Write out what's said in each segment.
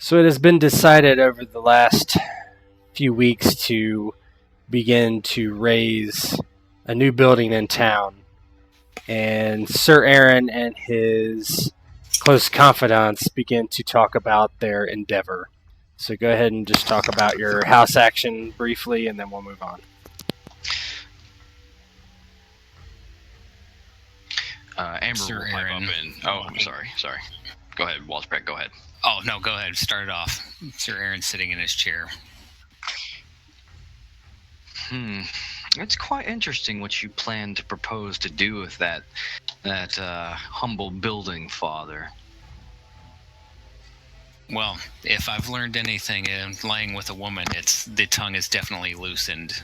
So it has been decided over the last few weeks to begin to raise a new building in town. And Sir Aaron and his close confidants begin to talk about their endeavor. So go ahead and just talk about your house action briefly, and then we'll move on. Amber Sir will Aaron. pipe up and... Oh, I'm sorry. Go ahead, Waltzbreck, go ahead. Oh, no, go ahead. Start it off. Sir Aaron's sitting in his chair. It's quite interesting what you plan to propose to do with that humble building, Father. Well, if I've learned anything in laying with a woman, it's the tongue is definitely loosened.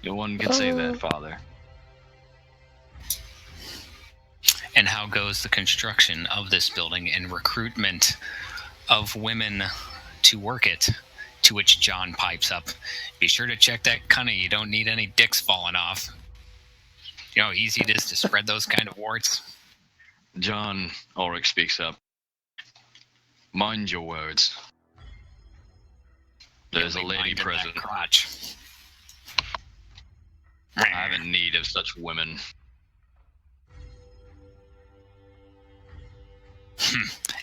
No one could say that, Father. And how goes the construction of this building and recruitment of women to work it? To which John pipes up, "Be sure to check that cunny. You don't need any dicks falling off." You know how easy it is to spread those kind of warts? John, Ulrich speaks up. Mind your words. There's a lady present. Crotch. I'm in need of such women.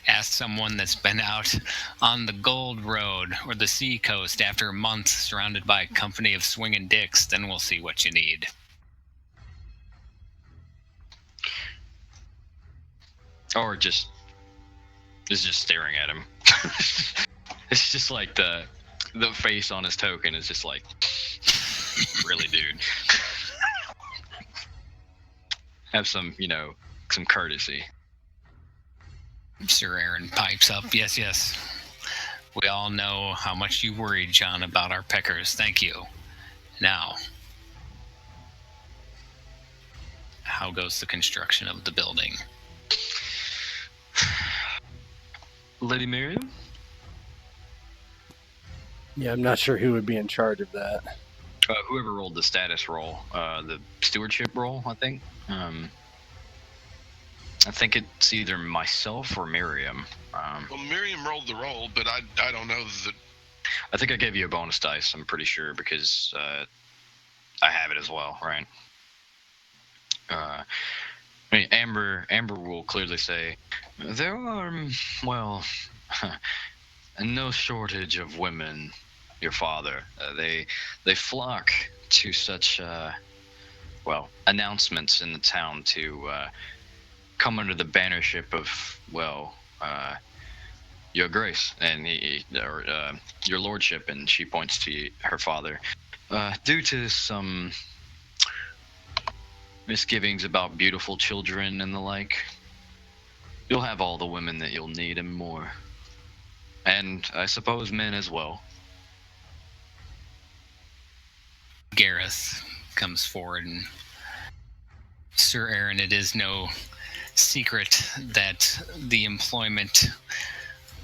Ask someone that's been out on the Gold Road or the Sea Coast after months surrounded by a company of swinging dicks, then we'll see what you need. Or is just staring at him. It's just like the face on his token is just like, really, dude. Have some courtesy. Sir Aaron pipes up, yes. We all know how much you worry, John, about our peckers. Thank you. Now, how goes the construction of the building? Lady Miriam? Yeah, I'm not sure who would be in charge of that. Whoever rolled the status roll, the stewardship roll, I think. I think it's either myself or Miriam. Well, Miriam rolled the roll, but I don't know that. I think I gave you a bonus dice, I'm pretty sure, because I have it as well, right? I mean, Amber will clearly say, there are, no shortage of women, your father. They flock to such, announcements in the town to come under the bannership of, your grace and your lordship, and she points to her father. Due to some misgivings about beautiful children and the like, you'll have all the women that you'll need and more. And I suppose men as well. Gareth comes forward and, Sir Aaron, it is no secret that the employment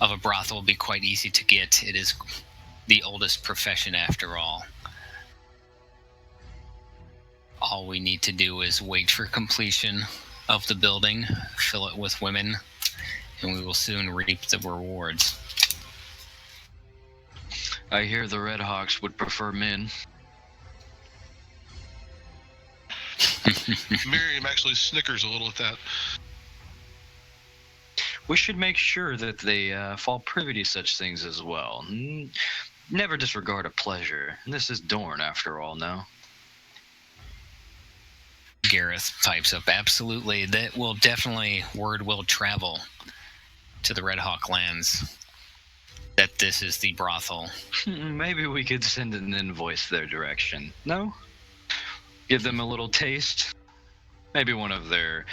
of a brothel will be quite easy to get. It is the oldest profession after all. All we need to do is wait for completion of the building, fill it with women, and we will soon reap the rewards. I hear the Red Hawks would prefer men. Miriam actually snickers a little at that. We should make sure that they fall privy to such things as well. Never disregard a pleasure. This is Dorne, after all, no? Gareth pipes up, absolutely. That will definitely, word will travel to the Red Hawk lands that this is the brothel. Maybe we could send an invoice their direction, no? Give them a little taste. Maybe one of their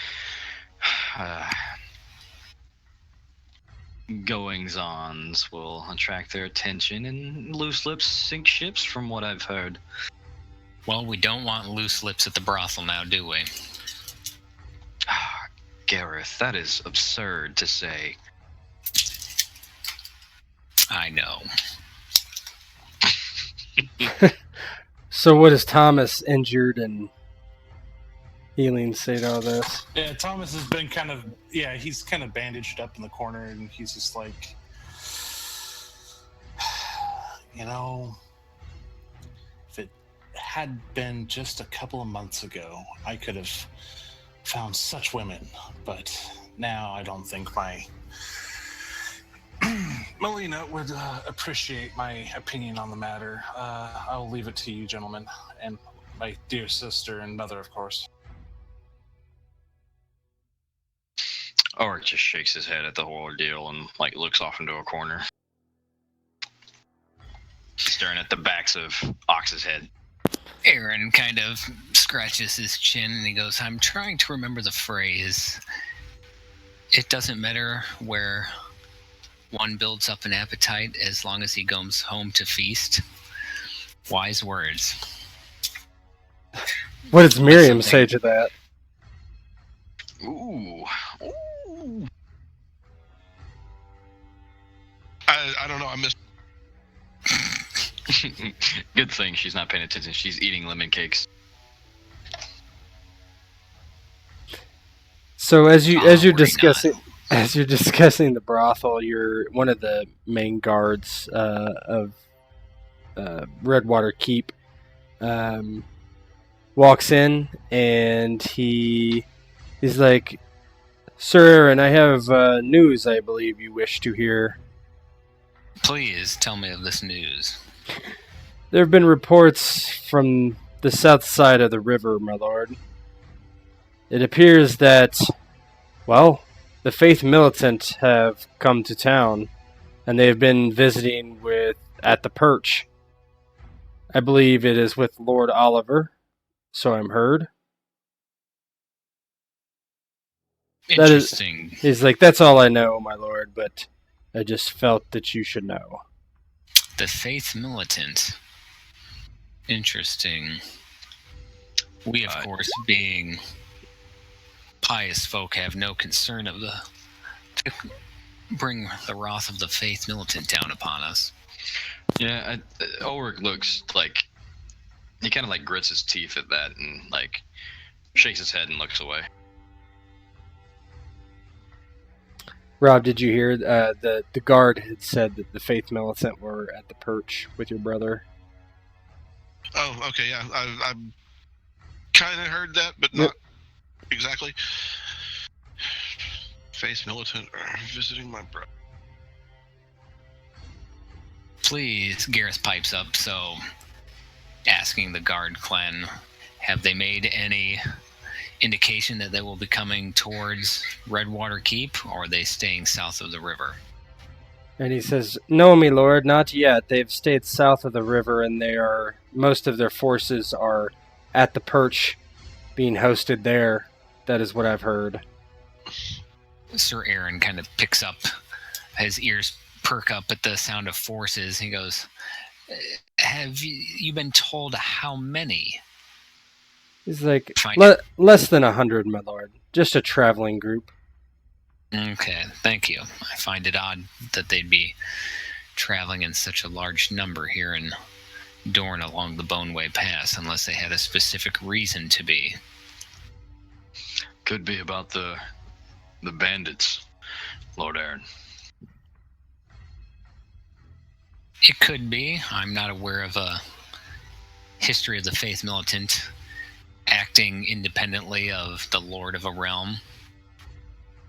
goings-ons will attract their attention, and loose lips sink ships, from what I've heard. Well, we don't want loose lips at the brothel now, do we? Gareth, that is absurd to say. I know. So what is Thomas injured and healing say to all this? Yeah, Thomas has been he's kind of bandaged up in the corner, and he's just like, if it had been just a couple of months ago, I could have found such women, but now I don't think my Melina would appreciate my opinion on the matter. I'll leave it to you, gentlemen, and my dear sister and mother, of course. Ulrich just shakes his head at the whole ordeal and looks off into a corner, staring at the backs of Ox's head. Aaron kind of scratches his chin and he goes, I'm trying to remember the phrase. It doesn't matter where one builds up an appetite as long as he goes home to feast. Wise words. What does Miriam say to that? Ooh. I don't know. I missed. Good thing she's not paying attention. She's eating lemon cakes. So as you're discussing the brothel, you're one of the main guards of Redwater Keep. Walks in and he's like, Sir Aaron, I have news I believe you wish to hear. Please tell me of this news. There have been reports from the south side of the river, my lord. It appears that, well, the Faith Militant have come to town, and they have been visiting at the Perch. I believe it is with Lord Oliver, so I'm heard. Interesting. He's like, that's all I know, my lord, but I just felt that you should know. The Faith Militant. Interesting. We, of course, being pious folk, have no concern to bring the wrath of the Faith Militant down upon us. Yeah, Ulrich looks like he kind of grits his teeth at that and shakes his head and looks away. Rob, did you hear the guard had said that the Faith Militant were at the Perch with your brother? Oh, okay, yeah. I kind of heard that, but not exactly. Faith Militant are visiting my brother. Please, Gareth pipes up, so asking the guard clan, have they made any indication that they will be coming towards Redwater Keep, or are they staying south of the river? And he says, no, my lord, not yet. They've stayed south of the river, and most of their forces are at the Perch, being hosted there. That is what I've heard. Sir Aaron kind of picks up, his ears perk up at the sound of forces. He goes, have you been told how many? He's like, less than 100, my lord. Just a traveling group. Okay, thank you. I find it odd that they'd be traveling in such a large number here in Dorne along the Boneway Pass, unless they had a specific reason to be. Could be about the bandits, Lord Aaron. It could be. I'm not aware of a history of the Faith Militant acting independently of the Lord of a Realm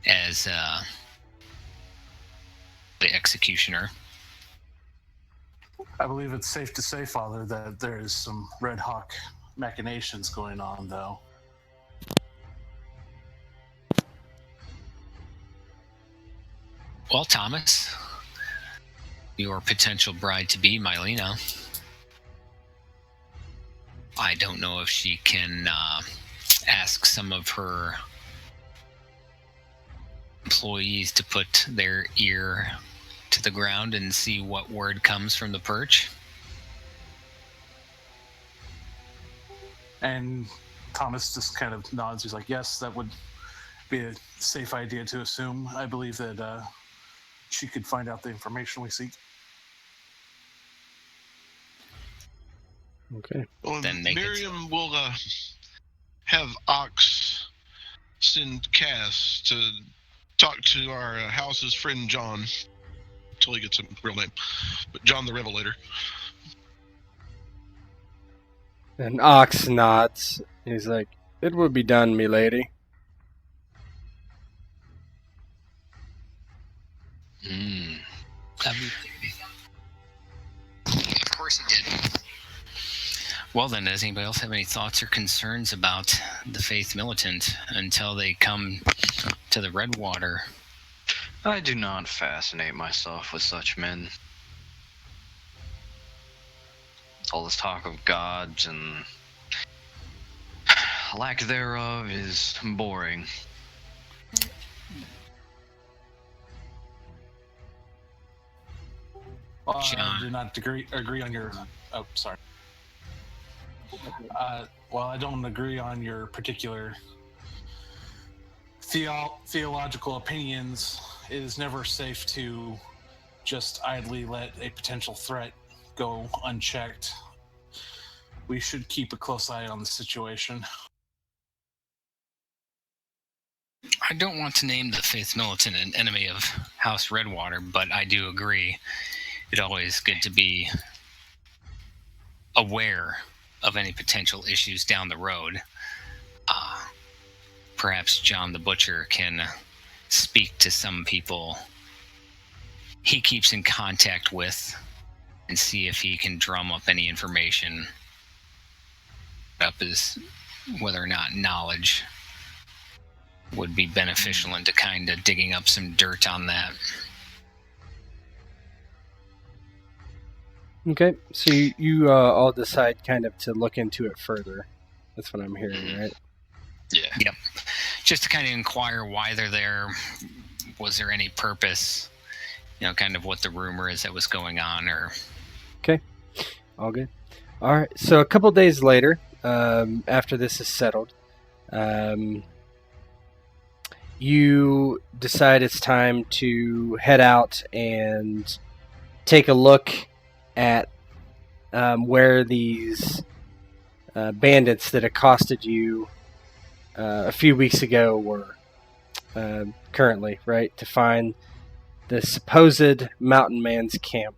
as the executioner. I believe it's safe to say, Father, that there is some Red Hawk machinations going on, though. Well, Thomas, your potential bride-to-be, Mylena, I don't know if she can ask some of her employees to put their ear to the ground and see what word comes from the Perch. And Thomas just kind of nods. He's like, yes, that would be a safe idea to assume. I believe that she could find out the information we seek. Okay. Well, Then Miriam will have Ox send Cass to talk to our house's friend John until he gets a real name. But John the Revelator. And Ox nods. He's like, "It will be done, milady." Of course he did. Well then, does anybody else have any thoughts or concerns about the Faith Militant until they come to the Redwater? I do not fascinate myself with such men. All this talk of gods and lack thereof is boring. Well, John. I do not agree on your. Oh, sorry. Well, I don't agree on your particular theological opinions. It is never safe to just idly let a potential threat go unchecked. We should keep a close eye on the situation. I don't want to name the Faith Militant an enemy of House Redwater, but I do agree. It's always good to be aware of any potential issues down the road. Perhaps John the Butcher can speak to some people he keeps in contact with and see if he can drum up any information up as whether or not knowledge would be beneficial into kind of digging up some dirt on that. Okay, so you all decide kind of to look into it further. That's what I'm hearing, right? Yeah. Yep. Just to kind of inquire why they're there. Was there any purpose? Kind of what the rumor is that was going on, or... Okay, all good. All right, so a couple days later, after this is settled, you decide it's time to head out and take a look at where these bandits that accosted you a few weeks ago were currently, right? To find the supposed mountain man's camp.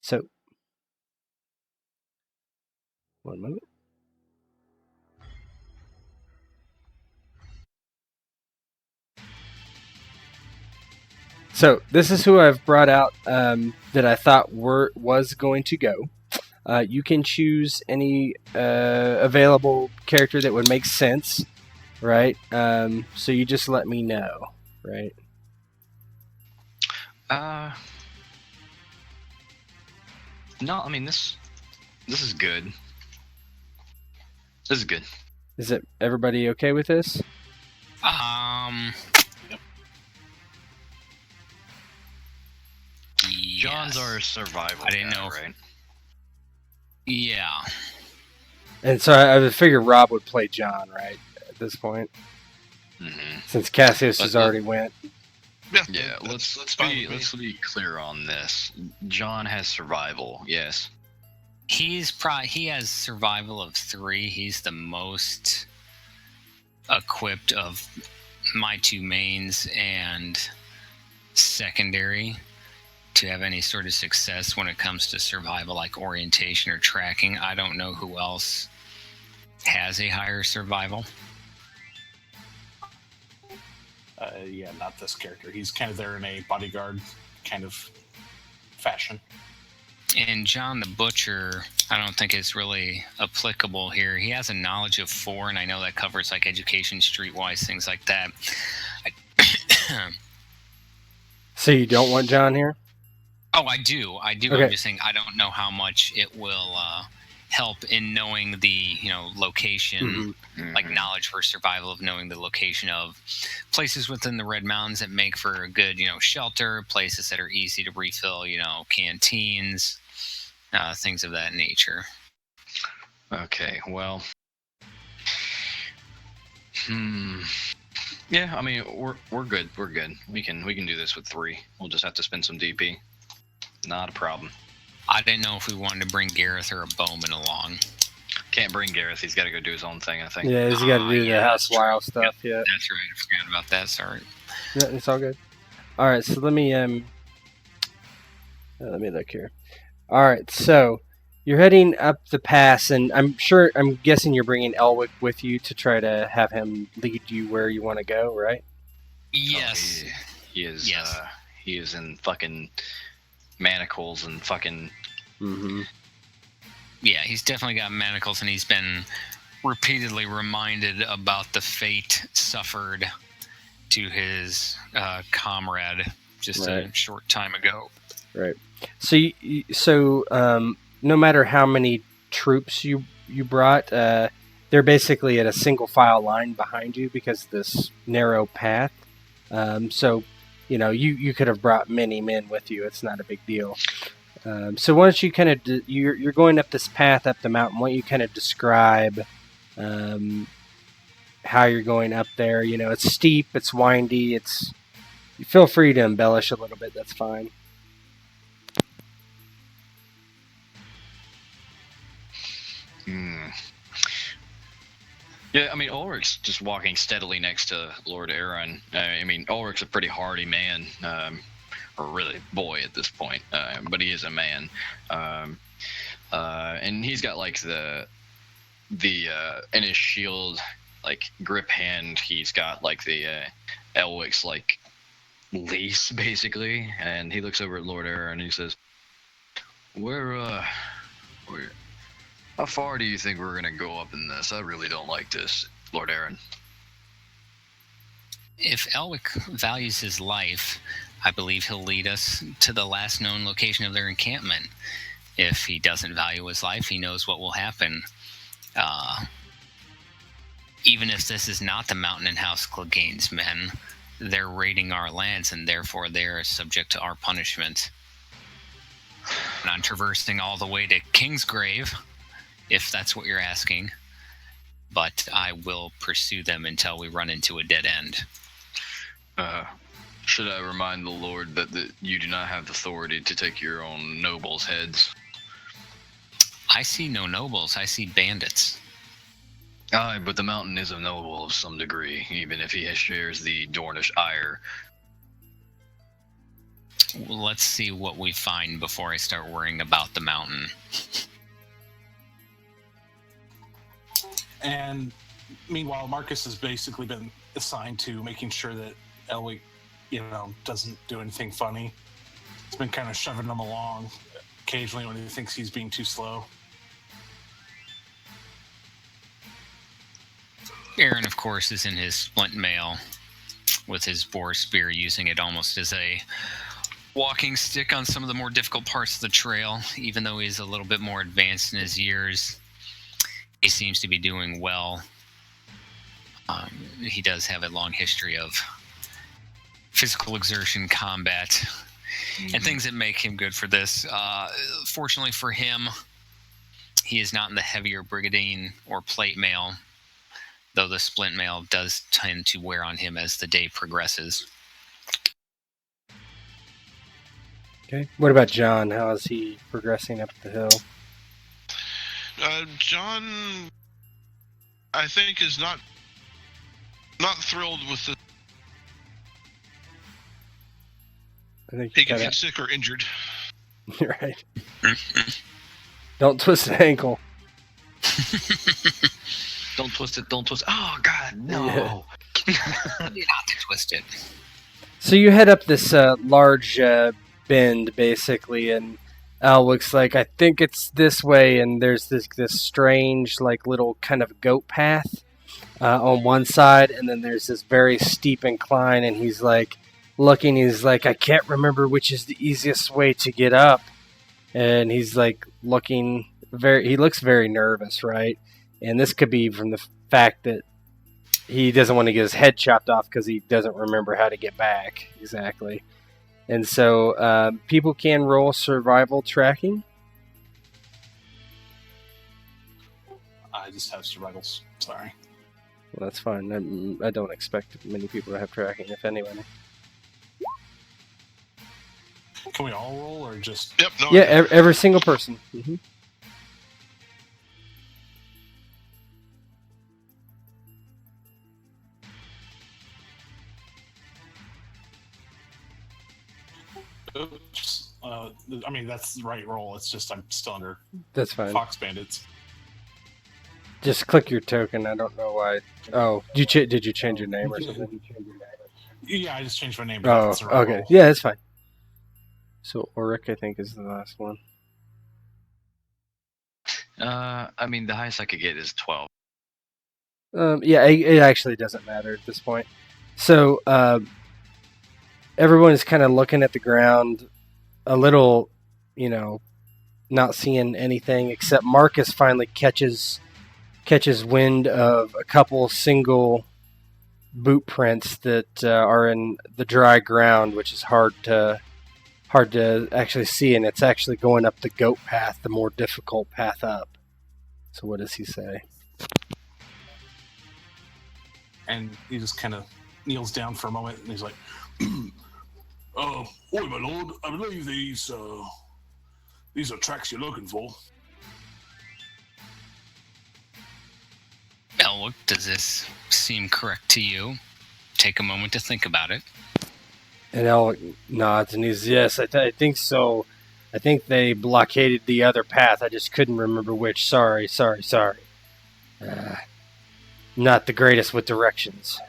So, one moment. So this is who I've brought out that I thought was going to go. You can choose any available character that would make sense, right? So you just let me know, right? No, I mean this is good. This is good. Is it everybody okay with this? John's our survival. I didn't guy, know. Right? Yeah. And so I would figure Rob would play John, right? At this point, since Cassius has already went. Yeah. Let's be clear on this. John has survival. Yes. He has survival of 3. He's the most equipped of my 2 mains and secondary to have any sort of success when it comes to survival, like orientation or tracking. I don't know who else has a higher survival. Yeah, not this character. He's kind of there in a bodyguard kind of fashion. And John the Butcher, I don't think it's really applicable here. He has a knowledge of 4, and I know that covers like education, streetwise, things like that. So you don't want John here? Oh, I do. Okay. I'm just saying I don't know how much it will help in knowing the location, like knowledge for survival of knowing the location of places within the Red Mountains that make for a good shelter, places that are easy to refill, canteens, things of that nature. Okay, well, yeah, I mean we're good. We're good. We can do this with 3. We'll just have to spend some DP. Not a problem. I didn't know if we wanted to bring Gareth or a Bowman along. Can't bring Gareth. He's got to go do his own thing, I think. Yeah, he's got to do the yeah, House that's Wild stuff. Yeah, That's right. I forgot about that. Sorry. yeah, it's all good. All right, so let me look here. All right, so you're heading up the pass, and I'm guessing you're bringing Elwick with you to try to have him lead you where you want to go, right? Yes. Oh, he is. Yes. He is in fucking manacles and fucking. Mm-hmm. Yeah, he's definitely got manacles, and he's been repeatedly reminded about the fate suffered to his comrade just a short time ago. Right. So, no matter how many troops you brought, they're basically at a single file line behind you because of this narrow path. So, you could have brought many men with you. It's not a big deal. So why don't you kind of you're going up this path up the mountain? Why don't you kind of describe how you're going up there? It's steep, it's windy, you feel free to embellish a little bit. That's fine. Yeah, I mean, Ulrich's just walking steadily next to Lord Aaron. I mean, Ulrich's a pretty hardy man, or really boy at this point, but he is a man. And he's got like the in his shield, like grip hand, he's got like the Elwick's like leash basically, and he looks over at Lord Aaron and he says, "Where how far do you think we're gonna go up in this? I really don't like this, Lord Aaron." If Elwick values his life, I believe he'll lead us to the last known location of their encampment. If he doesn't value his life, he knows what will happen. Even if this is not the Mountain and House Clegane's men, they're raiding our lands, and therefore they're subject to our punishment. And I'm traversing all the way to Kingsgrave, if that's what you're asking. But I will pursue them until we run into a dead end. Should I remind the Lord that you do not have the authority to take your own nobles' heads? I see no nobles. I see bandits. Aye, but the mountain is a noble of some degree, even if he shares the Dornish ire. Well, let's see what we find before I start worrying about the mountain. And meanwhile, Marcus has basically been assigned to making sure that Elwick, doesn't do anything funny. He's been kind of shoving them along occasionally when he thinks he's being too slow. Aaron, of course, is in his splint mail with his boar spear, using it almost as a walking stick on some of the more difficult parts of the trail. Even though he's a little bit more advanced in his years, he seems to be doing well. He does have a long history of physical exertion, combat, and things that make him good for this. Fortunately for him, he is not in the heavier brigadine or plate mail, though the splint mail does tend to wear on him as the day progresses. Okay. What about John? How is he progressing up the hill? John, I think, is not thrilled with the. I think He can get sick or injured. Right. Don't twist an ankle. Don't twist it, don't twist it. Oh, God, no. Yeah. You did not twist it. So you head up this large bend, basically, and looks like, I think it's this way, and there's this strange, like, little kind of goat path on one side, and then there's this very steep incline, and he's like, looking, he's like, I can't remember which is the easiest way to get up. And he's like looking he looks very nervous, right? And this could be from the fact that he doesn't want to get his head chopped off because he doesn't remember how to get back exactly. And so people can roll survival tracking. I just have survivals. Sorry. Well, that's fine. I don't expect many people to have tracking, if anyone. Can we all roll or just? Yep. No. Yeah, every single person. Mm-hmm. Oops. I mean, that's the right roll. It's just I'm still under That's fine. Fox Bandits. Just click your token. I don't know why. Oh, did you change your name or something? Yeah, I just changed my name. But that's the right okay. roll. Yeah, that's fine. So Auric, I think, is the last one. I mean, the highest I could get is 12. Yeah, it actually doesn't matter at this point. So everyone is kind of looking at the ground, a little, not seeing anything, except Marcus finally catches wind of a couple single boot prints that are in the dry ground, which is hard to actually see, and it's actually going up the goat path, the more difficult path up. So what does he say? And he just kind of kneels down for a moment, and he's like, "Oi, my lord, I believe these are tracks you're looking for." Elwick, does this seem correct to you? Take a moment to think about it. And Elwick nods, and he's, yes, I think so. I think they blockaded the other path. I just couldn't remember which. Sorry. Not the greatest with directions.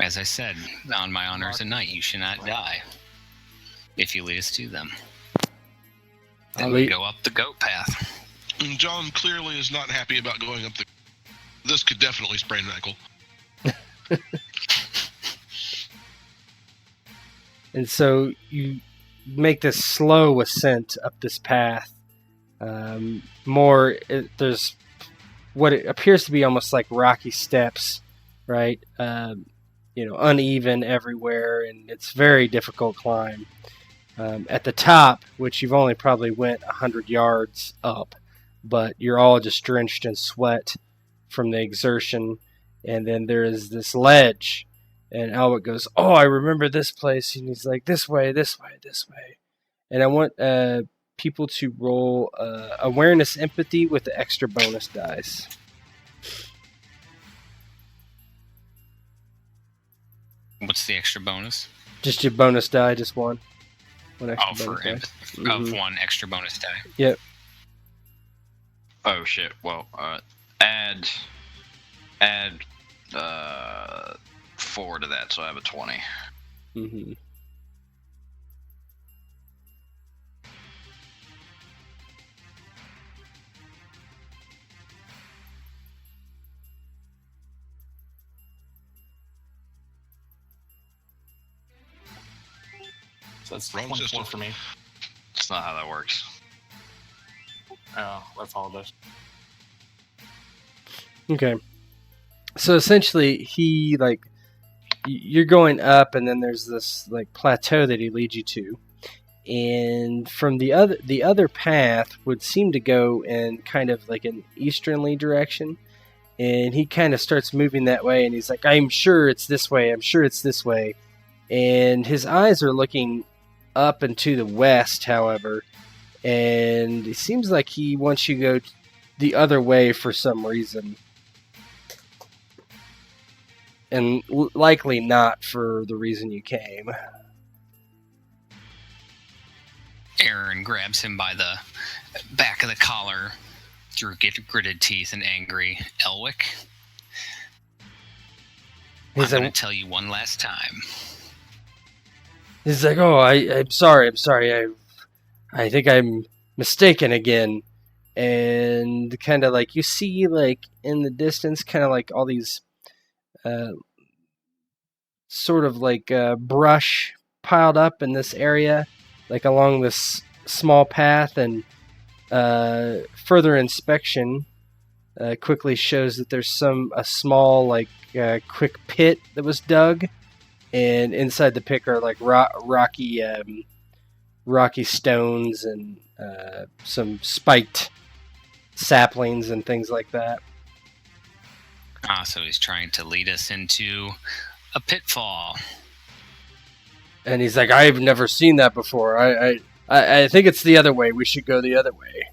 As I said, on my honor as a knight, you should not die if you lead us to them. Then we go up the goat path. And John clearly is not happy about going up the... This could definitely sprain an ankle. And so you make this slow ascent up this path. There's what it appears to be almost like rocky steps, right? Uneven everywhere, and it's very difficult climb. At the top, which you've only probably went 100 yards up, but you're all just drenched in sweat from the exertion. And then there is this ledge, and Elwick goes, "Oh, I remember this place." And he's like, "This way, this way, this way." And I want people to roll awareness empathy with the extra bonus dice. What's the extra bonus? Just your bonus die, just one. One extra for bonus die. empathy. Mhm. One extra bonus die. Yep. Oh shit. Well, add 4 to that, so I have a 20. Mm-hmm. So that's Wrong 24 system. for me. That's not how that works. Oh, I apologize. Okay. So essentially, you're going up, and then there's this plateau that he leads you to, and from the other path would seem to go in kind of like an easternly direction, and he kind of starts moving that way, and he's like, "I'm sure it's this way. I'm sure it's this way," and his eyes are looking up and to the west, however, and it seems like he wants you to go the other way for some reason. And likely not for the reason you came. Aaron grabs him by the back of the collar through gritted teeth and angry. Elwick, I'm going to tell you one last time. He's like, "Oh, I'm sorry. I think I'm mistaken again." And kind of you see in the distance, kind of all these sort of brush piled up in this area, along this small path, and further inspection quickly shows that there's a small quick pit that was dug, and inside the pit are rocky stones and some spiked saplings and things like that. So he's trying to lead us into a pitfall. And he's like, "I've never seen that before. I think it's the other way. We should go the other way."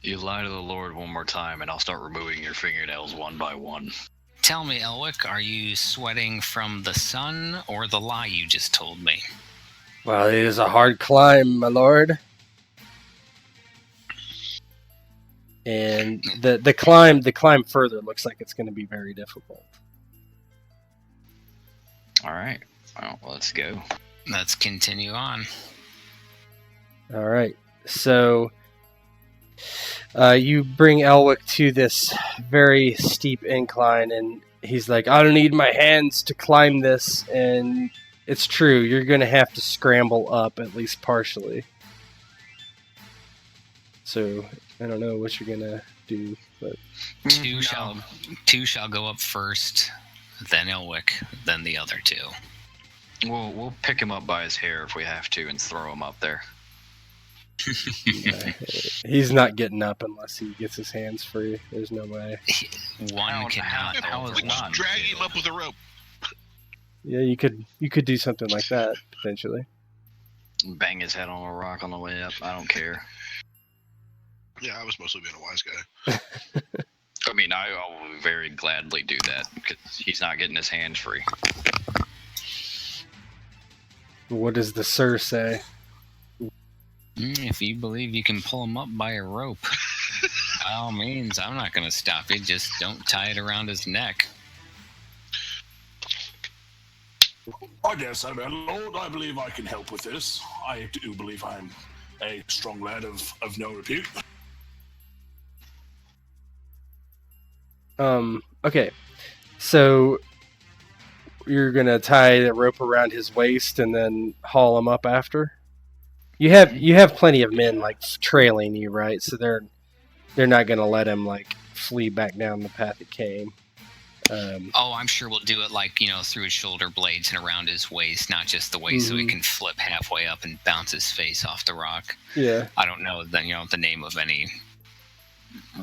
You lie to the Lord one more time, and I'll start removing your fingernails one by one. Tell me, Elwick, are you sweating from the sun or the lie you just told me? Well, it is a hard climb, my lord. And the climb further looks like it's going to be very difficult. All right. Well, let's go. Let's continue on. All right. So you bring Elwick to this very steep incline, and he's like, I don't need my hands to climb this. And it's true. You're going to have to scramble up, at least partially. So I don't know what you're going to do. But Two shall go up first, then Elwick, then the other two. We'll pick him up by his hair if we have to and throw him up there. He's not getting up unless he gets his hands free. There's no way. One cannot. how is We just not drag him able? up with a rope. Yeah, you could do something like that potentially. Bang his head on a rock on the way up. I don't care. Yeah, I was mostly being a wise guy. I mean, I'll very gladly do that because he's not getting his hands free. What does the sir say? If you believe you can pull him up by a rope, by all means, I'm not going to stop you. Just don't tie it around his neck. I dare say, my lord, I believe I can help with this. I do believe I'm a strong lad of no repute. Okay. So you're gonna tie the rope around his waist and then haul him up after? You have plenty of men like trailing you, right? So they're not gonna let him like flee back down the path it came. I'm sure we'll do it like, through his shoulder blades and around his waist, not just the waist, so he can flip halfway up and bounce his face off the rock. Yeah. I don't know the name of any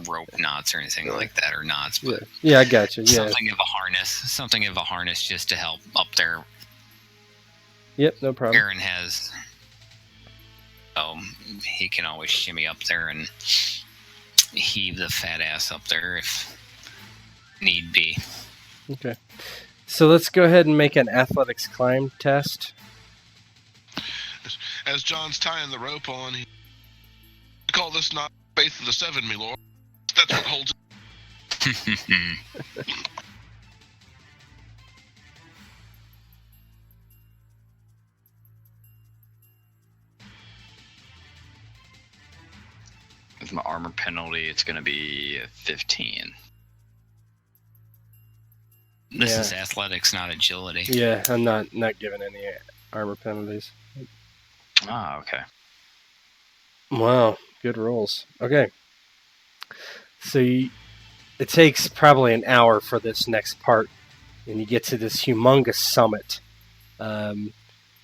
rope knots or anything like that, or knots, but yeah, I got you. Yeah. Something of a harness just to help up there. Yep, no problem. Aaron has, he can always shimmy up there and heave the fat ass up there if need be. Okay. So let's go ahead and make an athletics climb test. As John's tying the rope on, he call this not Faith of the Seven, me lord. That's what holds it. With my armor penalty, it's going to be 15. This is athletics, not agility. Yeah, I'm not giving any armor penalties. Ah, okay. Wow, good rolls. Okay. So it takes probably an hour for this next part, and you get to this humongous summit.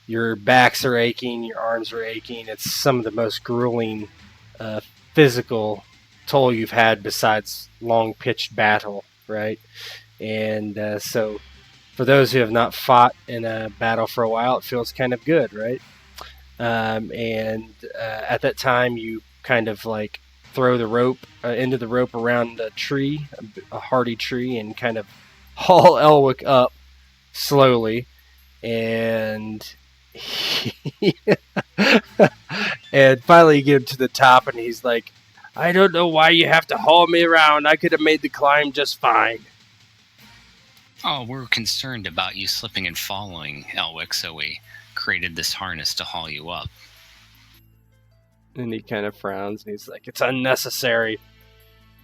Your backs are aching, your arms are aching. It's some of the most grueling physical toll you've had besides long pitched battle, right? And so for those who have not fought in a battle for a while, it feels kind of good, right? And at that time, you kind of like throw the rope into the rope around a tree, a hardy tree, and kind of haul Elwick up slowly. And and finally you get him to the top, and he's like, I don't know why you have to haul me around. I could have made the climb just fine. Oh, we're concerned about you slipping and falling, Elwick, so we created this harness to haul you up. And he kind of frowns, and he's like, it's unnecessary.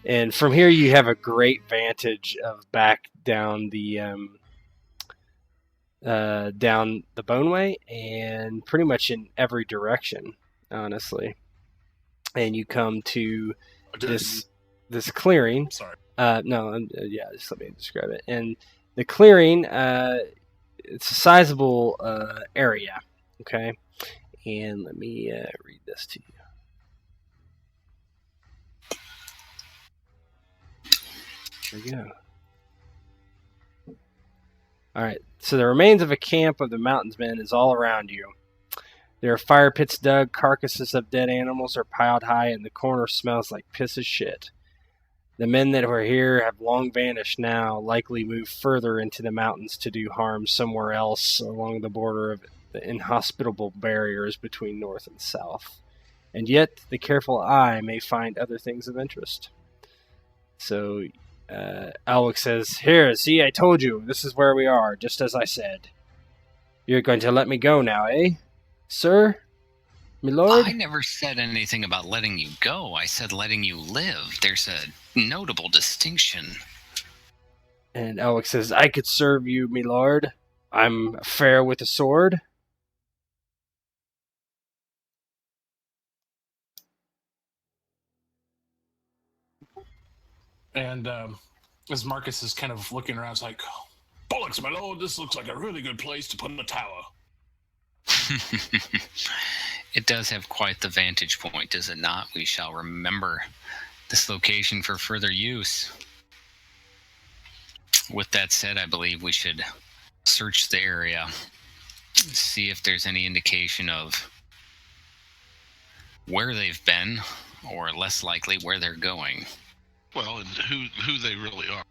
And from here, you have a great vantage of back down the Boneway, and pretty much in every direction, honestly. And you come to this clearing. Sorry. Just let me describe it. And the clearing, it's a sizable area, okay? And let me read this to you. There we go. All right, so the remains of a camp of the mountains men is all around you. There are fire pits dug, carcasses of dead animals are piled high, and the corner smells like piss of shit. The men that were here have long vanished now, likely moved further into the mountains to do harm somewhere else along the border of the inhospitable barriers between north and south. And yet, the careful eye may find other things of interest. So, Alwick says, "Here, see, I told you, this is where we are, just as I said. You're going to let me go now, eh? Sir? My lord?" I never said anything about letting you go. I said letting you live. There's a notable distinction. And Alwick says, "I could serve you, my lord. I'm fair with a sword." And as Marcus is kind of looking around, it's like, bollocks, my lord, this looks like a really good place to put in a tower. It does have quite the vantage point, does it not? We shall remember this location for further use. With that said, I believe we should search the area, see if there's any indication of where they've been, or less likely where they're going. Well, and who they really are.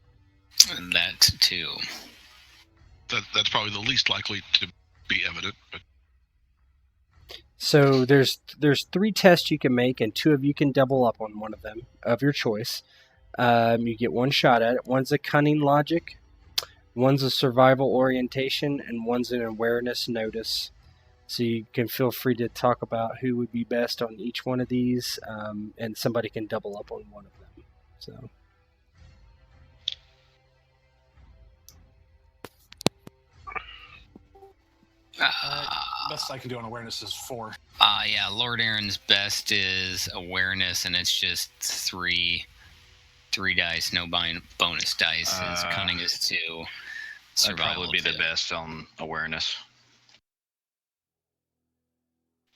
And that too. That's probably the least likely to be evident. But So there's 3 tests you can make, and 2 of you can double up on one of them of your choice. You get 1 shot at it. One's a cunning logic, one's a survival orientation, and one's an awareness notice. So you can feel free to talk about who would be best on each one of these, and somebody can double up on one of them. So. Best I can do on awareness is 4. Yeah, Lord Aaron's best is awareness, and it's just 3 dice, no bonus dice. His cunning is 2. That'd Survival probably be 2. the best on awareness.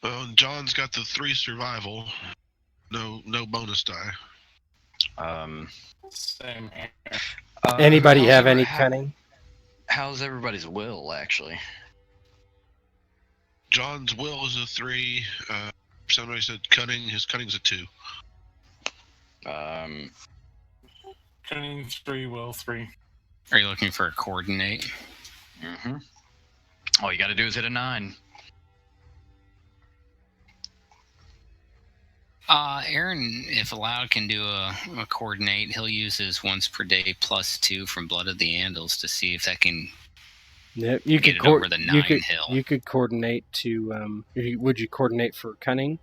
well, and John's got the 3 survival, no bonus die. Same here. Anybody have any cunning? How's everybody's will, actually? John's will is a 3. Somebody said cunning. His cunning's a 2. Cunning 3, will 3. Are you looking for a coordinate? Mm-hmm. All you got to do is hit a 9. Aaron, if allowed, can do a coordinate. He'll use his once per day +2 from Blood of the Andals to see if that can Yep, you get could it over the 9 hill. You could coordinate to. Would you coordinate for cunning?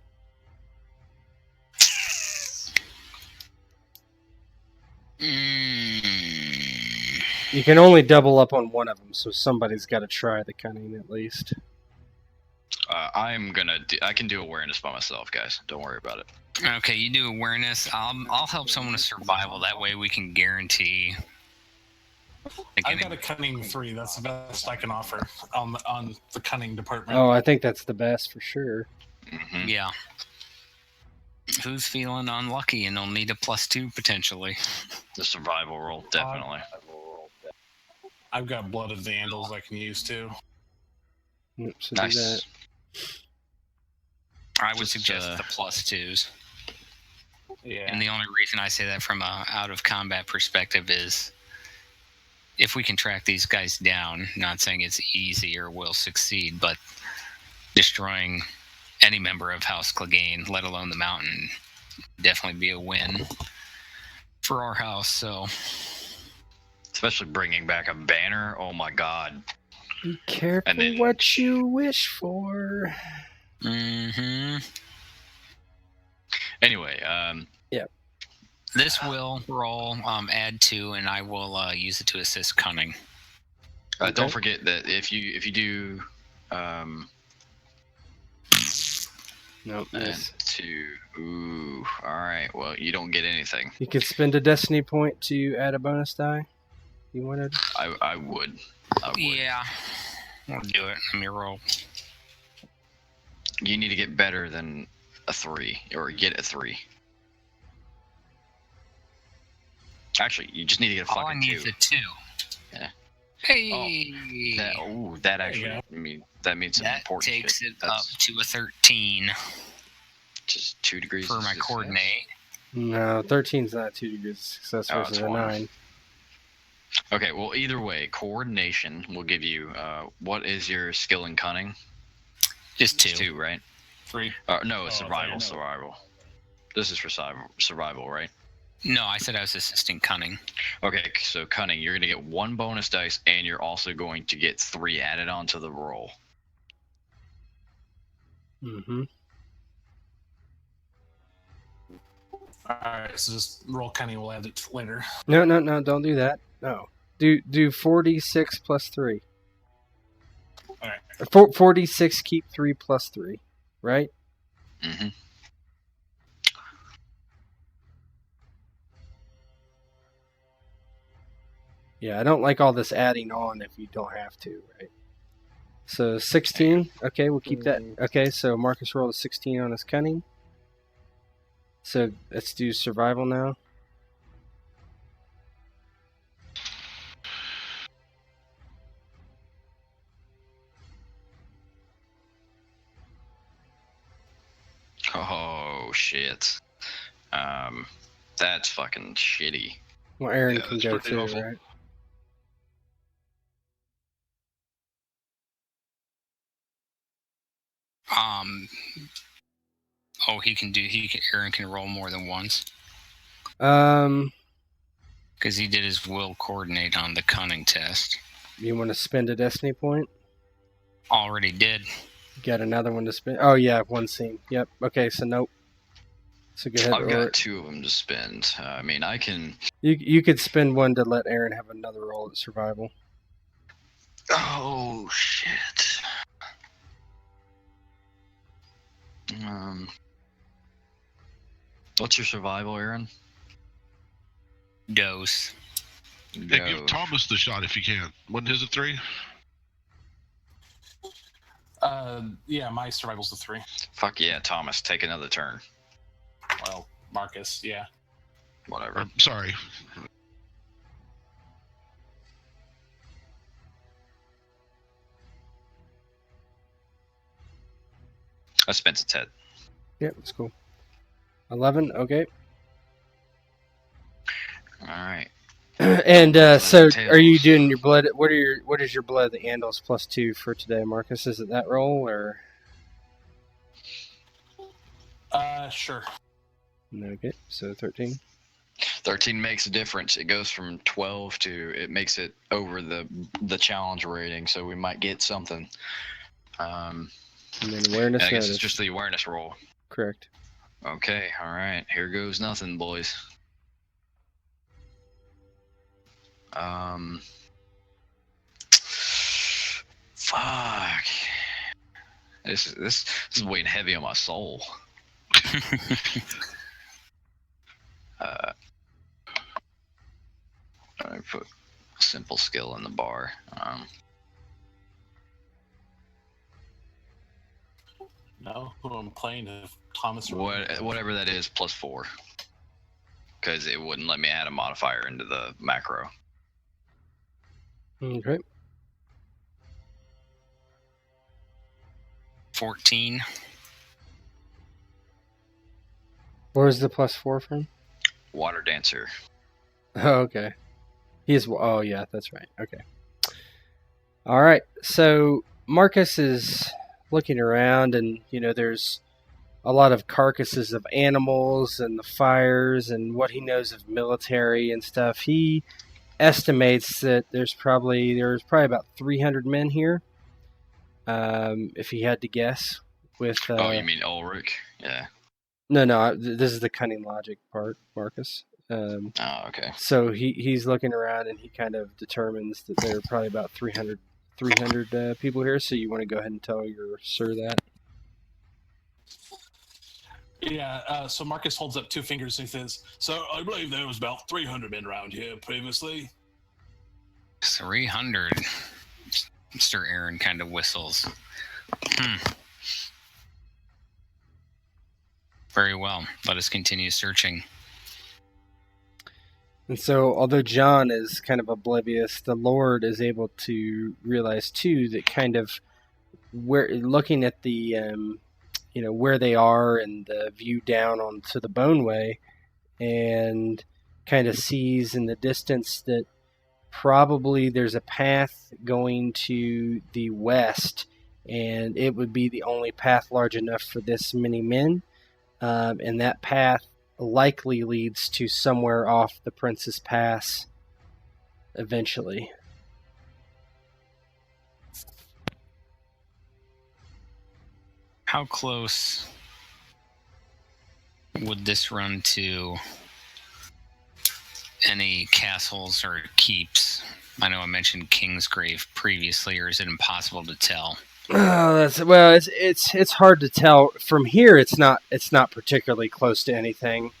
You can only double up on one of them, so somebody's got to try the cunning at least. I can do awareness by myself, guys. Don't worry about it. Okay, you do awareness. I'll help someone with survival. That way we can guarantee. I've got a cunning 3. That's the best I can offer on the cunning department. Oh, I think that's the best for sure. Mm-hmm. Yeah. Who's feeling unlucky and will need a +2 potentially? The survival roll, definitely. I've got Blood of the Andals I can use too. Yep, so Nice. do that. I would Just, suggest the +2s. Yeah. And the only reason I say that from a out of combat perspective is if we can track these guys down, not saying it's easy or will succeed, but destroying any member of House Clegane, let alone the mountain, definitely be a win for our house. So, Especially bringing back a banner. Oh my god. Be careful And then- what you wish for. Anyway, This will roll add 2, and I will use it to assist cunning. don't forget that if you do Nope. and 2. Ooh, all right. Well, you don't get anything. You could spend a destiny point to add a bonus die. You wanted? I would. Yeah, we'll do it. Let me roll. You need to get better than a 3, or get a 3. Actually, you just need to get a All I fucking need 2. is a 2. Yeah. Hey! That actually, that means some That important takes shit. it up to a 13 Just 2 degrees. for is my just- coordinate. No, 13's not 2 degrees of success Oh, versus it's a 1. 9. Okay, well, either way, coordination will give you. What is your skill in cunning? Just It's 2. 2, right? 3. No, it's Oh, survival. no. Survival. This is for survival, right? No, I said I was assisting cunning. Okay, so cunning, you're gonna get 1 bonus dice, and you're also going to get 3 added onto the roll. Mm-hmm. Alright, so just roll cunning, we'll add it later. No, don't do that. No. Do 4d6 plus 3. Alright. 4d6, keep 3 plus 3, right? Mm-hmm. Yeah, I don't like all this adding on if you don't have to, right? So 16. Okay, we'll keep that. Okay, so Marcus rolled a 16 on his cunning. So let's do survival now. Oh shit. That's fucking shitty. Well, Aaron Yeah, can that's go pretty too, awful. right? Aaron can roll more than once. Um, Because he did his will coordinate on the cunning test. you want to spend a destiny point? Already did. Got another one to spend? Oh yeah, 1 scene. Yep. Okay, so nope. So go ahead. I've Or got 2 of them to spend. I mean, I can. you could spend 1 to let Aaron have another roll at survival. Oh shit. What's your survival, Aaron? Dose. Hey, give Thomas the shot if you can. Wasn't his a 3? Yeah, my survival's a 3. Fuck yeah, Thomas. Take another turn. Well, Marcus, yeah. Whatever. Sorry. I spent a 10. Yep, that's cool. 11. Okay. All right. And so, Tails. are you doing your blood? What is your blood that handles +2 for today, Marcus? Is it that roll or? Sure. Okay, so 13. 13 makes a difference. It goes from 12 to it makes it over the challenge rating, so we might get something. And then awareness. I guess notice. it's just the awareness roll. Correct. Okay, all right. Here goes nothing, boys. Fuck. This is weighing heavy on my soul. I put simple skill in the bar. No, who I'm playing if Thomas. Whatever that is, +4. Because it wouldn't let me add a modifier into the macro. Okay. 14. Where's the +4 from? Water dancer. Oh, okay. He is. Oh, yeah, that's right. Okay. All right. So Marcus is looking around, and there's a lot of carcasses of animals and the fires and what he knows of military and stuff. He estimates that there's probably about 300 men here. If he had to guess, with. Oh, you mean Ulrich? Yeah. No. This is the cunning logic part, Marcus. Oh, okay. So he's looking around and he kind of determines that there are probably about 300 people here. So you want to go ahead and tell your sir that? Yeah, so Marcus holds up 2 fingers and he says, "So I believe there was about 300 men around here previously." 300. Mr. Aaron kind of whistles. Very well. Let us continue searching. And so, although John is kind of oblivious, the Lord is able to realize too that kind of where looking at the where they are and the view down onto the Boneway, and kind of sees in the distance that probably there's a path going to the west, and it would be the only path large enough for this many men. And that path likely leads to somewhere off the Princess Pass eventually. How close would this run to any castles or keeps? I know I mentioned Kingsgrave previously, or is it impossible to tell? Oh, it's hard to tell from here. It's not particularly close to anything,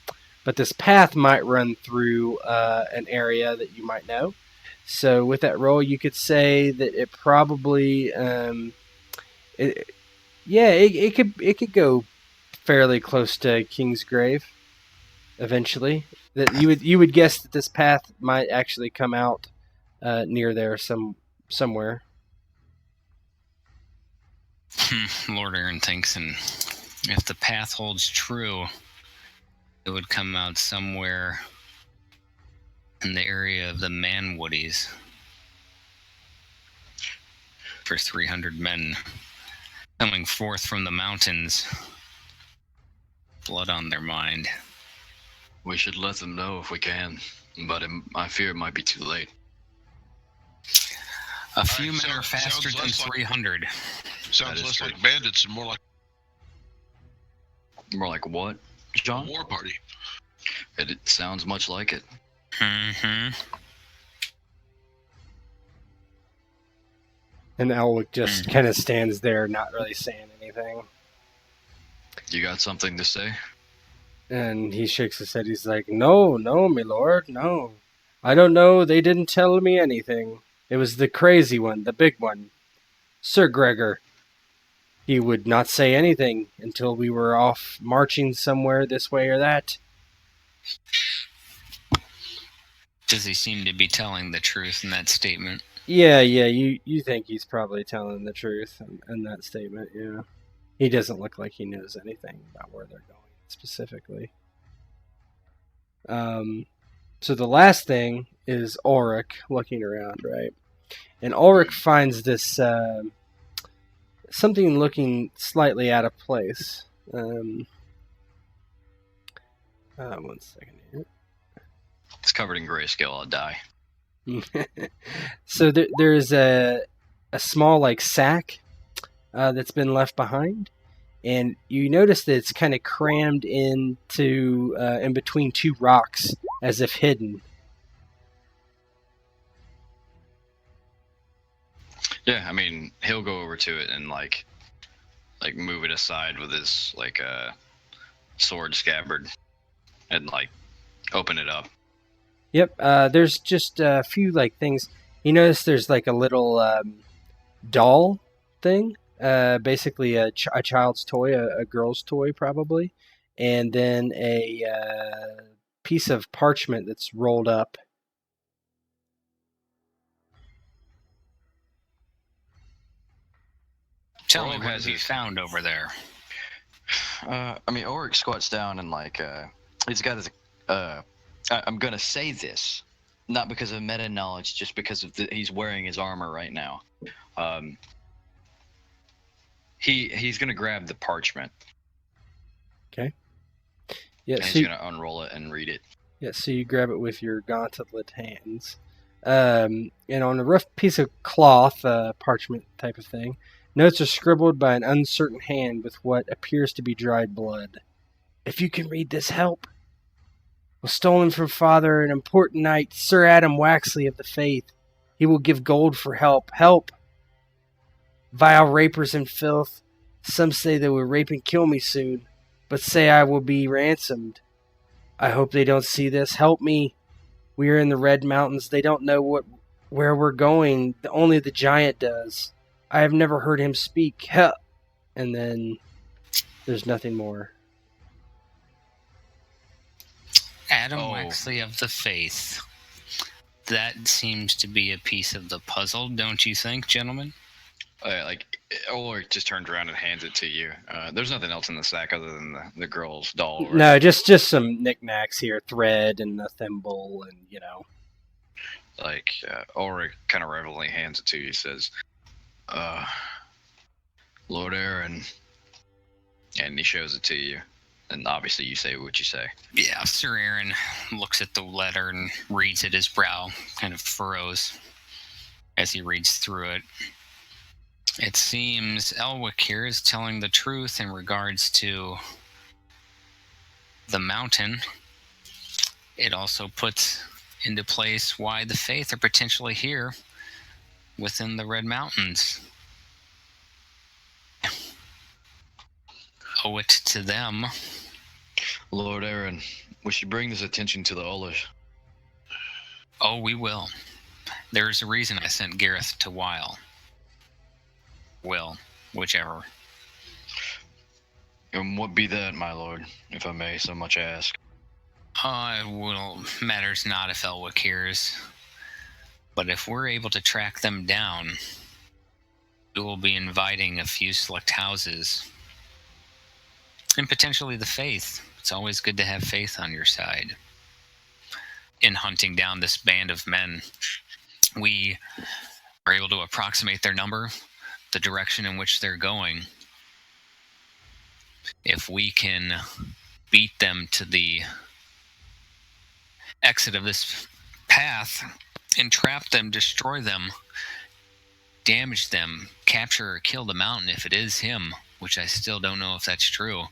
but this path might run through an area that you might know. So with that roll, you could say that it probably it could go fairly close to Kingsgrave eventually. That you would guess that this path might actually come out near there somewhere. Lord Aaron thinks, and if the path holds true, it would come out somewhere in the area of the Manwoodies for 300 men coming forth from the mountains, blood on their mind. We should let them know if we can, but I fear it might be too late. A few men are faster than 300. Sounds less like bandits and more like what, John? a war party. It sounds much like it. Mm-hmm. And Elwick just kind of stands there, not really saying anything. You got something to say? And he shakes his head. He's like, No, my lord, no. I don't know. They didn't tell me anything. It was the crazy one, the big one, Sir Gregor. He would not say anything until we were off marching somewhere this way or that. Does he seem to be telling the truth in that statement? Yeah, you think he's probably telling the truth in that statement, yeah. He doesn't look like he knows anything about where they're going specifically. So the last thing is Ulrich looking around, right? And Ulrich finds this something looking slightly out of place. 1 second here. It's covered in grayscale. I'll die. So there's a small like sack that's been left behind, and you notice that it's kind of crammed into in between two rocks, as if hidden. Yeah, I mean, he'll go over to it and like move it aside with his sword scabbard and like open it up. Yep, there's just a few like things. You notice there's like a little doll thing, basically a child's toy, a girl's toy probably, and then a piece of parchment that's rolled up. Tell me, what has he found over there? I mean, Ulrich squats down and he's got his. I'm gonna say this, not because of meta knowledge, just because of he's wearing his armor right now. He's gonna grab the parchment. Okay. Yeah. And So he's gonna unroll it and read it. Yeah. So you grab it with your gauntlet hands, and on a rough piece of cloth, parchment type of thing, notes are scribbled by an uncertain hand with what appears to be dried blood. If you can read this, help. Was stolen from father, an important knight, Sir Adam Waxley of the Faith. He will give gold for help. Help! Vile rapers and filth. Some say they will rape and kill me soon, but say I will be ransomed. I hope they don't see this. Help me. We are in the Red Mountains. They don't know where we're going. Only the giant does. I have never heard him speak. Help! And then there's nothing more. Adam Waxley of the Faith. That seems to be a piece of the puzzle, don't you think, gentlemen? Ulrich just turns around and hands it to you. There's nothing else in the sack other than the girl's doll, right? No, just some knickknacks here, thread and a thimble, and Ulrich kind of reverently hands it to you. He says, Lord Aaron, and he shows it to you. And obviously you say what you say. Yeah, Sir Aaron looks at the letter and reads it. His brow kind of furrows as he reads through it. It seems Elwick here is telling the truth in regards to the mountain. It also puts into place why the Faith are potentially here within the Red Mountains. Owe it to them. Lord Aaron, we should bring this attention to the Olish. Oh, we will. There's a reason I sent Gareth to Weil. Will, whichever. And what be that, my lord, if I may so much ask? Matters not if Elwick hears. But if we're able to track them down, we will be inviting a few select houses. And potentially the Faith. It's always good to have faith on your side. In hunting down this band of men, we are able to approximate their number, the direction in which they're going. If we can beat them to the exit of this path, entrap them, destroy them, damage them, capture or kill the mountain if it is him, which I still don't know if that's true,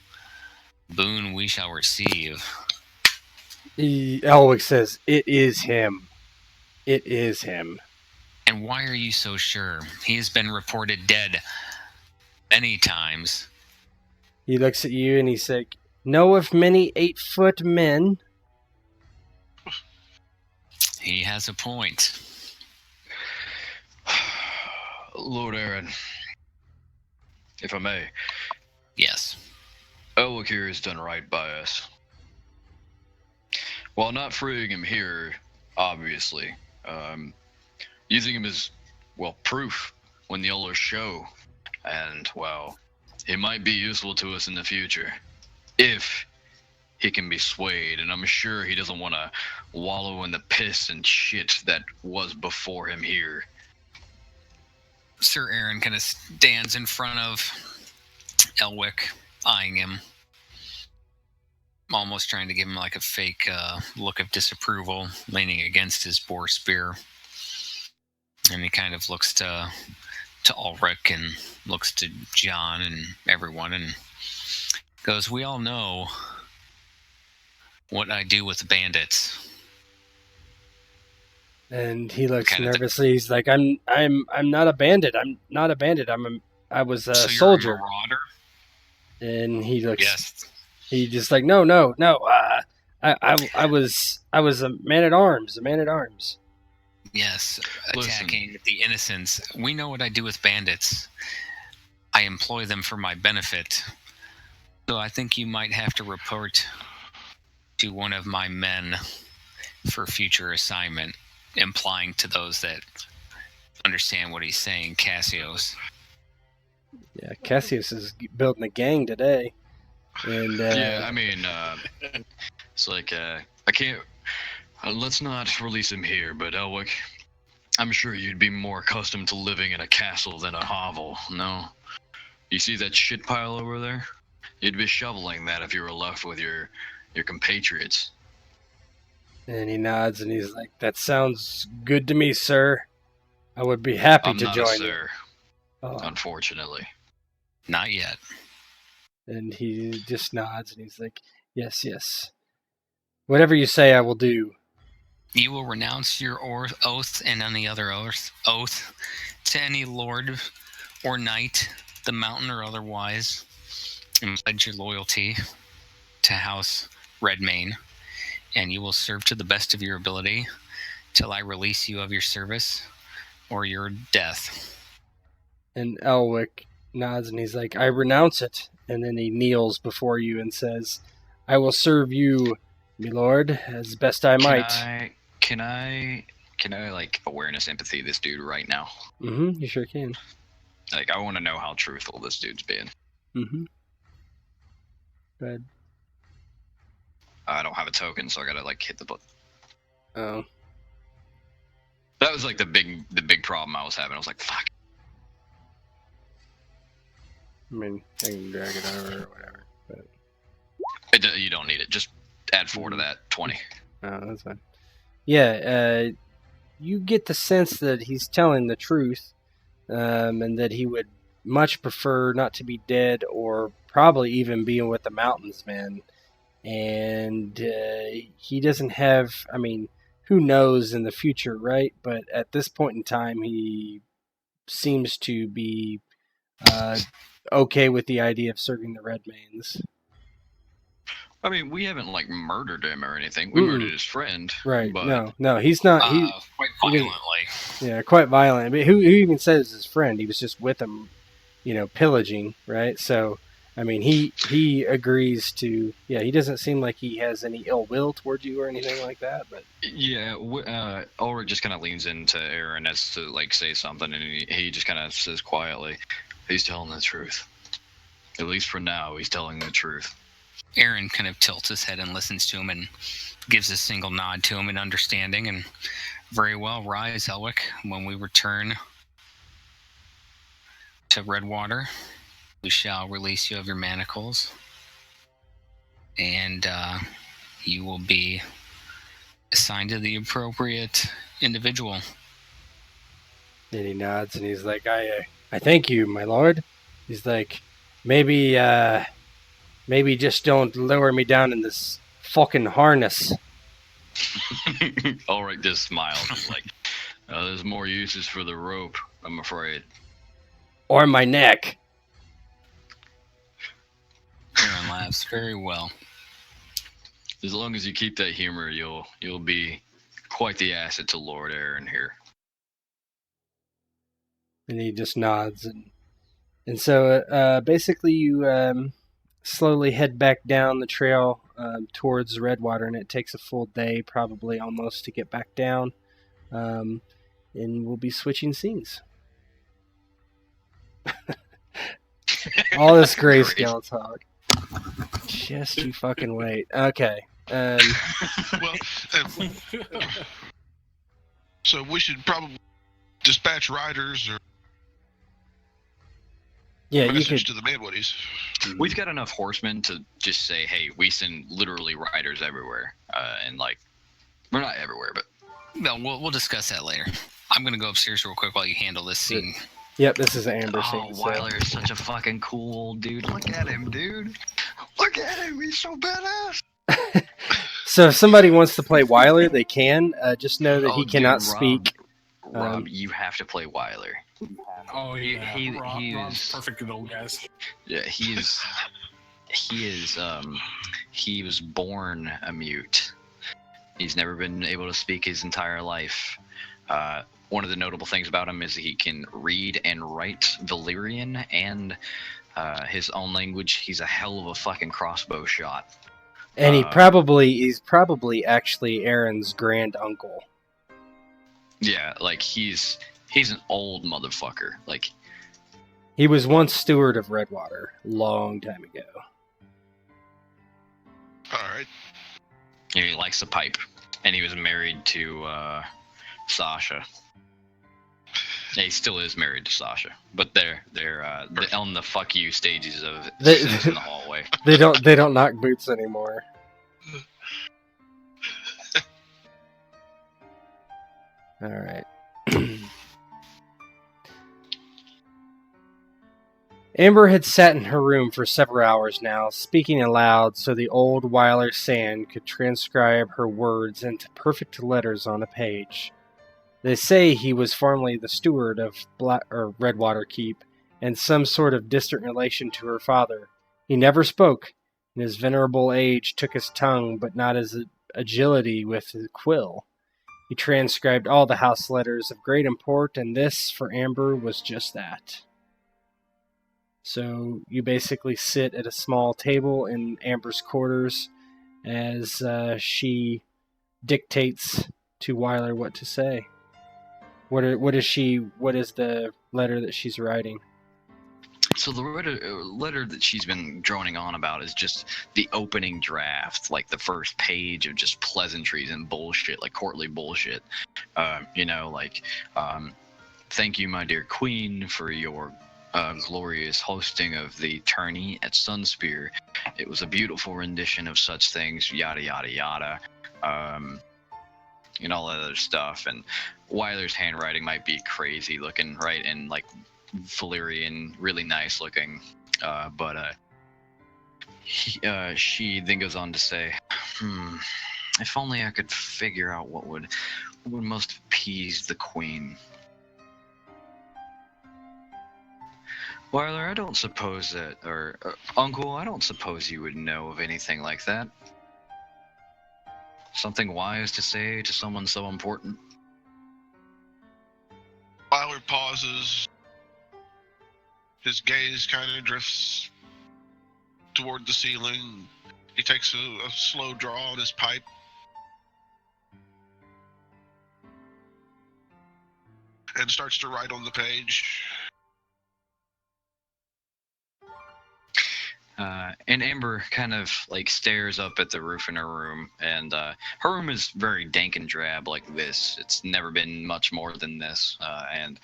boon we shall receive. Elwick says, "It is him. It is him." And why are you so sure? He has been reported dead many times. He looks at you and he's like, "Know of many 8-foot men?" He has a point. Lord Aaron, if I may. Yes. Elwick here has done right by us. While not freeing him here, obviously, using him as, proof when the Ullers show. And, he might be useful to us in the future. If he can be swayed, and I'm sure he doesn't want to wallow in the piss and shit that was before him here. Sir Aaron kind of stands in front of Elwick, eyeing him, almost trying to give him like a fake look of disapproval, leaning against his boar spear. And he kind of looks to Ulrich and looks to John and everyone and goes, "We all know what I do with bandits." And he looks nervously. He's like, I'm not a bandit. I'm not a bandit. I was a soldier." You're a marauder? And he looks. Yes. He just like, no. I was a man at arms. A man at arms. Yes, attacking the innocents. We know what I do with bandits. I employ them for my benefit. So I think you might have to report to one of my men for future assignment, implying to those that understand what he's saying, Cassius. Yeah, Cassius is building a gang today. And it's like, I can't... let's not release him here, but Elwick, I'm sure you'd be more accustomed to living in a castle than a hovel, no? You see that shit pile over there? You'd be shoveling that if you were left with your compatriots. And he nods and he's like, "That sounds good to me, sir. I would be happy to join you." Unfortunately. Not yet. And he just nods and he's like, yes. Whatever you say, I will do." You will renounce your oath and any other oath to any lord or knight, the mountain or otherwise, and pledge your loyalty to House Redmane, and you will serve to the best of your ability till I release you of your service or your death. And Elwick nods and he's like, "I renounce it." And then he kneels before you and says, "I will serve you, my lord, as best I might." Can I like awareness empathy this dude right now? Mm-hmm, you sure can. Like, I want to know how truthful this dude's being. Mm-hmm. Good. I don't have a token, so I gotta like hit the button. Oh. That was like the big problem I was having. I was like, fuck. I mean, I can drag it over or whatever. But You don't need it. Just add 4 to that 20. oh, that's fine. Yeah, you get the sense that he's telling the truth, and that he would much prefer not to be dead or probably even being with the mountains, man. And he doesn't have, I mean, who knows in the future, right? But at this point in time, he seems to be okay with the idea of serving the Redmanes. I mean, we haven't like murdered him or anything. We murdered his friend. Right. But... No, he's not. Quite violently. Yeah, quite violent. But who even says his friend? He was just with him, pillaging, right? So, I mean, he agrees to. Yeah, he doesn't seem like he has any ill will towards you or anything like that. But yeah, Ulrich just kind of leans into Aaron as to like say something, and he just kind of says quietly, "He's telling the truth. At least for now, he's telling the truth." Aaron kind of tilts his head and listens to him and gives a single nod to him in understanding. And very well, rise, Elwick. When we return to Redwater, we shall release you of your manacles, and you will be assigned to the appropriate individual. then he nods and he's like, "I thank you, my lord." He's like, "Maybe just don't lower me down in this fucking harness." Ulrich just smiles. He's like, "There's more uses for the rope, I'm afraid." Or my neck. Aaron laughs very well. As long as you keep that humor, you'll be quite the asset to Lord Aaron here. And he just nods, and so basically you slowly head back down the trail towards Redwater, and it takes a full day, probably almost, to get back down. And we'll be switching scenes. All this grayscale talk. Just you fucking wait. Okay. Well, so we should probably dispatch riders or yeah, you message could. to the Manwoodies. We've got enough horsemen to just say, "Hey, we send literally riders everywhere," and like, we're not everywhere, but No, we'll discuss that later. I'm going to go upstairs real quick while you handle this scene. Yep, this is an Amber scene. Oh, Weiler is such a fucking cool old dude. Look at him, dude. Look at him. He's so badass. So if somebody wants to play Weiler, they can. Just know that he cannot speak. Rob, you have to play Weiler. Oh yeah, He Rob's is perfect with old guys. Yeah, he was born a mute. He's never been able to speak his entire life. One of the notable things about him is he can read and write Valyrian and his own language. He's a hell of a fucking crossbow shot. And he's probably actually Aaron's grand uncle. Yeah, like he's an old motherfucker. Like, he was once steward of Redwater, long time ago. All right. he likes the pipe, and he was married to Sasha. Yeah, he still is married to Sasha, but they're on the fuck you stages of sex in the hallway. They don't knock boots anymore. All right. Amber had sat in her room for several hours now, speaking aloud so the old Weiler Sand could transcribe her words into perfect letters on a page. They say he was formerly the steward of Redwater Keep, and some sort of distant relation to her father. He never spoke. In his venerable age took his tongue, but not his agility with his quill. He transcribed all the house letters of great import, and this, for Amber, was just that. So you basically sit at a small table in Amber's quarters as she dictates to Weiler what to say. What is the letter that she's writing? So the letter that she's been droning on about is just the opening draft, like the first page of just pleasantries and bullshit, like courtly bullshit. Thank you, my dear queen, for your glorious hosting of the tourney at Sunspear. It was a beautiful rendition of such things, yada, yada, yada. And all that other stuff. And Weiler's handwriting might be crazy looking, right? And like Valyrian, really nice looking. But she then goes on to say, if only I could figure out what would most appease the queen. Weiler, I don't suppose that, or Uncle, I don't suppose you would know of anything like that. Something wise to say to someone so important? Weiler pauses. His gaze kind of drifts toward the ceiling. He takes a slow draw on his pipe. And starts to write on the page. And Amber kind of like stares up at the roof in her room, and her room is very dank and drab like this. It's never been much more than this, and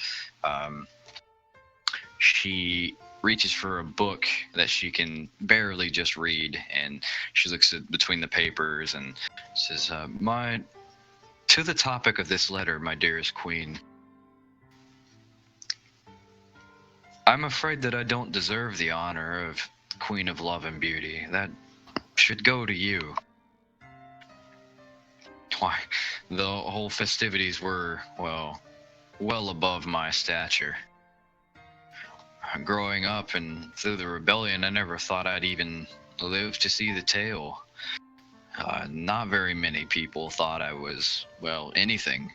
she reaches for a book that she can barely just read, and she looks at between the papers and says, to the topic of this letter, my dearest queen, I'm afraid that I don't deserve the honor of Queen of Love and Beauty. That should go to you. Why, the whole festivities were, well above my stature. Growing up and through the rebellion, I never thought I'd even live to see the tale. Not very many people thought I was, anything.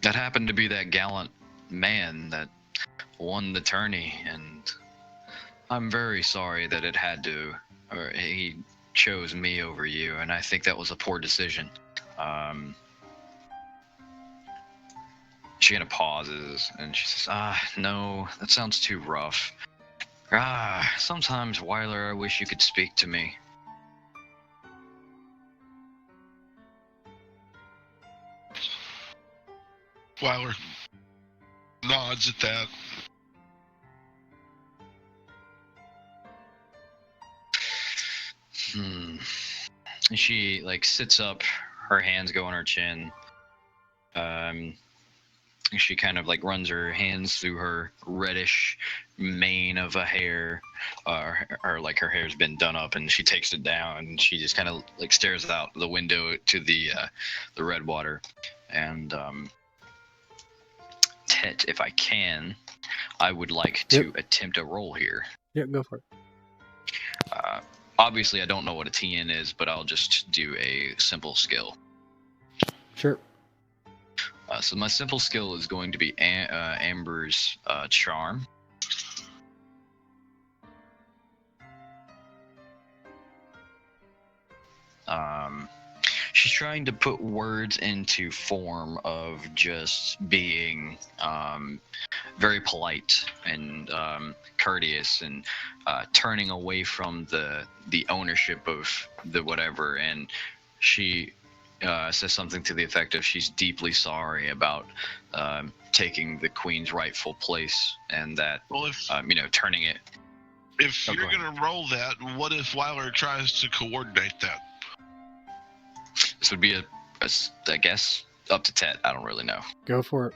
That happened to be that gallant man that won the tourney, and I'm very sorry that he chose me over you, and I think that was a poor decision. She kind of pauses, and she says, no, that sounds too rough. Sometimes, Weiler, I wish you could speak to me. Weiler nods at that. She sits up, her hands go on her chin. She kind of runs her hands through her reddish mane of a hair, or her hair's been done up, and she takes it down, and she just kind of stares out the window to the Redwater. And Tet, if I can, I would like to attempt a roll here. Yep, go for it. Obviously, I don't know what a TN is, but I'll just do a simple skill. Sure. So my simple skill is going to be Amber's charm. She's trying to put words into form of just being very polite and courteous, and turning away from the ownership of the whatever, and she says something to the effect of she's deeply sorry about taking the queen's rightful place, and that turning it. If you're going to roll that, what if Weiler tries to coordinate that? This would be I guess, up to Tet. I don't really know. Go for it.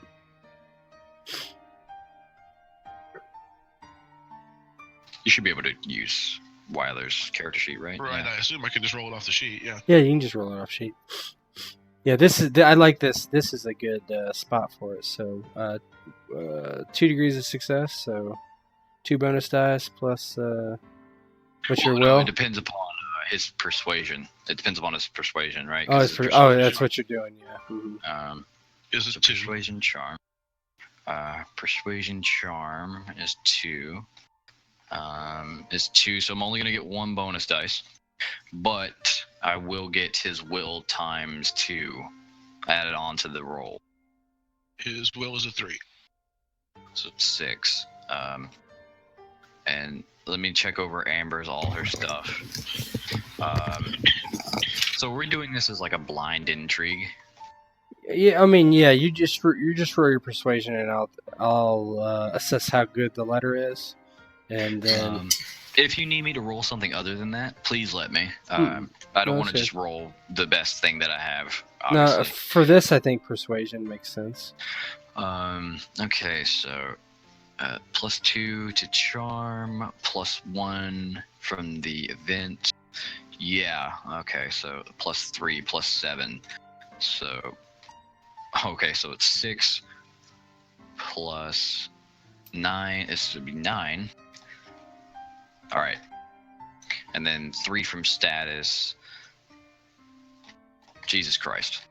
You should be able to use Weiler's character sheet, right? Right, Yeah. I assume I can just roll it off the sheet, yeah. Yeah, you can just roll it off sheet. Yeah, I like this. This is a good spot for it. So, 2 degrees of success. So, 2 bonus dice plus what's your will? No, it depends upon his persuasion. It depends upon his persuasion, right? Oh, that's what you're doing. Yeah. Mm-hmm. Is it so 2? Persuasion charm. Persuasion charm is 2. Is 2. So I'm only gonna get 1 bonus dice, but I will get his will times 2 added on to the roll. His will is a 3. So 6. and let me check over Amber's all her stuff. So we're doing this as like a blind intrigue. Yeah, I mean, yeah. You just roll your persuasion, and I'll assess how good the letter is, and then If you need me to roll something other than that, please let me. Mm-mm. I don't No, want to that's just roll the best thing that I have. no, Obviously. for this, I think persuasion makes sense. Okay, so +2 to charm, +1 from the event. Yeah. Okay, so +3, +7. So okay, so it's 6 plus 9. This would be 9. All right, and then 3 from status. Jesus Christ.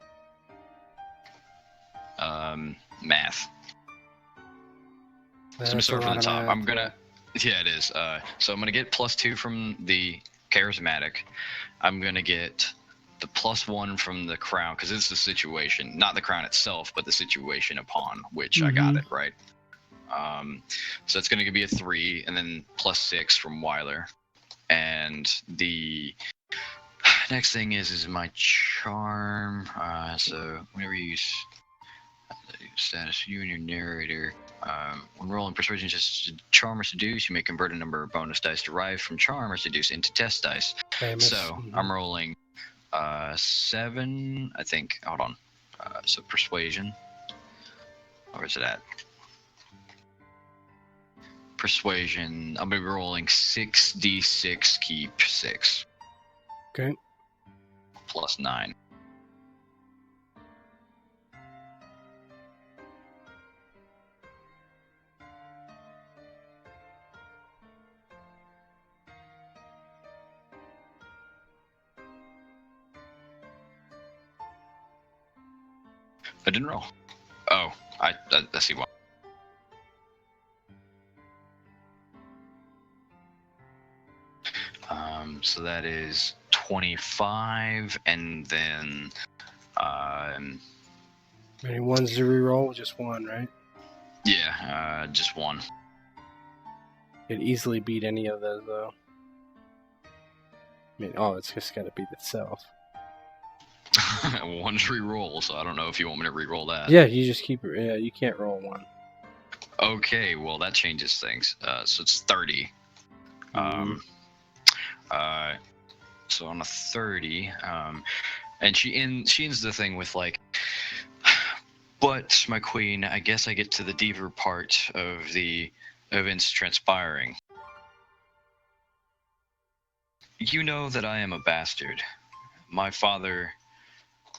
Math. So let me start from the top. I'm gonna. Yeah, it is. So I'm gonna get +2 from the charismatic. I'm gonna get the +1 from the crown because it's the situation, not the crown itself, but the situation upon which I got it right. So that's gonna be a 3, and then +6 from Weiler, and the next thing is my charm. So whenever you use status, you and your narrator. When rolling persuasion, just charm or seduce, you may convert a number of bonus dice derived from charm or seduce into test dice. Famous. So I'm rolling 7, I think. Hold on. So persuasion. Where is it at? Persuasion. I'm gonna be rolling 6d6, keep 6. Okay. +9. I didn't roll. Oh, I see why. So that is 25, and then Any ones to reroll? Just one, right? yeah, just 1. Could easily beat any of those, though. I mean, it's just got to beat itself. 1's reroll, so I don't know if you want me to reroll that. Yeah, you just keep. Yeah, you can't roll 1. Okay, well that changes things. So it's 30. So on a 30, and she ends the thing with like, but my queen, I guess I get to the deeper part of the events transpiring. You know that I am a bastard. My father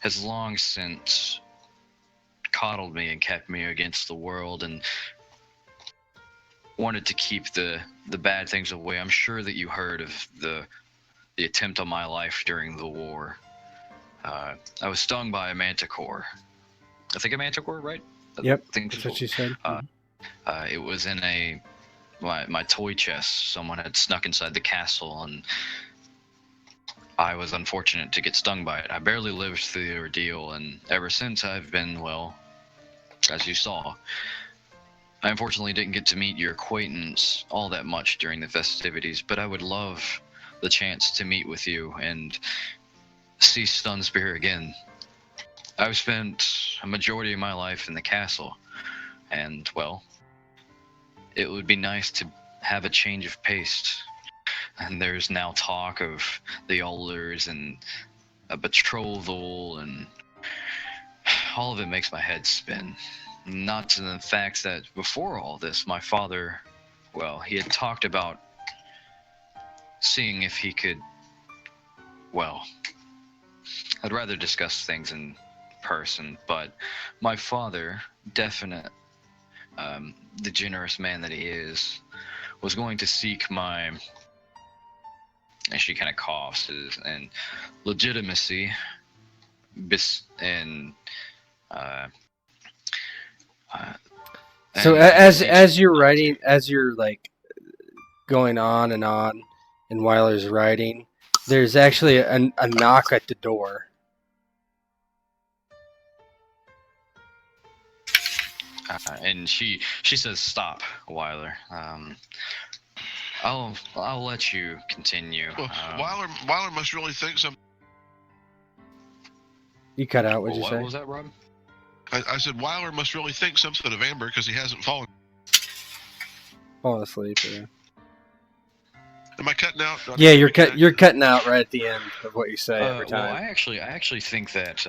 has long since coddled me and kept me against the world and wanted to keep the bad things away. I'm sure that you heard of the attempt on my life during the war. I was stung by a manticore. I think a manticore, right? Yep, that's what you said. It was in my toy chest. Someone had snuck inside the castle, and I was unfortunate to get stung by it. I barely lived through the ordeal, and ever since I've been, well, as you saw. I unfortunately didn't get to meet your acquaintance all that much during the festivities, but I would love the chance to meet with you and see Sunspear again. I've spent a majority of my life in the castle, and, well, it would be nice to have a change of pace. And there's now talk of the alders and a betrothal, and all of it makes my head spin. Not to the fact that before all this, my father, well, he had talked about seeing if he could, well, I'd rather discuss things in person, but my father, the generous man that he is, was going to seek my, and she kind of coughs, and legitimacy, and So as you're writing, as you're like going on, and Weiler's writing, there's actually a knock at the door. And she says, "Stop, Weiler. I'll let you continue. Well, Weiler must really think something. You cut out, what'd you What say? was that, Rob? I said Weiler must really think something of Amber because he hasn't fallen. Fall asleep, yeah. Am I cutting out? Yeah, you're cutting out right at the end of what you say every time. Well, I actually think that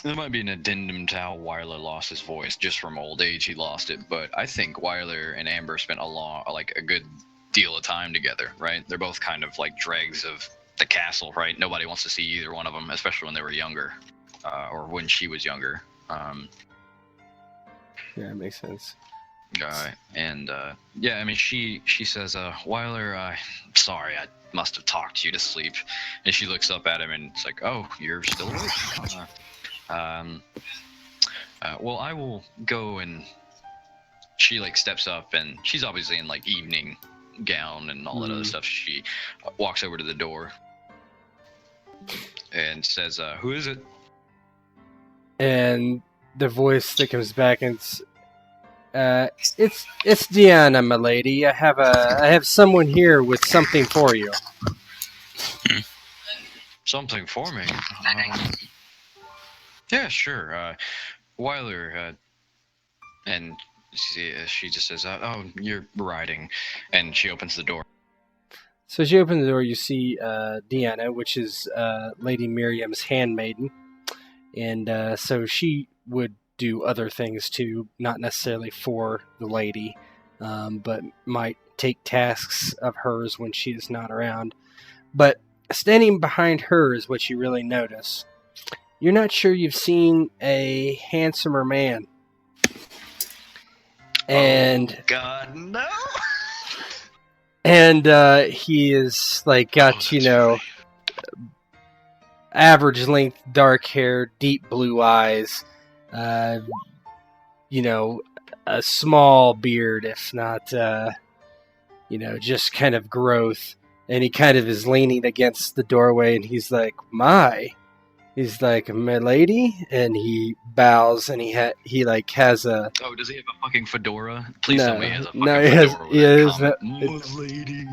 there might be an addendum to how Weiler lost his voice. Just from old age, he lost it. But I think Weiler and Amber spent a good deal of time together, right? They're both kind of like dregs of the castle, right? Nobody wants to see either one of them, especially when they were younger, or when she was younger. Yeah, it makes sense. Yeah, I mean, she says, Weiler, sorry, I must have talked you to sleep. And she looks up at him and it's like, oh, you're still awake? Well, I will go. And she like steps up and she's obviously in like evening gown and all that other stuff. She walks over to the door and says, who is it? And the voice that comes back and it's Deanna, my lady. I have someone here with something for you. Something for me? Yeah, sure. Weiler, and she just says, oh, you're riding. And she opens the door. So as you open the door, you see Deanna, which is Lady Miriam's handmaiden. And so she would do other things too, not necessarily for the lady, but might take tasks of hers when she is not around. But standing behind her is what you really notice. You're not sure you've seen a handsomer man. And oh, God, no! And he is like got, average length dark hair, deep blue eyes, a small beard, if not, just kind of growth. And he kind of is leaning against the doorway, and he's like, my lady, and he bows, and he has a. Oh, does he have a fucking fedora? Please tell me he has a fucking fedora. My lady.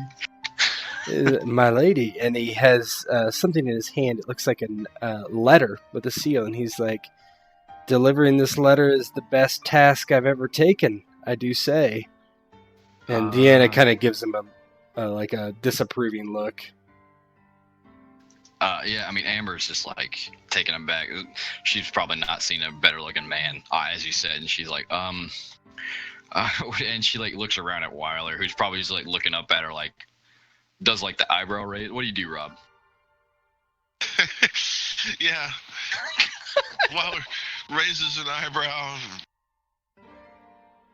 My lady, and he has something in his hand. It looks like a letter with a seal, and he's like, delivering this letter is the best task I've ever taken, I do say. And Deanna kind of gives him a disapproving look. Yeah, I mean, Amber's just like taken aback. She's probably not seen a better looking man, as you said, and she's like, and she like looks around at Weiler, who's probably just like looking up at her, like does like the eyebrow raise. What do you do, Rob? Yeah. Weiler raises an eyebrow,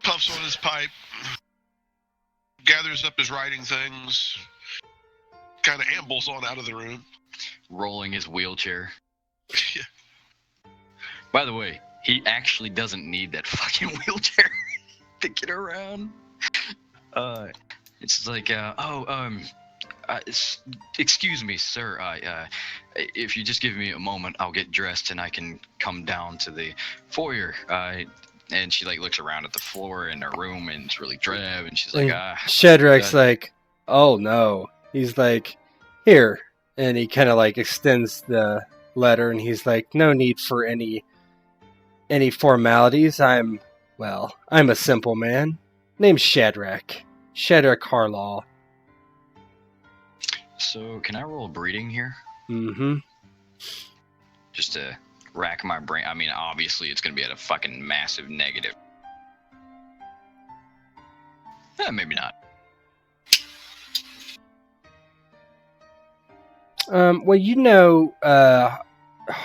puffs on his pipe, gathers up his writing things, kind of ambles on out of the room. Rolling his wheelchair. Yeah. By the way, he actually doesn't need that fucking wheelchair to get around. It's like, excuse me, sir. If you just give me a moment, I'll get dressed and I can come down to the foyer. And she like looks around at the floor in her room, and it's really drab. And she's like, Shadrach's like, oh no. He's like, here. And he kind of like extends the letter, and he's like, no need for any formalities. I'm a simple man. Name's Shadrach Harlaw. So can I roll a breeding here? Mm-hmm. Just to rack my brain. I mean, obviously it's going to be at a fucking massive negative. Maybe not. Well,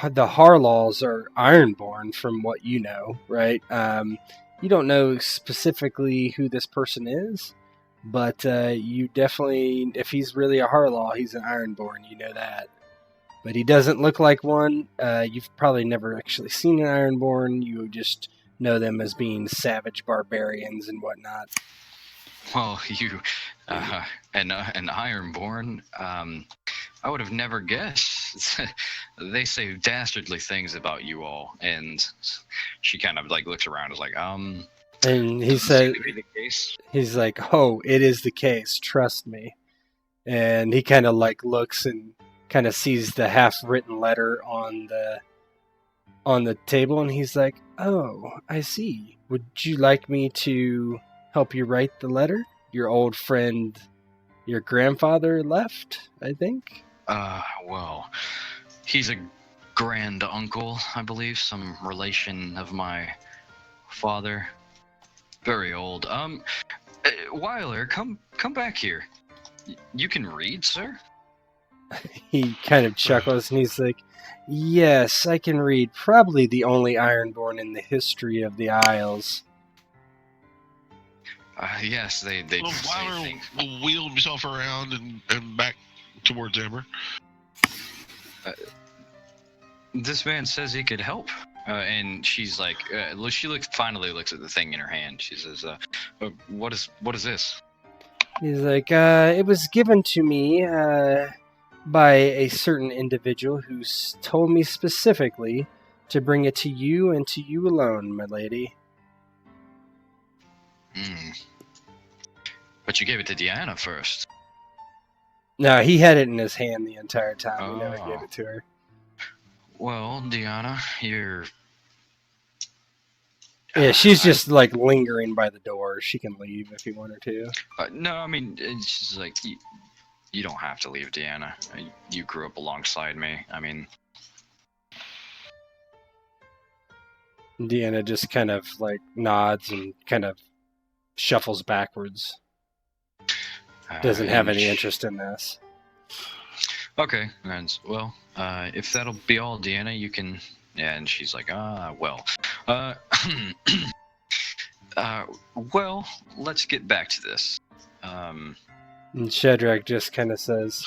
the Harlaws are Ironborn from what you know, right? You don't know specifically who this person is, but you definitely, if he's really a Harlaw, he's an Ironborn, you know that. But he doesn't look like one. You've probably never actually seen an Ironborn. You just know them as being savage barbarians and whatnot. Well, you, an Ironborn, I would have never guessed. They say dastardly things about you all, and she kind of like looks around, is like, And he Doesn't said, seem to be the case. he's like, "Oh, it is the case. Trust me." And he kind of like looks and kind of sees the half-written letter on the table, and he's like, "Oh, I see. Would you like me to help you write the letter? Your old friend, your grandfather left, I think." Well, he's a grand uncle, I believe, some relation of my father. Very old. Weiler, come back here. You can read, sir? He kind of chuckles, and he's like, "Yes, I can read. Probably the only Ironborn in the history of the Isles." Yes, they Well, say Weiler things. will wheel himself around and back towards Amber. This man says he could help. And she's like, finally looks at the thing in her hand. She says, what is this? He's like, "It was given to me by a certain individual who told me specifically to bring it to you and to you alone, my lady." But you gave it to Deanna first. No, he had it in his hand the entire time. He never Oh. gave it to her. Well, Deanna, you're... Yeah, she's just like lingering by the door. She can leave if you want her to. No, I mean, she's like, you don't have to leave, Deanna. You grew up alongside me. I mean... Deanna just kind of like nods and kind of shuffles backwards. Doesn't have any interest in this. Okay, and well, if that'll be all, Deanna, you can. Yeah, and she's like, well, well, let's get back to this. And Shadrach just kind of says,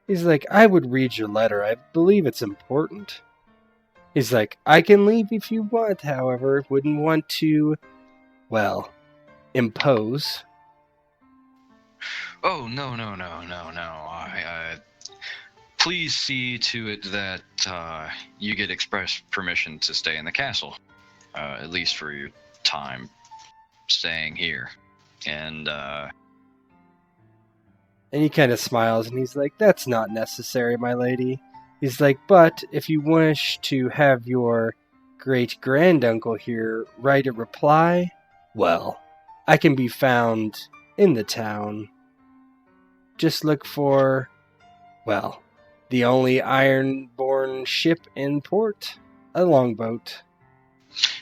he's like, "I would read your letter. I believe it's important." He's like, "I can leave if you want, however. Wouldn't want to, well, impose." Oh, no. Please see to it that you get express permission to stay in the castle, at least for your time staying here. And he kind of smiles and he's like, "That's not necessary, my lady." He's like, "But if you wish to have your great-granduncle here write a reply, well, I can be found in the town. Just look for, well, the only iron-born ship in port, a longboat."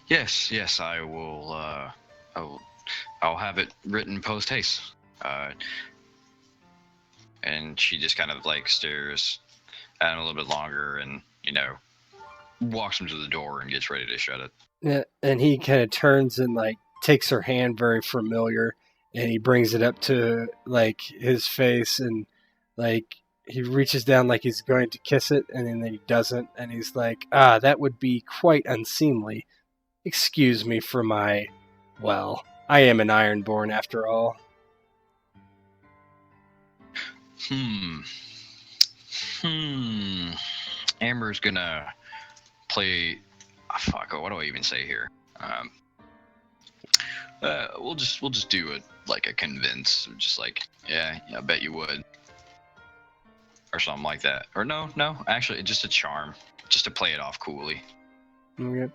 yes, I will. I'll have it written post haste. And she just kind of like stares at him a little bit longer, and walks him to the door and gets ready to shut it. Yeah, and he kind of turns and like takes her hand very familiar, and he brings it up to like his face, and like he reaches down like he's going to kiss it, and then he doesn't, and he's like, "That would be quite unseemly. Excuse me for my, well, I am an Ironborn after all." Amber's gonna play. Fuck. What do I even say here? We'll just do it like a convince, just like, yeah, I bet you would, or something like that. Or no, actually, just a charm, just to play it off coolly. Okay.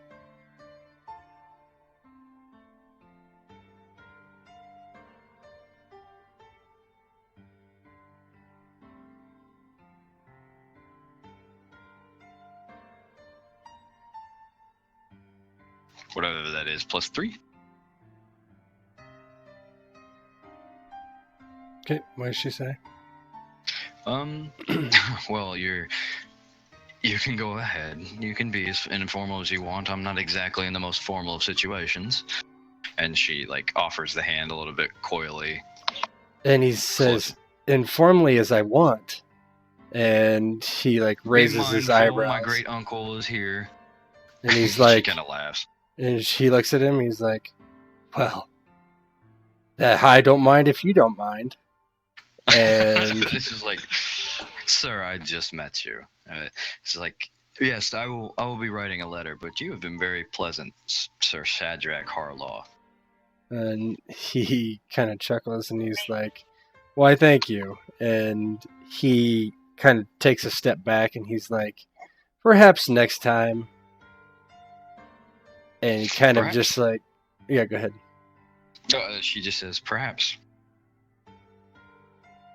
Whatever that is, +3. Okay, what did she say? Well, you can go ahead. You can be as informal as you want. I'm not exactly in the most formal of situations. And she like offers the hand a little bit coyly. And he says, "Informally as I want." And he like raises his eyebrows. My great uncle is here. And he's like, she kind of laughs. And she looks at him. He's like, "Well, I don't mind if you don't mind." And this is like, "Sir, I just met you." It's like, "Yes, I will be writing a letter, but you have been very pleasant, Sir Shadrach Harlaw." And he kind of chuckles and he's like, "Why, thank you." And he kind of takes a step back and he's like, "Perhaps next time." And he kind of just like, yeah, go ahead. She just says, "Perhaps."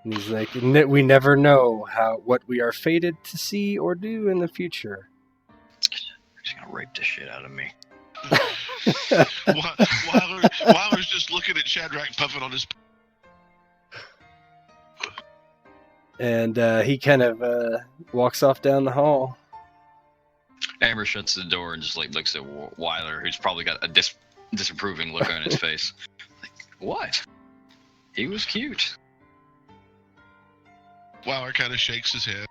And he's like, "We never know what we are fated to see or do in the future." She's gonna rape the shit out of me. Wyler's just looking at Shadrach puffing on his. And he kind of walks off down the hall. Amber shuts the door and just like looks at Wyler, who's probably got a disapproving look on his face. Like, what? He was cute. Wyler kind of shakes his head.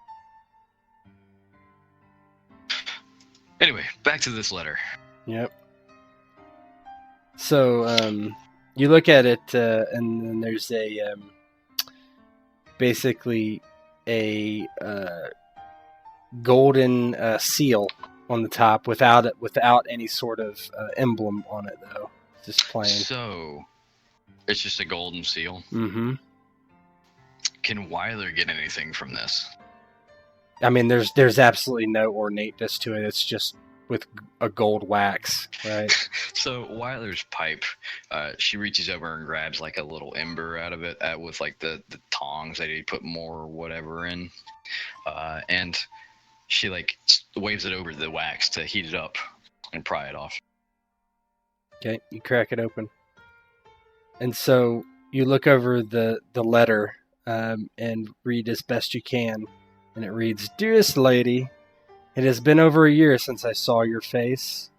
Anyway, back to this letter. Yep. So you look at it, and then there's a basically a golden seal on the top without any sort of emblem on it, though. Just plain. So it's just a golden seal. Mm-hmm. Can Wyler get anything from this? I mean, there's absolutely no ornateness to it. It's just with a gold wax, right? So Wyler's pipe, she reaches over and grabs like a little ember out of it with like the tongs that he put more or whatever in, and she like waves it over the wax to heat it up and pry it off. Okay, you crack it open, and so you look over the letter and read as best you can, and it reads, "Dearest lady, it has been over a year since I saw your face.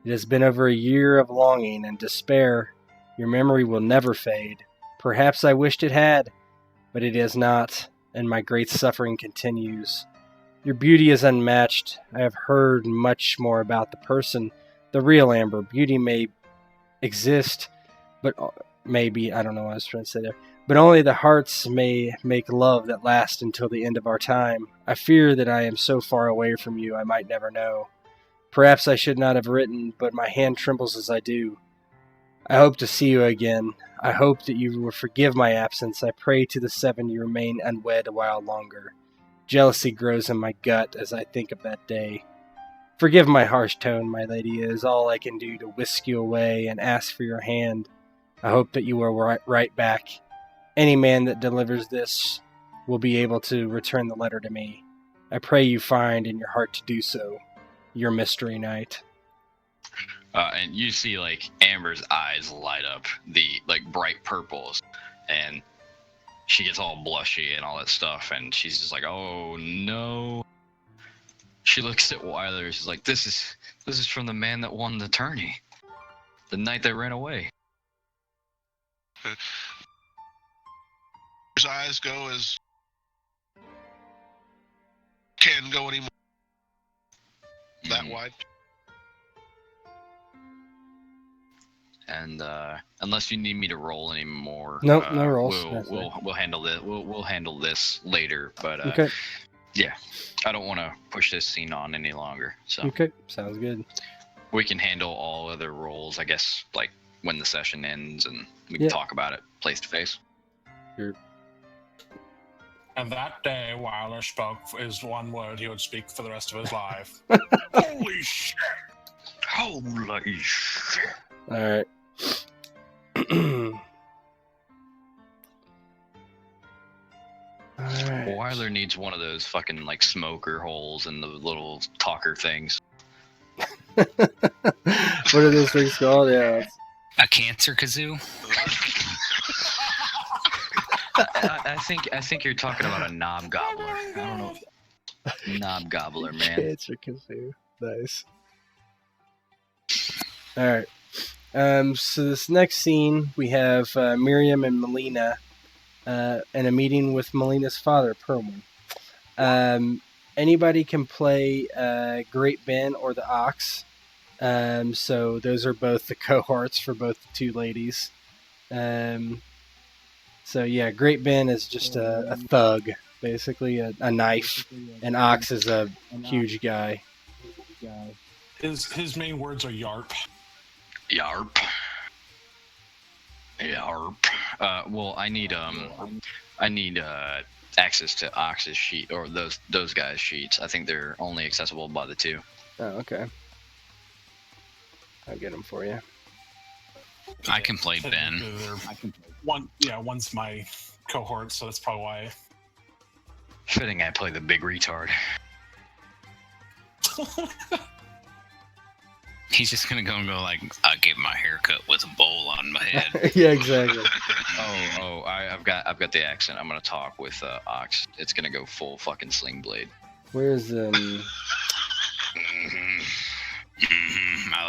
It has been over a year of longing and despair. Your memory will never fade. Perhaps I wished it had, but it has not, and my great suffering continues. Your beauty is unmatched. I have heard much more about the person, the real Amber. Beauty may exist, but maybe, I don't know what I was trying to say there. But only the hearts may make love that lasts until the end of our time. I fear that I am so far away from you I might never know. Perhaps I should not have written, but my hand trembles as I do. I hope to see you again. I hope that you will forgive my absence. I pray to the seven you remain unwed a while longer. Jealousy grows in my gut as I think of that day. Forgive my harsh tone, my lady. It is all I can do to whisk you away and ask for your hand. I hope that you will write back. Any man that delivers this will be able to return the letter to me. I pray you find in your heart to do so. Your Mystery Knight." And you see like Amber's eyes light up, the like bright purples, and she gets all blushy and all that stuff, and she's just like, "Oh no." She looks at Wyler. She's like, "This is from the man that won the tourney, the night they ran away." His eyes go as can't go anymore. That wide. And unless you need me to roll anymore, Nope, no rolls. We'll handle this. We'll handle this later. But Okay. yeah, I don't want to push this scene on any longer. So Okay, sounds good. we can handle all other rolls, I guess, like when the session ends, and we can talk about it face to face. Sure. And that day, Wyler spoke is one word he would speak for the rest of his life. Holy shit! Holy shit! All right. Alright. Wyler needs one of those fucking like smoker holes and the little talker things. What are those things called? Yeah. A cancer kazoo? I think you're talking about a knob gobbler. I don't know. Knob gobbler, man. Cancer kazoo. Nice. All right. So this next scene, we have Miriam and Melina in a meeting with Melina's father, Perwin. Anybody can play Great Ben or the Ox. So those are both the cohorts for both the two ladies. So yeah, Great Ben is just a thug, basically a knife, and Ox is a huge guy. His main words are yarp. Yarp. Yeah. Well, I need access to Ox's sheet or those guys' sheets. I think they're only accessible by the two. Oh, okay. I'll get them for you. I can play Ben. One's my cohort, so that's probably why. Fitting I play the big retard. He's just gonna go and go like, I get my hair cut with a bowl on my head. Yeah, exactly. I've got the accent. I'm gonna talk with Ox. It's gonna go full fucking sling blade. Where's I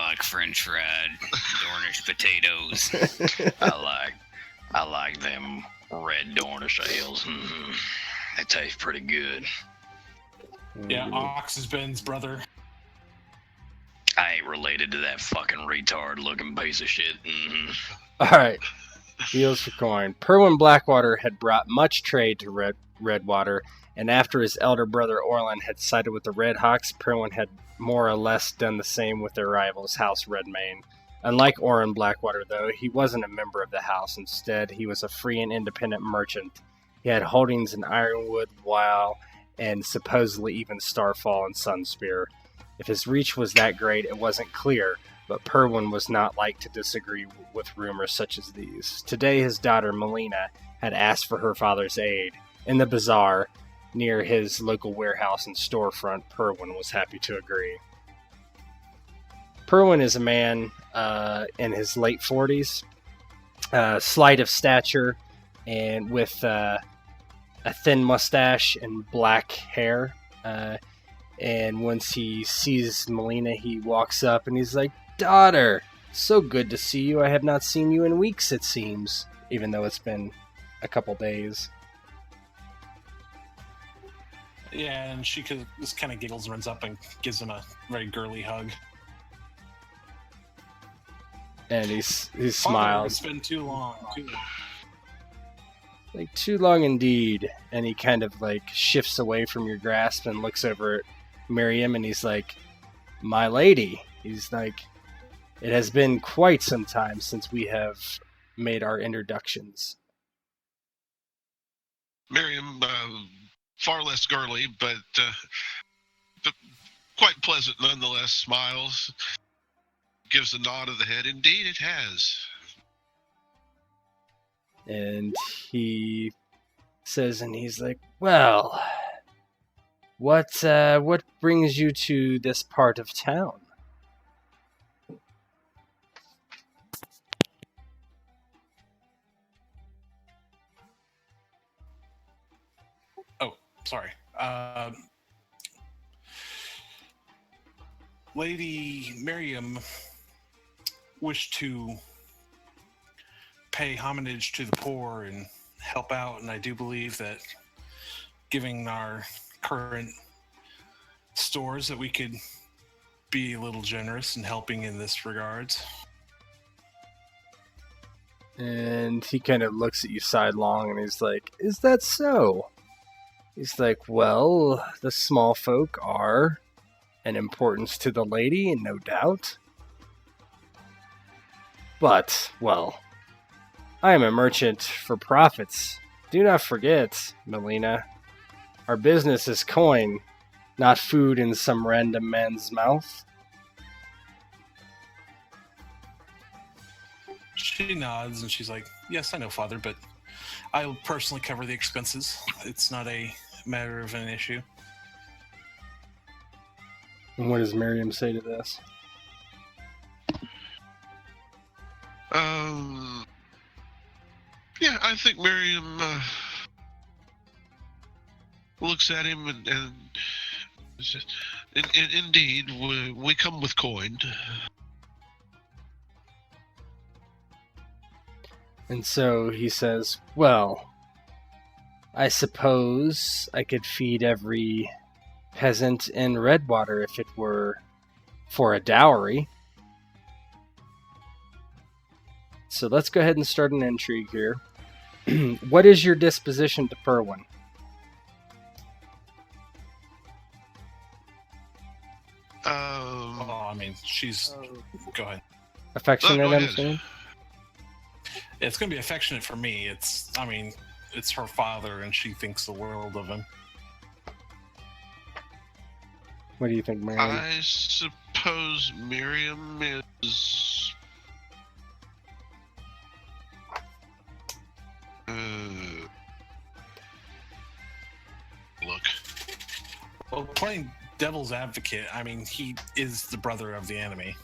like French fried Dornish potatoes. I like them red Dornish ales. They taste pretty good. Yeah, Ox is Ben's brother. I ain't related to that fucking retard looking piece of shit. All right. Deals for coin. Perwyn Blackwater had brought much trade to Redwater, and after his elder brother Orlin had sided with the Red Hawks, Perwyn had more or less done the same with their rivals, House Redmane. Unlike Orrin Blackwater, though, he wasn't a member of the house. Instead, he was a free and independent merchant. He had holdings in Ironwood, Weil, and supposedly even Starfall and Sunspear. If his reach was that great, it wasn't clear, but Perwyn was not like to disagree with rumors such as these. Today, his daughter, Melina, had asked for her father's aid. In the bazaar, near his local warehouse and storefront, Perwyn was happy to agree. Perwyn is a man in his late 40s, slight of stature, and with a thin mustache and black hair. And once he sees Melina, he walks up and he's like, "Daughter, so good to see you. I have not seen you in weeks, it seems," even though it's been a couple days. Yeah, and she just kind of giggles and runs up and gives him a very girly hug. And he smiles. It's been too long. Like, too long indeed. And he kind of like shifts away from your grasp and looks over at Miriam, and he's like, "My lady." He's like, "It has been quite some time since we have made our introductions." Miriam, far less girly, but quite pleasant nonetheless, smiles, gives a nod of the head. Indeed, it has. And he says, and he's like, "Well, what brings you to this part of town?" Oh, sorry. Lady Miriam wished to pay homage to the poor and help out, and I do believe that giving our current stores that we could be a little generous and helping in this regards. And he kind of looks at you sidelong and he's like, "Is that so?" He's like, "Well, the small folk are an importance to the lady, no doubt. But, well, I am a merchant for profits. Do not forget, Melina, our business is coin, not food in some random man's mouth." She nods and she's like, "Yes, I know, Father, but I'll personally cover the expenses. It's not a matter of an issue." And what does Miriam say to this? Yeah, I think Miriam looks at him and says, "Indeed, we come with coin." And so he says, "Well, I suppose I could feed every peasant in Redwater if it were for a dowry. So let's go ahead and start an intrigue here. What is your disposition to Perwyn?" I mean, she's... Go ahead. Affectionate, go I'm ahead. assuming? It's going to be affectionate for me. It's her father, and she thinks the world of him. What do you think, Miriam? I suppose Miriam is. Look. Well, playing devil's advocate, I mean, he is the brother of the enemy.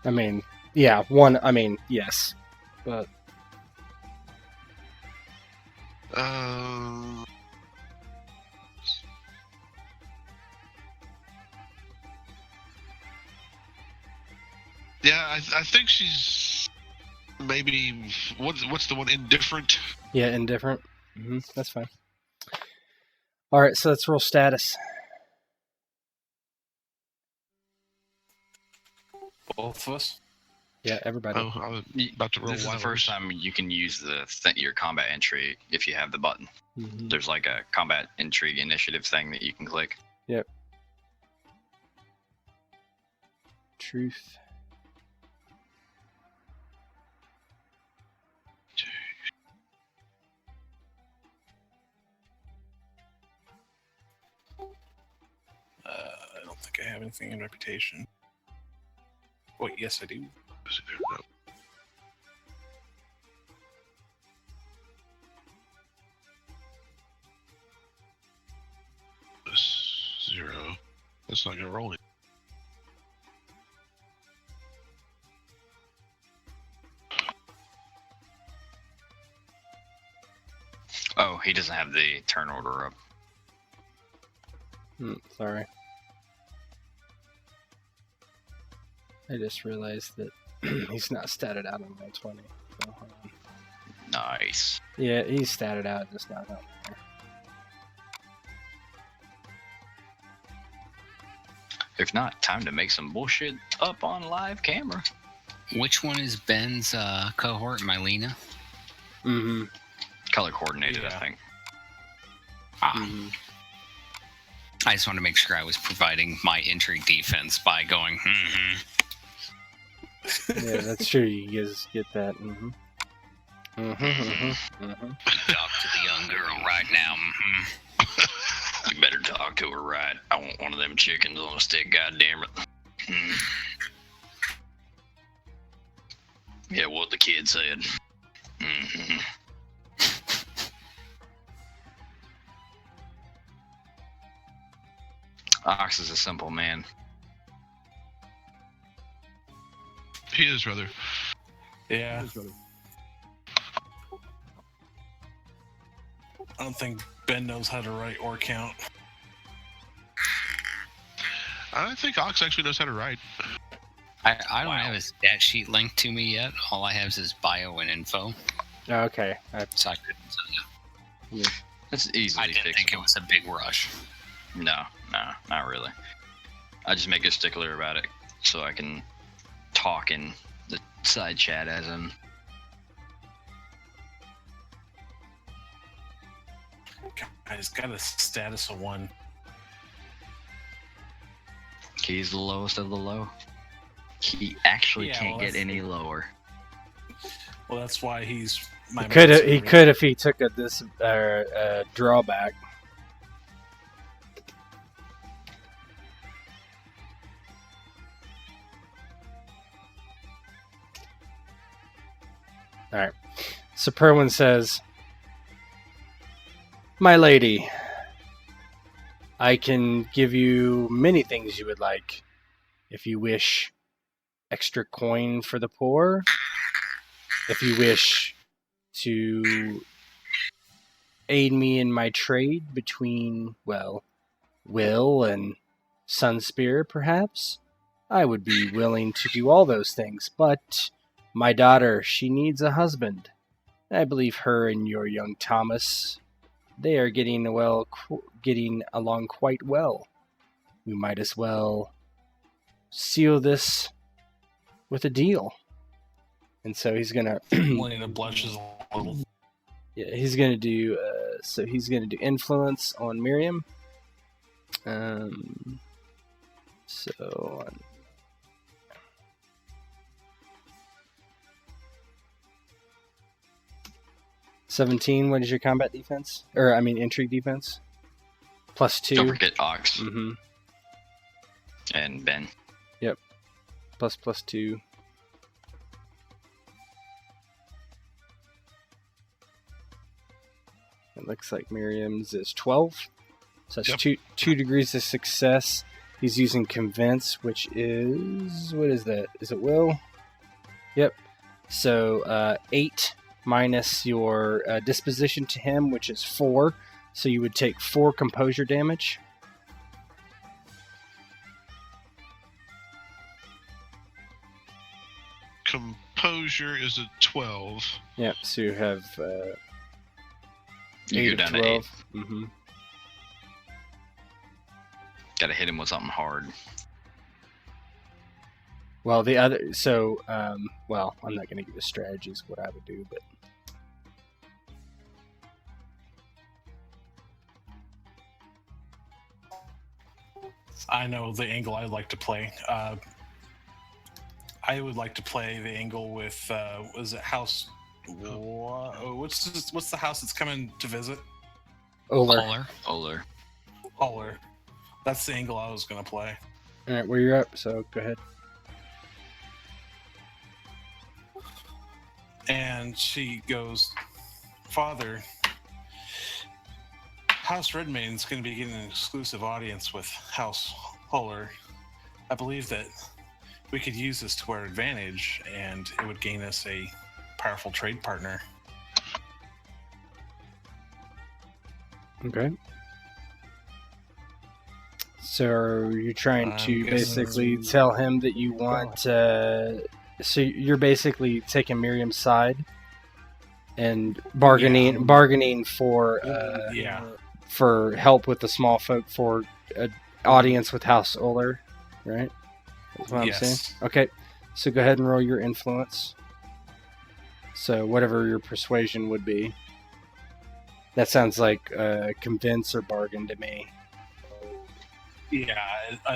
I mean, yeah, one. I mean, yes, but Yeah, I think she's maybe what's the one, indifferent? yeah, indifferent. That's fine. All right, so let's roll status. Both of us? Yeah, everybody. Oh, I was about to roll. This is the first time you can use your combat entry if you have the button. Mhm. There's like a combat entry initiative thing that you can click. Yep. Truth. I don't think I have anything in reputation. Wait, yes, I do. This 0. That's not gonna roll it. Oh, he doesn't have the turn order up. Sorry. I just realized that he's not statted out on roll 20. So hold on. Nice. Yeah, he's statted out, just not out there. If not, time to make some bullshit up on live camera. Which one is Ben's cohort, Mylena? Mm-hmm. Color coordinated, Yeah. I think. Mm-hmm. I just want to make sure I was providing my intrigue defense by going, Yeah, that's true. You guys get that. Mm-hmm. Mm-hmm. Mm-hmm. Talk to the young girl right now. You better talk to her right. I want one of them chickens on a stick, goddammit. Yeah, what the kid said. Mm-hmm. Ox is a simple man. He is rather. Yeah. I don't think Ben knows how to write or count. I think Ox actually knows how to write. I don't have his stat sheet linked to me yet. All I have is his bio and info. Okay. So I couldn't tell you. That's easily I didn't think it fixable. was a big rush. No, not really. I just make a stickler about it so I can talk in the side chat as him. He's got a status of 1. He's the lowest of the low. He actually Yeah, can't well, get any lower. Well, that's why he's my. He could if he took a drawback. All right. So Perwin says, "My lady, I can give you many things you would like. If you wish extra coin for the poor, if you wish to aid me in my trade between, well, Will and Sunspear, perhaps, I would be willing to do all those things. But my daughter, she needs a husband. I believe her and your young Thomas, they are getting along quite well. We might as well seal this with a deal." And so he's gonna. Lena blushes a little. Yeah, he's gonna do. So he's gonna do influence on Miriam. So 17. What is your combat defense? Or, I mean, intrigue defense? +2. Don't forget Ox Mm-hmm. and Ben. +2. It looks like Miriam's is 12. So that's two degrees of success. He's using convince, which is... What is that? Is it will? Yep. So 8 minus your disposition to him, which is 4. So you would take 4 composure damage. Composure is a 12. Yep. So you have You 8 go of down 12. to 8. Mm-hmm. Gotta hit him with something hard. Well, the other... So, well, I'm not going to give you strategies what I would do, but... I know the angle I'd like to play. I would like to play the angle with was it House? What's the house that's coming to visit? Oler. Oler. Holler. That's the angle I was gonna play. All right, well, you're up, so go ahead. And she goes, Father, House Redmane is going to be getting an exclusive audience with House Holler. I believe that we could use this to our advantage, and it would gain us a powerful trade partner. Okay. So are you trying to basically tell him that you want... so you're basically taking Miriam's side and bargaining for for help with the small folk for an audience with House Oler, right? That's what I'm saying. Okay, so go ahead and roll your influence. So whatever your persuasion would be. That sounds like convince or bargain to me. Yeah,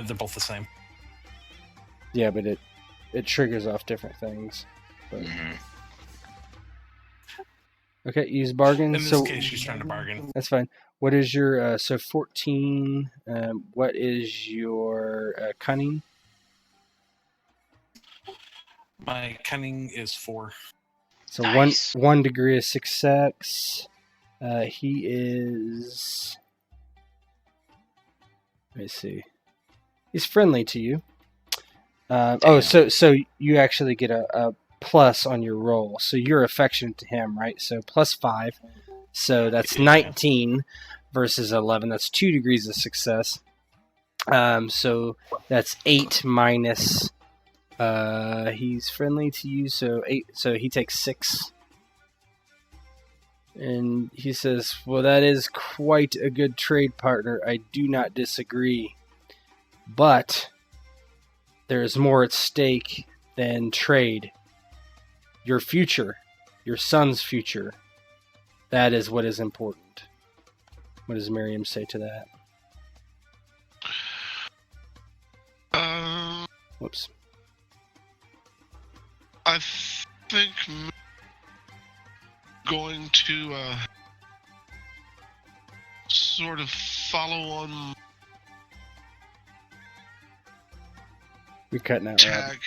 they're both the same. Yeah, but it triggers off different things. But... Mm-hmm. Okay, use bargain. In this case, she's trying to bargain. That's fine. What is your... so 14. What is your cunning? My cunning is 4. So nice. one degree of success. He is... Let me see. He's friendly to you. So you actually get a plus on your roll. So you're affectionate to him, right? So +5. So that's 19 versus 11. That's 2 degrees of success. So that's 8 minus... he's friendly to you, so 8. So he takes 6. And he says, well, that is quite a good trade partner. I do not disagree. But there is more at stake than trade. Your future. Your son's future. That is what is important. What does Miriam say to that? Whoops. I think going to sort of follow on You're cutting out, Rob. attack.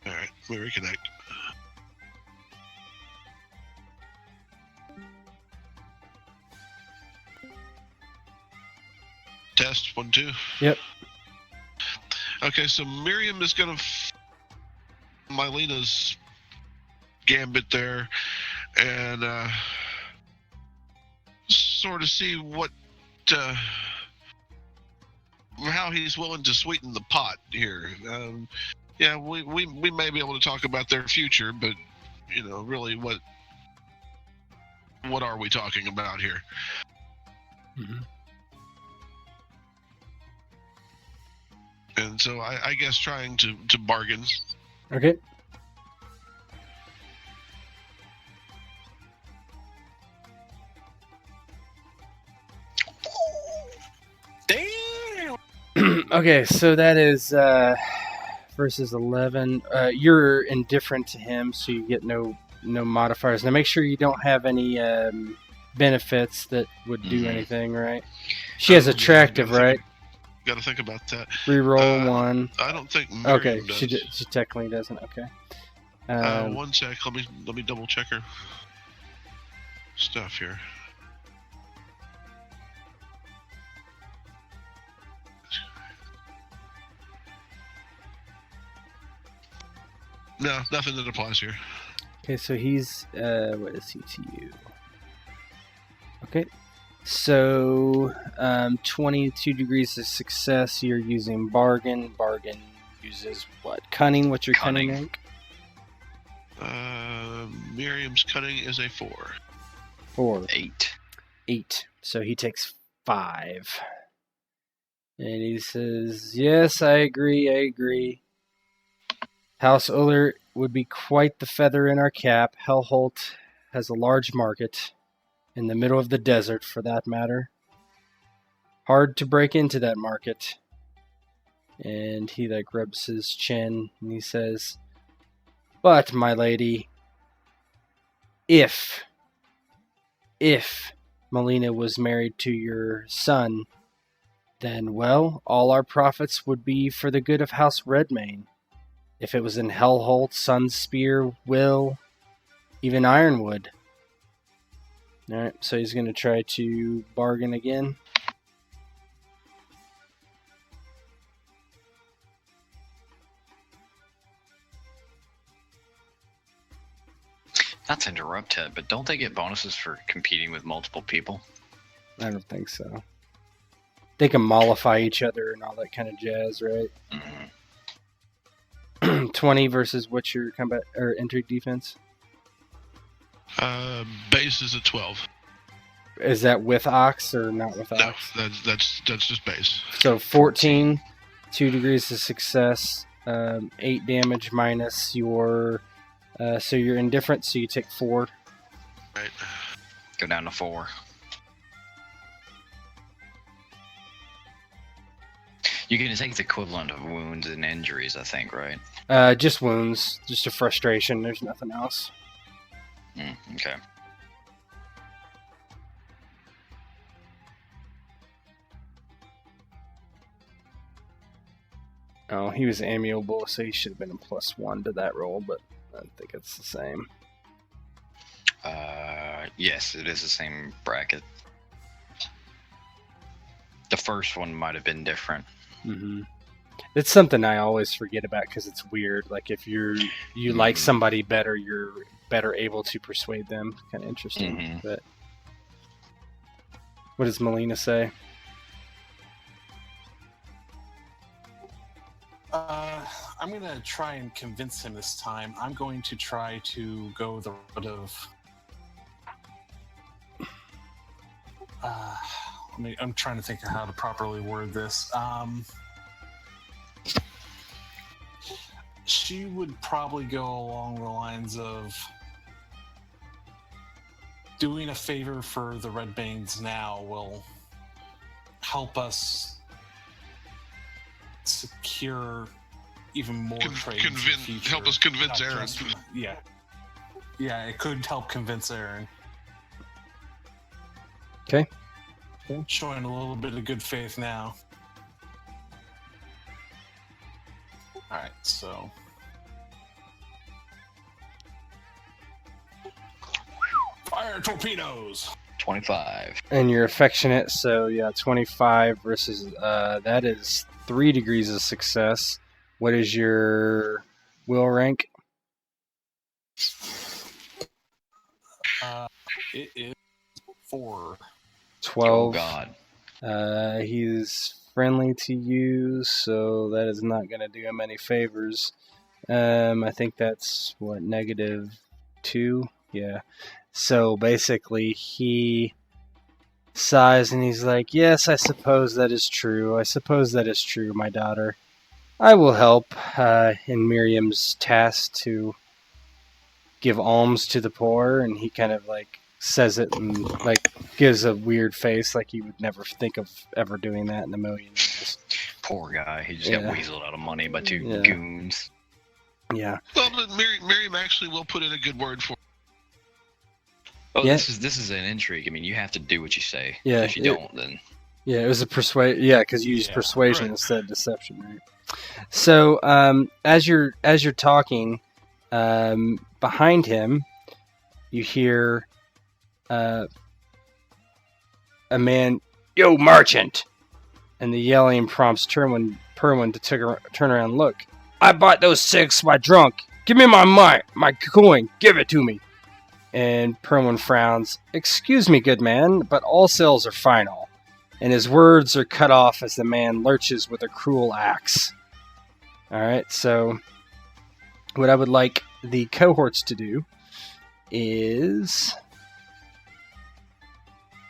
Alright, we reconnect. Test 1, 2. Yep. Okay, so Miriam is gonna Mylina's gambit there, and sort of see what how he's willing to sweeten the pot here. Yeah, we may be able to talk about their future, but really, what are we talking about here? Mm-hmm. And so I guess trying to bargain. Okay. Damn! Okay, so that is versus 11. You're indifferent to him, so you get no modifiers. Now make sure you don't have any benefits that would do anything, right? She has attractive, right? Got to think about that. Reroll 1. I don't think Miriam Okay, does. she technically doesn't. Okay. 1 sec. Let me double check her stuff here. No, nothing that applies here. Okay, so he's what is he to you? Okay, so 22 degrees of success. You're using bargain. Bargain uses what? Cunning. What's your cunning rank? Miriam's cunning is a 4. 4. 8. So he takes 5. And he says, "Yes, I agree. House Uller would be quite the feather in our cap. Hellholt has a large market, in the middle of the desert for that matter. Hard to break into that market." And he rubs his chin and he says, "But, my lady, if Melina was married to your son, then, well, all our profits would be for the good of House Redmane. If it was in Hellholt, Sunspear, Will, even Ironwood." Alright, so he's going to try to bargain again. Not to interrupt, Ted, but don't they get bonuses for competing with multiple people? I don't think so. They can mollify each other and all that kind of jazz, right? Mm-hmm. 20 versus what's your combat or entry defense? Base is a 12. Is that with Ox or not with No, Ox? that's just base. So 14, 2 degrees of success, 8 damage minus your... so you're indifferent, so you take 4. Right. Go down to 4. You can take the equivalent of wounds and injuries, I think, right? Just wounds, just a frustration. There's nothing else. Okay. Oh, he was amiable, so he should have been a +1 to that roll, but I think it's the same. Yes, it is the same bracket. The first one might have been different. Mm-hmm. It's something I always forget about because it's weird. Like if you like somebody better, you're better able to persuade them. Kind of interesting. Mm-hmm. But what does Melina say? I'm going to try and convince him this time. I'm going to try to go the route of... I'm trying to think of how to properly word this. She would probably go along the lines of doing a favor for the Redmanes now will help us secure even more trade. Help us convince Aaron. Yeah, it could help convince Aaron. Okay. Showing a little bit of good faith now. Alright, so... Fire torpedoes! 25. And you're affectionate, so yeah, 25 versus that is 3 degrees of success. What is your will rank? It is 4. 12. Oh God. He's friendly to you, so that is not going to do him any favors. I think that's what, -2? Yeah. So basically, he sighs and he's like, "Yes, I suppose that is true. I suppose that is true, my daughter. I will help in Miriam's task to give alms to the poor." And he kind of like says it and like gives a weird face, like he would never think of ever doing that in a million years. Poor guy. He just got weaseled out of money by two goons. Yeah. Well, but Miriam actually will put in a good word for. Oh, this is an intrigue. I mean, you have to do what you say. Yeah. If you don't, then. Yeah, it was a persuade. Yeah, because you used persuasion instead of deception, right? So, as you're talking, behind him, you hear a man, "Yo, merchant!" And the yelling prompts Perwin to turn around and look. "I bought those 6 while drunk. Give me my coin. Give it to me." And Perwin frowns. "Excuse me, good man, but all sales are final." And his words are cut off as the man lurches with a cruel axe. Alright, so what I would like the cohorts to do is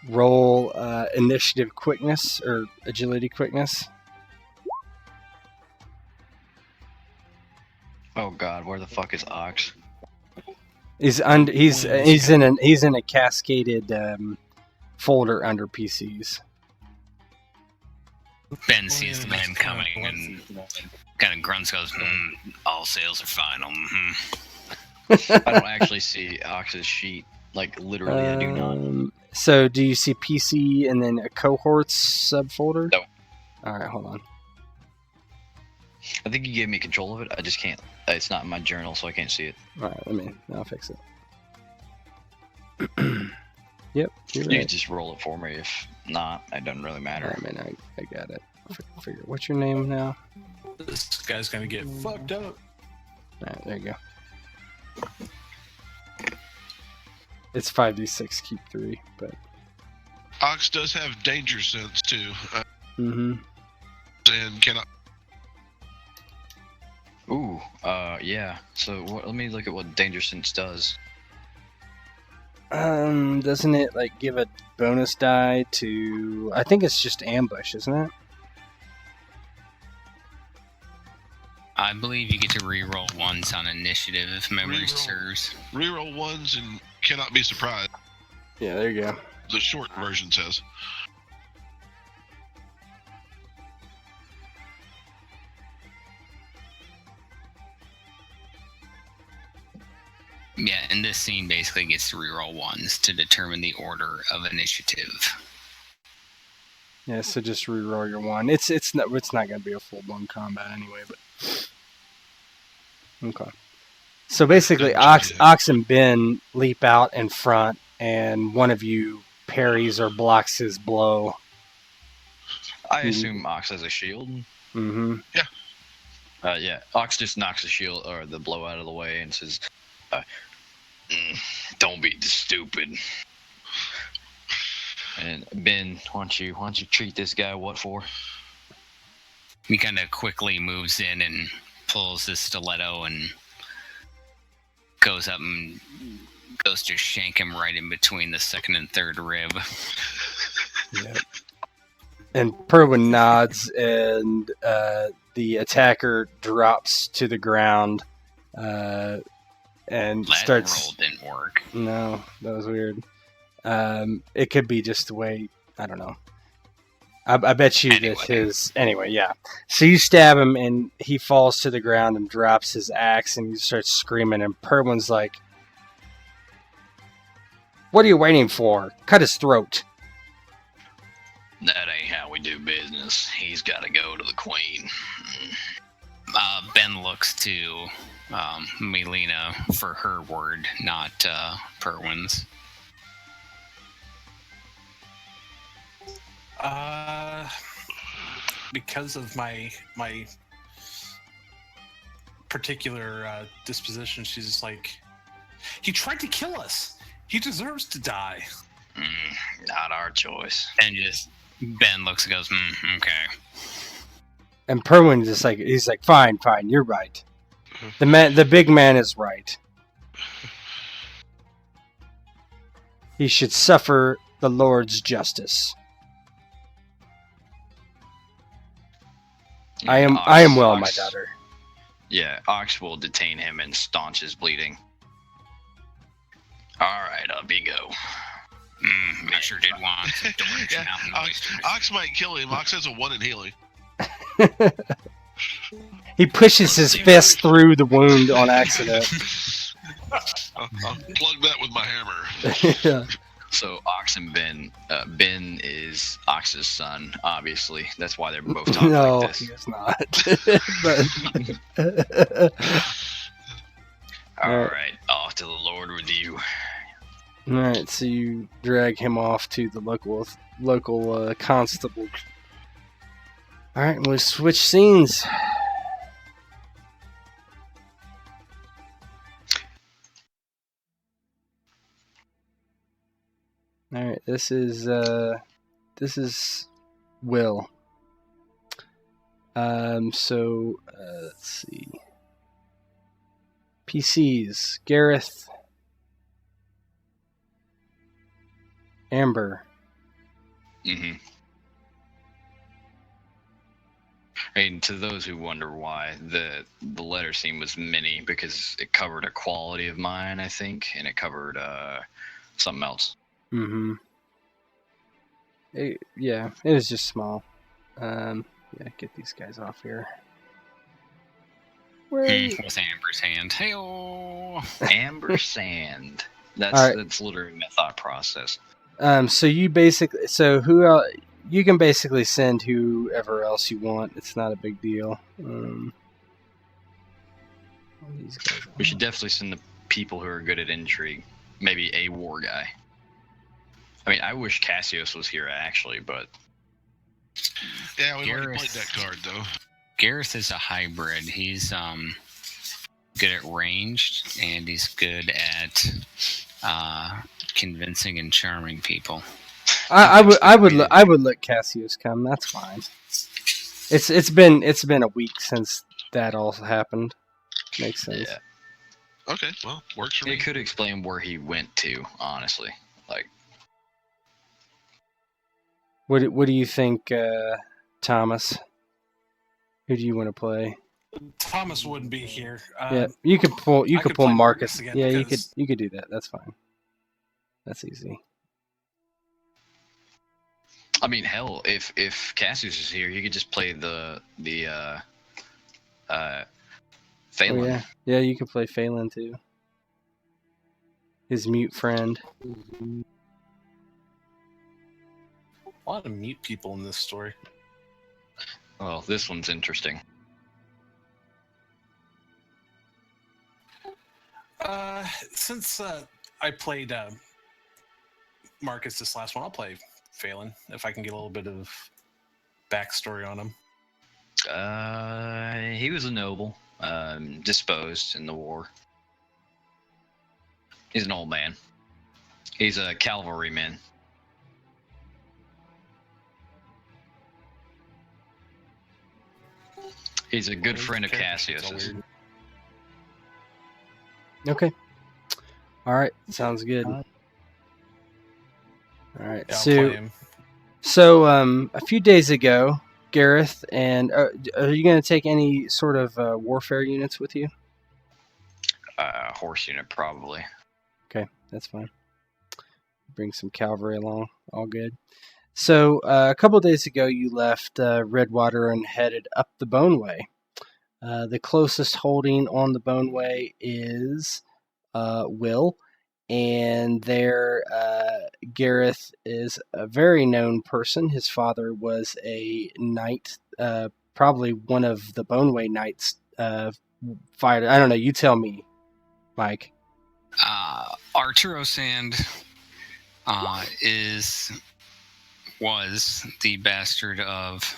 roll initiative quickness or agility quickness. Oh God, where the fuck is Ox? He's in a cascaded folder under PCs. Ben sees the man coming and kind of grunts, goes, "All sales are final." I don't actually see Ox's sheet. Like, literally, I do not. So, do you see PC and then a cohorts subfolder? No. Alright, hold on. I think you gave me control of it. I just can't. It's not in my journal, so I can't see it. Alright, I'll fix it. Yep, you're right. You can just roll it for me. If not, it doesn't really matter. I got it. Figure. What's your name now? This guy's gonna get fucked up. Alright, there you go. It's 5d6, keep 3, but... Ox does have danger sense, too. And cannot... Ooh, yeah. So, let me look at what danger sense does. Doesn't it, like, give a bonus die to... I think it's just ambush, isn't it? I believe you get to re-roll once on initiative, if memory serves. Reroll ones and cannot be surprised. Yeah, there you go. The short version says. Yeah, and this scene basically gets to reroll ones to determine the order of initiative. Yeah, so just reroll your 1. It's not gonna be a full-blown combat anyway, but okay. So basically, Ox and Ben leap out in front, and one of you parries or blocks his blow. I assume Ox has a shield. Mm-hmm. Yeah. Yeah. Ox just knocks the shield or the blow out of the way and says, "Don't be stupid." And Ben, why don't you treat this guy what for? He kind of quickly moves in and pulls his stiletto and goes up and goes to shank him right in between the second and third rib. Yeah. And Perwin nods, and the attacker drops to the ground and starts. Roll didn't work. No, that was weird. It could be just the way, I don't know. I bet you that his... Anyway, yeah. So you stab him, and he falls to the ground and drops his axe, and he starts screaming, and Perwin's like, "What are you waiting for? Cut his throat." That ain't how we do business. He's got to go to the queen. Ben looks to Melina for her word, not Perwin's. Because of my particular disposition, she's just like, "He tried to kill us. He deserves to die." Not our choice. And just Ben looks and goes, "Okay." And Perwin just like, he's like, fine, you're right. The big man is right. He should suffer the Lord's justice. I am well, my daughter. Yeah, Ox will detain him and staunch his bleeding. Alright, up you go. I sure did want some direction out in the Ox might kill him. Ox has a 1 in healing. He pushes his fist through the wound on accident. I'll plug that with my hammer. Yeah. So Ox and Ben, Ben is Ox's son, obviously. That's why they're both talking No, like he this. is not. But All Alright. right, off to the Lord with you. all right, so you drag him off to the local constable. All right, we'll switch scenes. All right, this is Will. So let's see. PCs: Gareth, Amber. Mm-hmm. And to those who wonder why, the letter scene was mini because it covered a quality of mine, I think, and it covered something else. Mm-hmm. Yeah, it was just small. Yeah, get these guys off here. Where are you? With Amber's hand. Hey-oh. Amber Sand. All right. That's literally my thought process. So you basically, who else? You can basically send whoever else you want. It's not a big deal. These guys We should definitely send the people who are good at intrigue. Maybe a war guy. I mean, I wish Cassius was here actually, but Yeah, we already Gareth. played that card though. Gareth is a hybrid. He's good at ranged, and he's good at convincing and charming people. I would let Cassius come. That's fine. It's been a week since that all happened. Makes sense. yeah, Okay, well, works for me. it could explain where he went to. Honestly, like What do you think, Thomas? Who do you want to play? Thomas wouldn't be here. Yeah, you could pull I could pull play Marcus. Marcus again Yeah, because- you could do that. That's fine. That's easy. I mean, hell, if Cassius is here, you could just play the Phelan. Oh, yeah, you could play Phelan too. His mute friend. A lot of mute people in this story. Well, this one's interesting. Since I played Marcus this last one, I'll play Phelan if I can get a little bit of backstory on him. He was a noble, disposed in the war. He's an old man. He's a cavalryman. He's a good friend of Cassius's. Okay. All right. Sounds good. All right. Yeah, I'll play him. So a few days ago, Gareth, and are you going to take any sort of warfare units with you? Horse unit, probably. Okay, that's fine. Bring some cavalry along. All good. So a couple of days ago, you left Redwater and headed up the Boneway. The closest holding on the Boneway is Will, and there Gareth is a very known person. His father was a knight, probably one of the Boneway knights. Fighter. I don't know. You tell me, Mike. Arturo Sand was the bastard of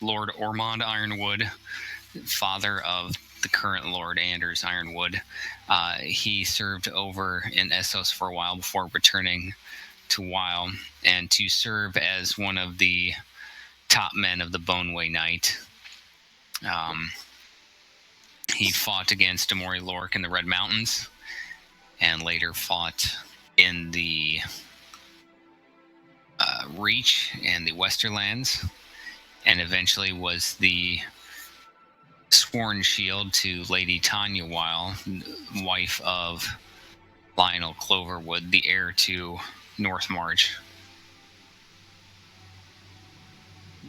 Lord Ormond Ironwood, father of the current Lord Anders Ironwood. He served over in Essos for a while before returning to Weil, and to serve as one of the top men of the Boneway Knight. He fought against Amori Lork in the Red Mountains, and later fought in the Reach and the Westerlands, and eventually was the sworn shield to Lady Tanya Weil, wife of Lionel Cloverwood, the heir to North March.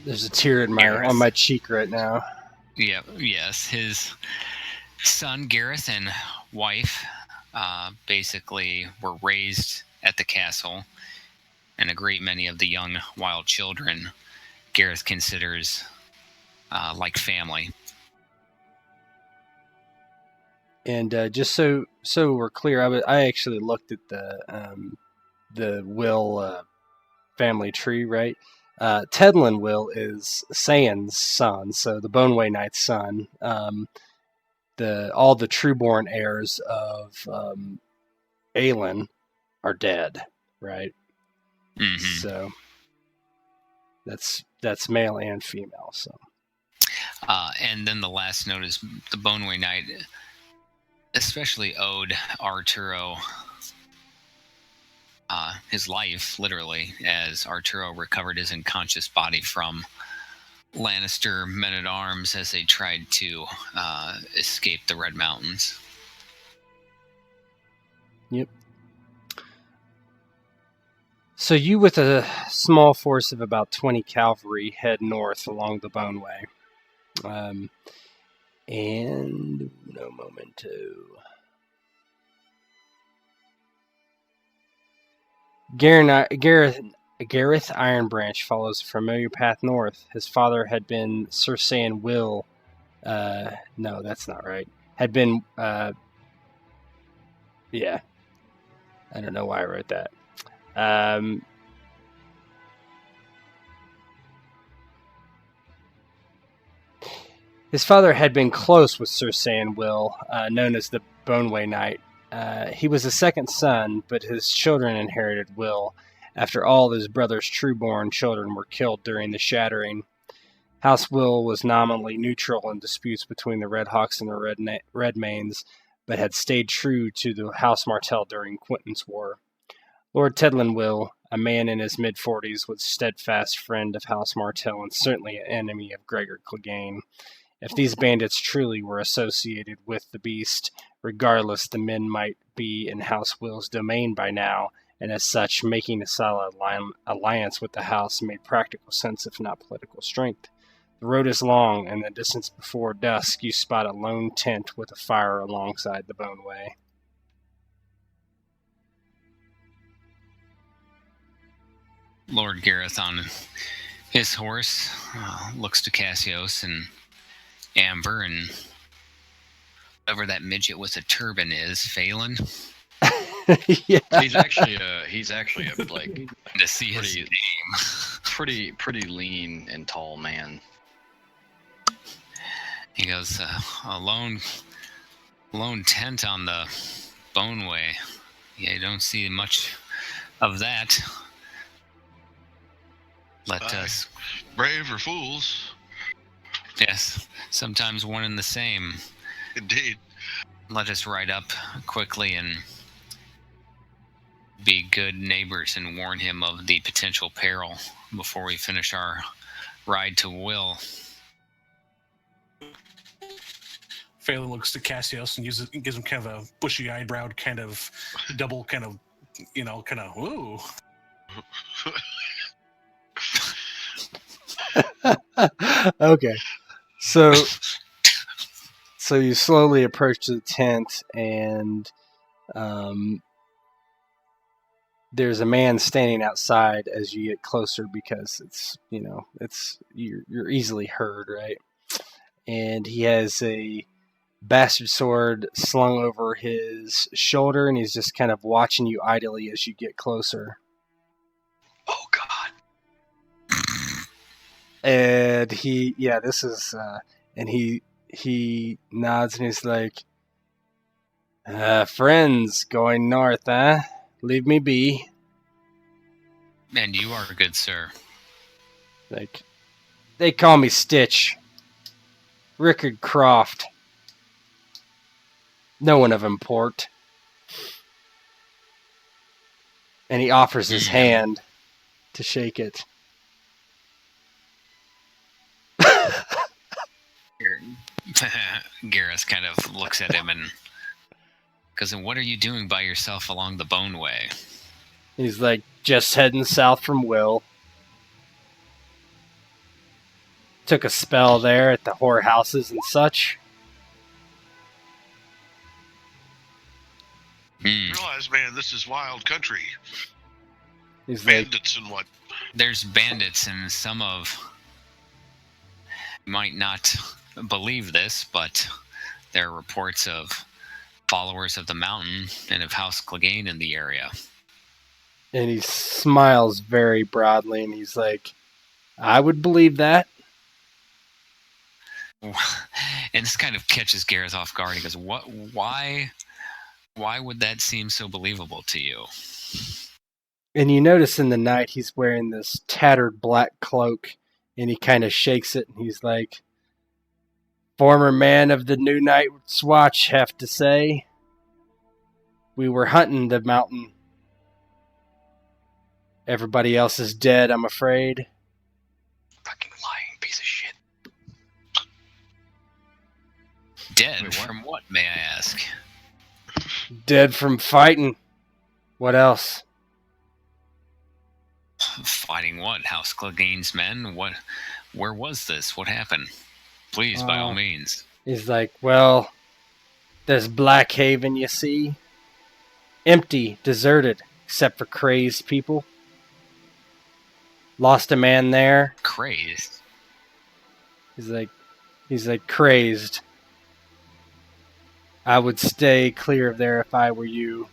There's a tear on Gareth. my cheek right now. Yeah, yes. His son, Gareth, and wife basically were raised at the castle, and a great many of the young wild children Gareth considers like family. And just so we're clear, I actually looked at the Will family tree, right? Tedlin Will is Sayan's son, so the Boneway Knight's son. All the trueborn heirs of Aelin are dead, right? Mm-hmm. So that's male and female. So, and then the last note is the Boneway Knight especially owed Arturo his life, literally, as Arturo recovered his unconscious body from Lannister men-at-arms as they tried to escape the Red Mountains. Yep. So you, with a small force of about 20 cavalry, head north along the Boneway. And no momento. Gareth Ironbranch follows a familiar path north. His father had been Sir San Will. No, that's not right. Had been, yeah. I don't know why I wrote that. His father had been close with Sir San Will, known as the Boneway Knight. He was the second son, but his children inherited Will, after all his brother's trueborn children were killed during the Shattering. House Will was nominally neutral in disputes between the Redhawks and the Redmanes, but had stayed true to the House Martell during Quentin's War. Lord Tedlin Will, a man in his mid-40s, was a steadfast friend of House Martell and certainly an enemy of Gregor Clegane. If these bandits truly were associated with the beast, regardless, the men might be in House Will's domain by now, and as such, making a solid alliance with the house made practical sense, if not political strength. The road is long, and in the distance before dusk, you spot a lone tent with a fire alongside the Boneway. Lord Gareth on his horse looks to Cassios and Amber and whoever that midget with a turban is, Phelan. Yeah. He's actually a like To see his name. pretty lean and tall man. He goes, a lone tent on the Boneway. Yeah, you don't see much of that. Let us... Brave or fools. Yes, sometimes one and the same. Indeed. Let us ride up quickly and be good neighbors and warn him of the potential peril before we finish our ride to Will. Phelan looks to Cassios and gives him kind of a bushy eyebrowed kind of double kind of, ooh. Okay. So you slowly approach the tent, and there's a man standing outside as you get closer, because you're easily heard, right? And he has a bastard sword slung over his shoulder, and he's just kind of watching you idly as you get closer. Oh God. And he nods and he's like, friends going north, huh? Leave me be. And you are good, sir. Like, they call me Stitch. Rickard Croft. No one of import. And he offers his hand to shake it. Gareth kind of looks at him and goes, "And what are you doing by yourself along the Boneway?" He's like, just heading south from Will. took a spell there at the whorehouses and such. Realize, man, this is wild country. He's like, Bandits and what? There's bandits, and some of you might not believe this, but there are reports of followers of the mountain and of House Clegane in the area. and he smiles very broadly, and he's like, I would believe that. And this kind of catches Gareth off guard. He goes, "What? Why would that seem so believable to you?" And you notice in the night he's wearing this tattered black cloak, and he kind of shakes it, and he's like, former man of the New Night's Watch, have to say. We were hunting the mountain. Everybody else is dead, I'm afraid. Fucking lying piece of shit. Dead Wait, what? from what, may I ask? Dead from fighting. What else? Fighting what? House Clegane's men? What? Where was this? What happened? Please, by all means. He's like, well, there's Blackhaven, you see. Empty, deserted, except for crazed people. Lost a man there. Crazed. He's like crazed. I would stay clear of there if I were you.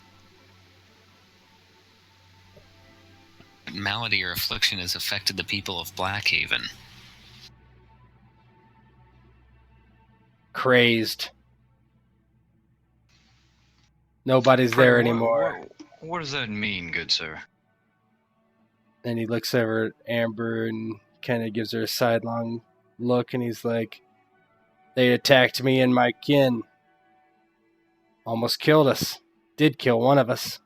What malady or affliction has affected the people of Blackhaven? Crazed. Nobody's there anymore. What does that mean, good sir? And he looks over at Amber and kind of gives her a sidelong look, and he's like, they attacked me and my kin. Almost killed us. Did kill one of us.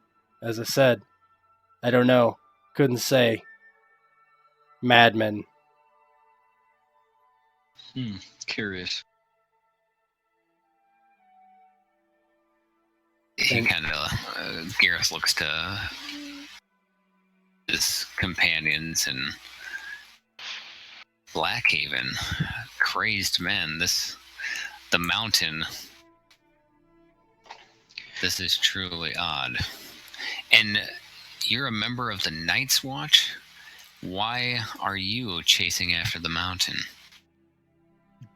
As I said, I don't know. Couldn't say. Madmen. Curious. He kind of, Gareth looks to his companions and Blackhaven, crazed men. The mountain. This is truly odd. And you're a member of the Night's Watch? Why are you chasing after the mountain?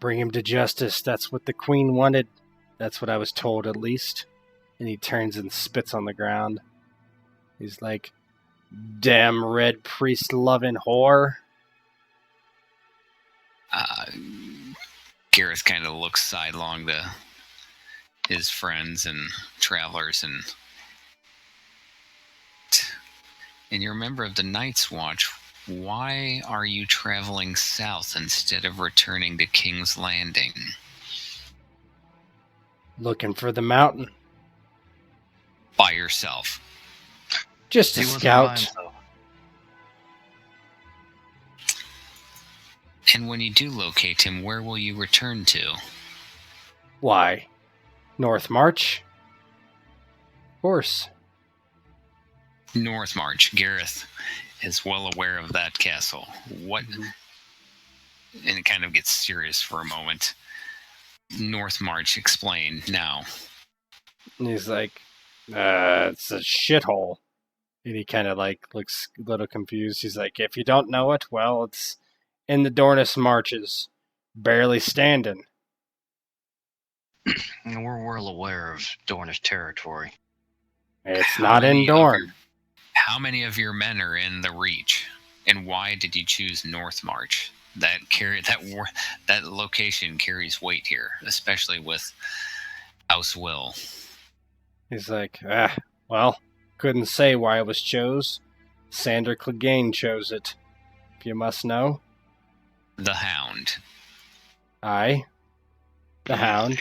Bring him to justice. That's what the queen wanted. That's what I was told, at least. And he turns and spits on the ground. He's like, damn red priest-loving whore. Gareth kind of looks sidelong to his friends and travelers, and you're a member of the Night's Watch. Why are you traveling south instead of returning to King's Landing? Looking for the mountain. By yourself? Just a He wasn't by scout. himself. And when you do locate him, where will you return to? Why? North March? Of course. North March. Gareth is well aware of that castle. What? And it kind of gets serious for a moment. North March, explain now. And he's like, it's a shithole. And he kind of like looks a little confused. He's like, if you don't know it, well, it's in the Dornus Marches. Barely standing. And we're well aware of Dornish territory. It's How not many in of Dorne. How many of your men are in the Reach? And why did you choose North March? That location carries weight here, especially with House Will. He's like, well, couldn't say why it was chose. Sander Clegane chose it. If you must know. The Hound. Aye. The Hound.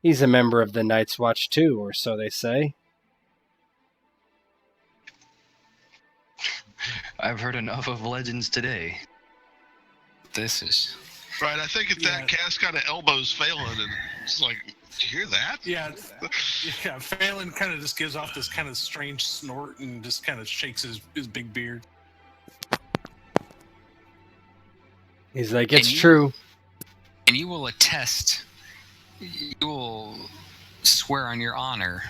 He's a member of the Night's Watch too, or so they say. I've heard enough of legends today. This is... Right, I think that cast kind of elbows Phelan, and it's like, did you hear that? Yeah, Phelan kind of just gives off this kind of strange snort and just kind of shakes his big beard. He's like, And it's you- true. And you will attest, you will swear on your honor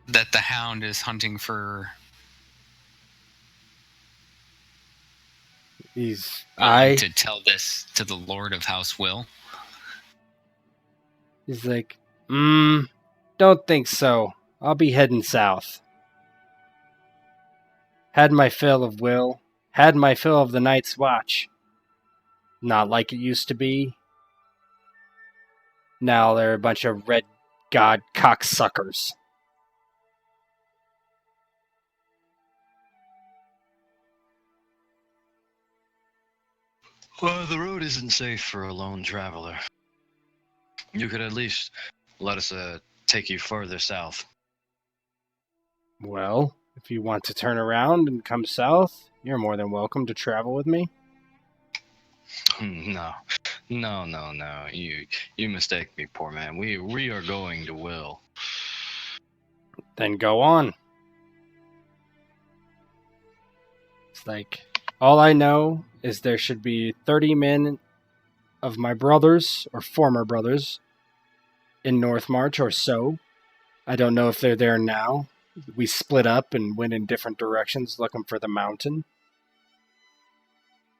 that the hound is hunting for... He's to tell this to the Lord of House Will. He's like, don't think so. I'll be heading south. Had my fill of Will. Had my fill of the Night's Watch. Not like it used to be. Now they're a bunch of red god cocksuckers. Well, the road isn't safe for a lone traveler. You could at least let us take you further south. Well, if you want to turn around and come south, you're more than welcome to travel with me. No. You mistake me, poor man. We are going to Will. Then go on. It's like, all I know is there should be 30 men of my brothers, or former brothers, in North March or so. I don't know if they're there now. We split up and went in different directions looking for the mountain.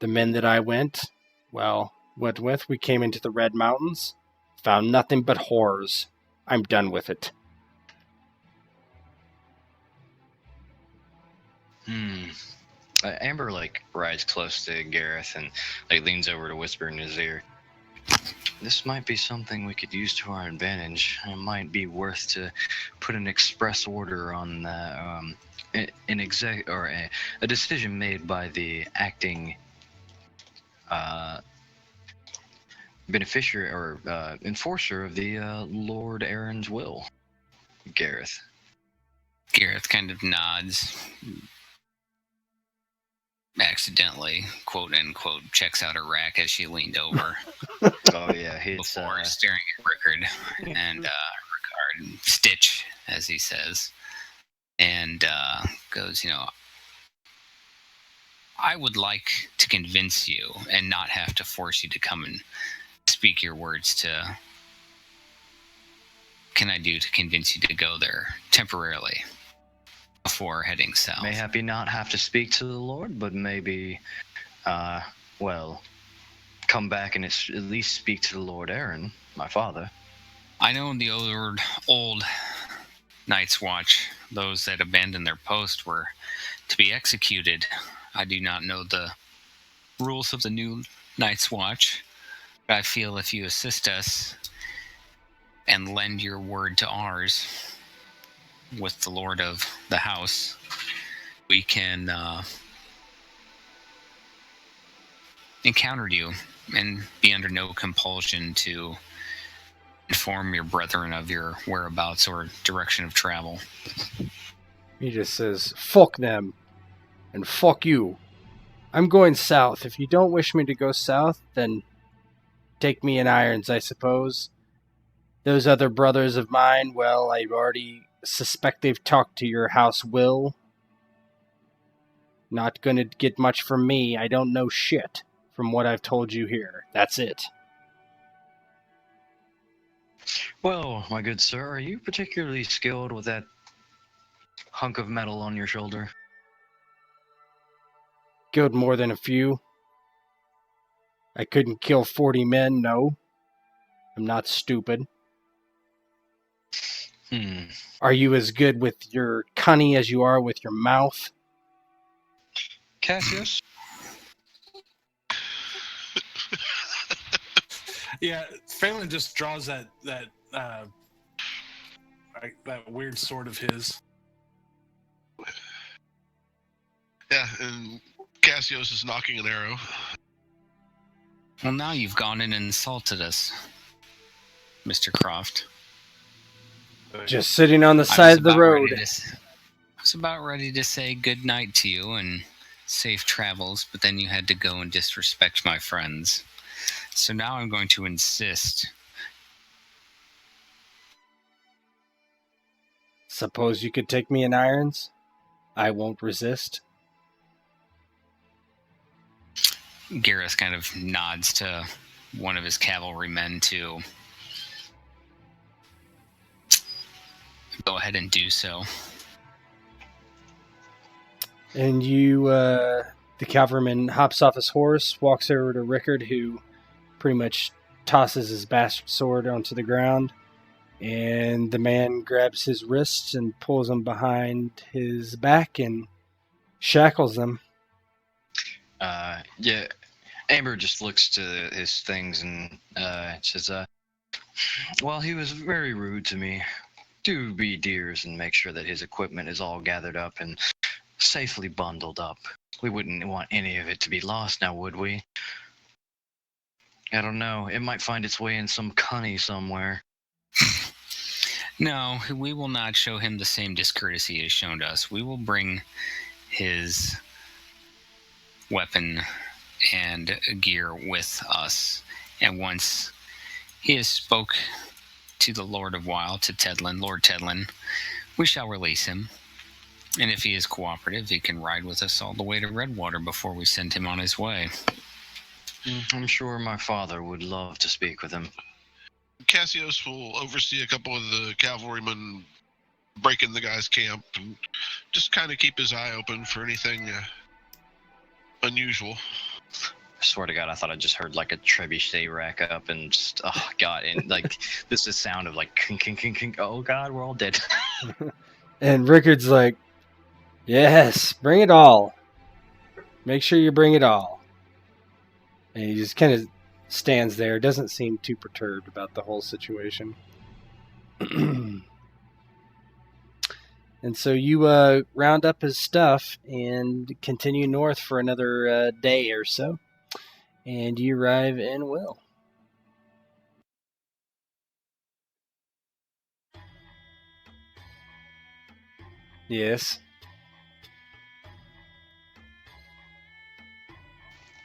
The men that I went with, we came into the Red Mountains, found nothing but horrors. I'm done with it. Amber rides close to Gareth and leans over to whisper in his ear. This might be something we could use to our advantage. It might be worth to put an express order on a decision made by the acting beneficiary or enforcer of the Lord Aaron's will, Gareth. Gareth kind of nods, accidentally, quote unquote, checks out a rack as she leaned over. Oh yeah, he's before staring at Rickard and Stitch, as he says, and goes, I would like to convince you and not have to force you to come and speak your words to. Can I do to convince you to go there temporarily before heading south? Mayhappy not have to speak to the Lord, but maybe, come back and at least speak to the Lord Aaron, my father. I know in the old Night's Watch, those that abandoned their post were to be executed. I do not know the rules of the new Night's Watch, but I feel if you assist us and lend your word to ours with the Lord of the house, we can encounter you and be under no compulsion to inform your brethren of your whereabouts or direction of travel. He just says, fuck them, and fuck you. I'm going south. If you don't wish me to go south, then take me in irons, I suppose. Those other brothers of mine, well, I already suspect they've talked to your House Will. Not gonna get much from me. I don't know shit from what I've told you here. That's it. Well, my good sir, are you particularly skilled with that hunk of metal on your shoulder? Killed more than a few. I couldn't kill 40 men, no. I'm not stupid. Are you as good with your cunning as you are with your mouth? Cassius? Yeah, Phelan just draws that weird sword of his. Yeah, and Cassius is knocking an arrow. Well, now you've gone in and insulted us, Mr. Croft. Just sitting on the side of the road. I was about ready to say good night to you and safe travels, but then you had to go and disrespect my friends. So now I'm going to insist. Suppose you could take me in irons? I won't resist. Gareth kind of nods to one of his cavalrymen to go ahead and do so. And you, the cavalryman hops off his horse, walks over to Rickard, who pretty much tosses his bastard sword onto the ground. And the man grabs his wrists and pulls them behind his back and shackles them. Yeah. Amber just looks to his things and says, well, he was very rude to me. Do be dears and make sure that his equipment is all gathered up and safely bundled up. We wouldn't want any of it to be lost now, would we? I don't know. It might find its way in some cunny somewhere. No, we will not show him the same discourtesy he has shown to us. We will bring his weapon and gear with us. And once he has spoke to the Lord of Wild, to Tedlin, Lord Tedlin, we shall release him. And if he is cooperative, he can ride with us all the way to Redwater before we send him on his way. I'm sure my father would love to speak with him. Cassius will oversee a couple of the cavalrymen breaking the guy's camp and just kind of keep his eye open for anything unusual. I swear to God, I thought I just heard like a trebuchet rack up and just, oh God, and like this is the sound of like, kink, kink, kink, kink. Oh God, we're all dead. And Rickard's like, yes, bring it all. Make sure you bring it all. And he just kind of stands there, doesn't seem too perturbed about the whole situation. And so you round up his stuff and continue north for another day or so. And you arrive in Will. Yes.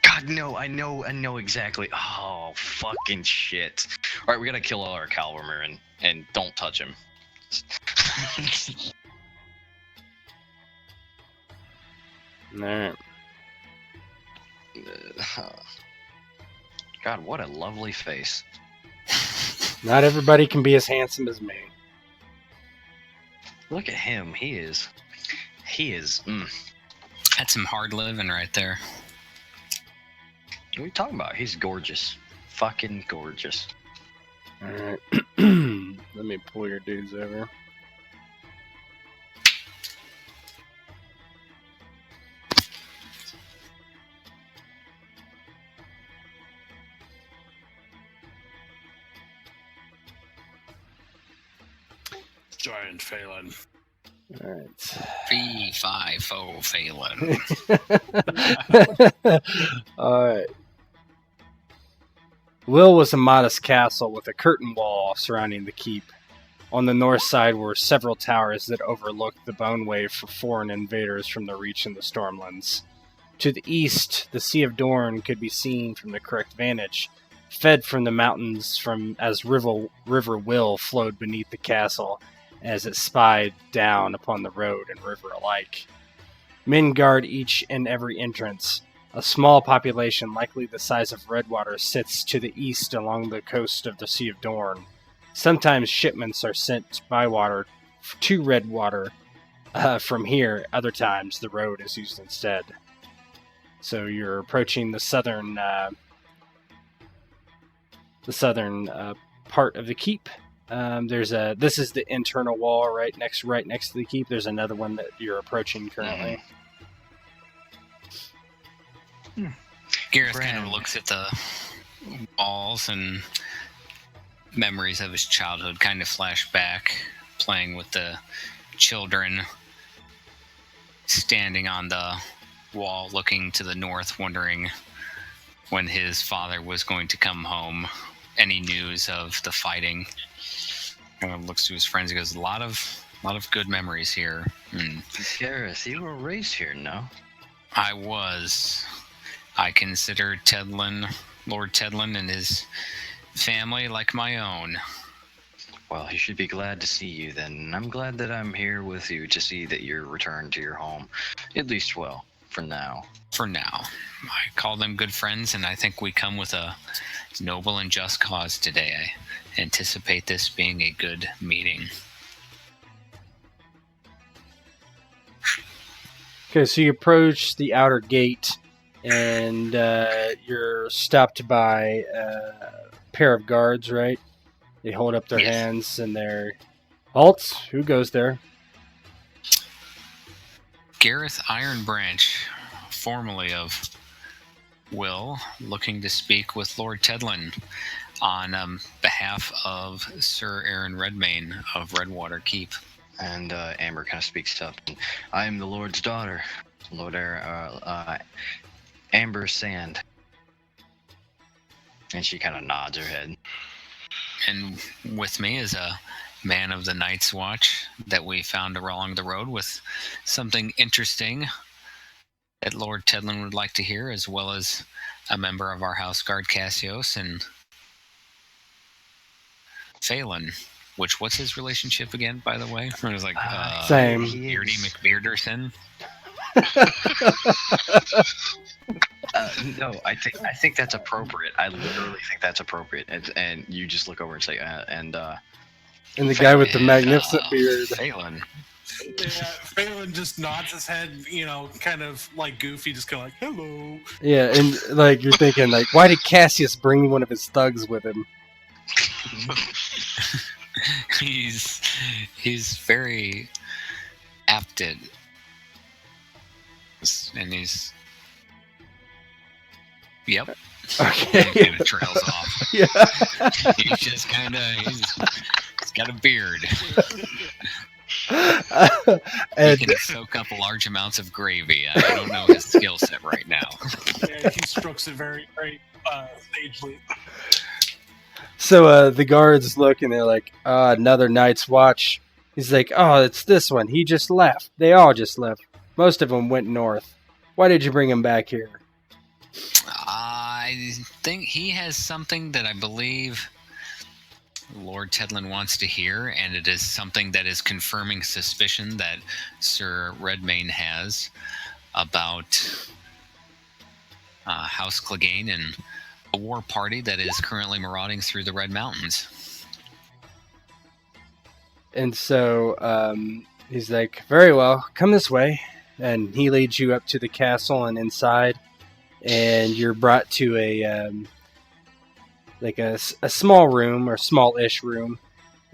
God, no, I know exactly. Oh, fucking shit. All right, we gotta kill all our cavalrymen and don't touch him. Alright. God, what a lovely face. Not everybody can be as handsome as me. Look at him. He is. That's some hard living right there. What are you talking about? He's gorgeous. Fucking gorgeous. Alright. Let me pull your dudes over. Giant Phelan. Alright. Fee-fi-fo Phelan. Alright. Will was a modest castle with a curtain wall surrounding the keep. On the north side were several towers that overlooked the Boneway for foreign invaders from the Reach and the Stormlands. To the east, the Sea of Dorne could be seen from the correct vantage, fed from the mountains as River Will flowed beneath the castle as it spied down upon the road and river alike. Men guard each and every entrance. A small population, likely the size of Redwater, sits to the east along the coast of the Sea of Dorne. Sometimes shipments are sent by water to Redwater from here. Other times, the road is used instead. So you're approaching the southern part of the keep. This is the internal wall right next to the keep. There's another one that you're approaching currently. Gareth kind of looks at the walls, and memories of his childhood kind of flash back, playing with the children, standing on the wall looking to the north, wondering when his father was going to come home. Any news of the fighting? Kind of looks to his friends and goes, a lot of good memories here. Gareth, you were raised here, no? I was. I consider Tedlin, Lord Tedlin, and his family like my own. Well, he should be glad to see you then. I'm glad that I'm here with you to see that you're returned to your home. At least, well, For now. For now. I call them good friends, and I think we come with a noble and just cause today. I anticipate this being a good meeting. Okay, so you approach the outer gate, and you're stopped by a pair of guards, right? They hold up their hands, and they're... Halt! Who goes there? Gareth Ironbranch, formerly of Will, looking to speak with Lord Tedlin on behalf of Sir Aaron Redmane of Redwater Keep. And Amber kind of speaks up. I am the Lord's daughter, Lord Amber Sand. And she kind of nods her head. And with me is a man of the Night's Watch that we found along the road with something interesting that Lord Tedlin would like to hear, as well as a member of our house guard, Cassios, and Phelan. What's his relationship again, by the way? It was like same. Beardy McBearderson. No, I think that's appropriate. I literally think that's appropriate. And you just look over and say, and the guy with the magnificent beard. Phelan. Yeah, Phelan just nods his head, kind of like goofy, just kind of like, hello. Yeah, and like you're thinking, like, why did Cassius bring one of his thugs with him? He's very apt at, and he's yep. Okay. He kind of trails off. Yeah. He's just he's got a beard. And he can soak up large amounts of gravy. I don't know his skill set right now. Yeah, he strokes it very, very sagely. So the guards look and they're like, another Night's Watch. He's like, oh, it's this one. He just left. They all just left. Most of them went north. Why did you bring him back here? I think he has something that I believe Lord Tedlin wants to hear, and it is something that is confirming suspicion that Sir Redmane has about House Clegane and a war party that is currently marauding through the Red Mountains. And so he's like, very well, come this way. And he leads you up to the castle and inside. And you're brought to a small room, or small-ish room.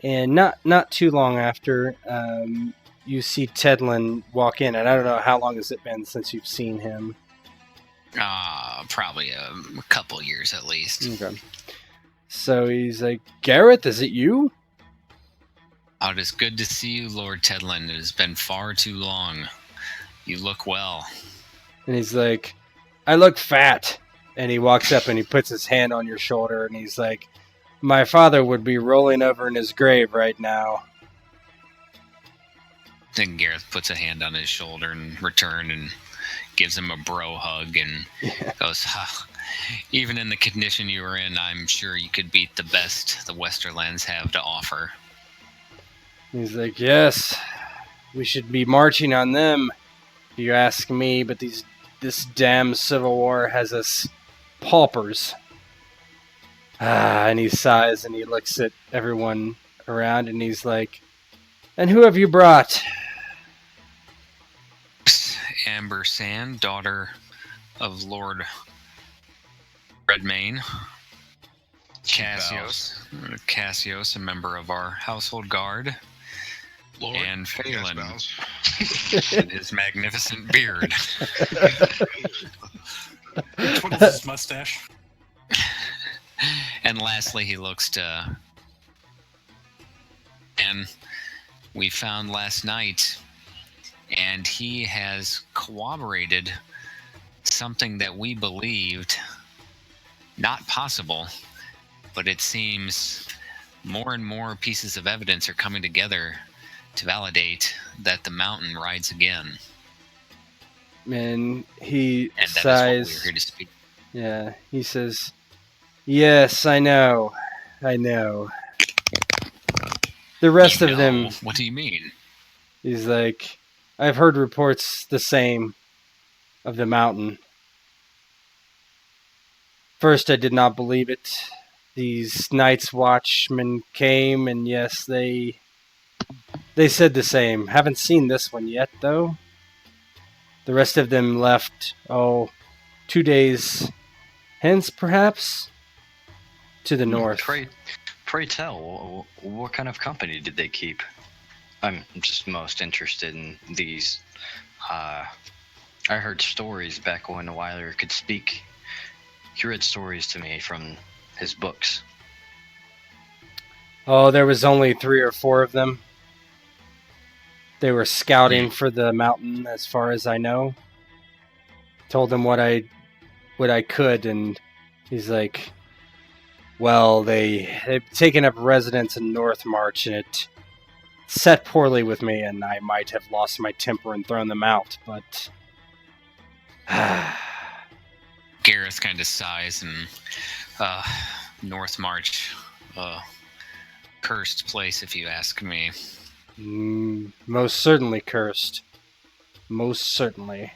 And not too long after, you see Tedlin walk in. And I don't know, how long has it been since you've seen him? Probably a couple years at least. Okay. So he's like, Gareth, is it you? Oh, it is good to see you, Lord Tedlin. It has been far too long. You look well. And he's like, I look fat. And he walks up and he puts his hand on your shoulder and he's like, my father would be rolling over in his grave right now. Then Gareth puts a hand on his shoulder in return and gives him a bro hug and goes, even in the condition you were in, I'm sure you could beat the best the Westerlands have to offer. He's like, yes, we should be marching on them, if you ask me, but this damn civil war has us paupers. And he sighs and he looks at everyone around and he's like, and who have you brought? Amber Sand, daughter of Lord Redmane. Cassios, a member of our household guard. Lord, and Phelan, yes, and his magnificent beard. What is his mustache? And lastly, he looks to... And we found last night, and he has corroborated something that we believed not possible, but it seems more and more pieces of evidence are coming together to validate that the mountain rides again. And he and that sighs. Is what we're here to speak. Yeah, he says, yes, I know. The rest of them... What do you mean? He's like, I've heard reports the same. of the mountain. First, I did not believe it. These Night's Watchmen came, and yes, they said the same. Haven't seen this one yet, though. The rest of them left, 2 days hence, perhaps, to the north. Pray tell, what kind of company did they keep? I'm just most interested in these. I heard stories back when Wyler could speak. He read stories to me from his books. Oh, there was only 3 or 4 of them. They were scouting for the mountain, as far as I know. Told them what I could, and he's like, well, they've taken up residence in North March, and it set poorly with me, and I might have lost my temper and thrown them out, but... Gareth kind of sighs, and North March, cursed place, if you ask me. Most certainly cursed. Most certainly.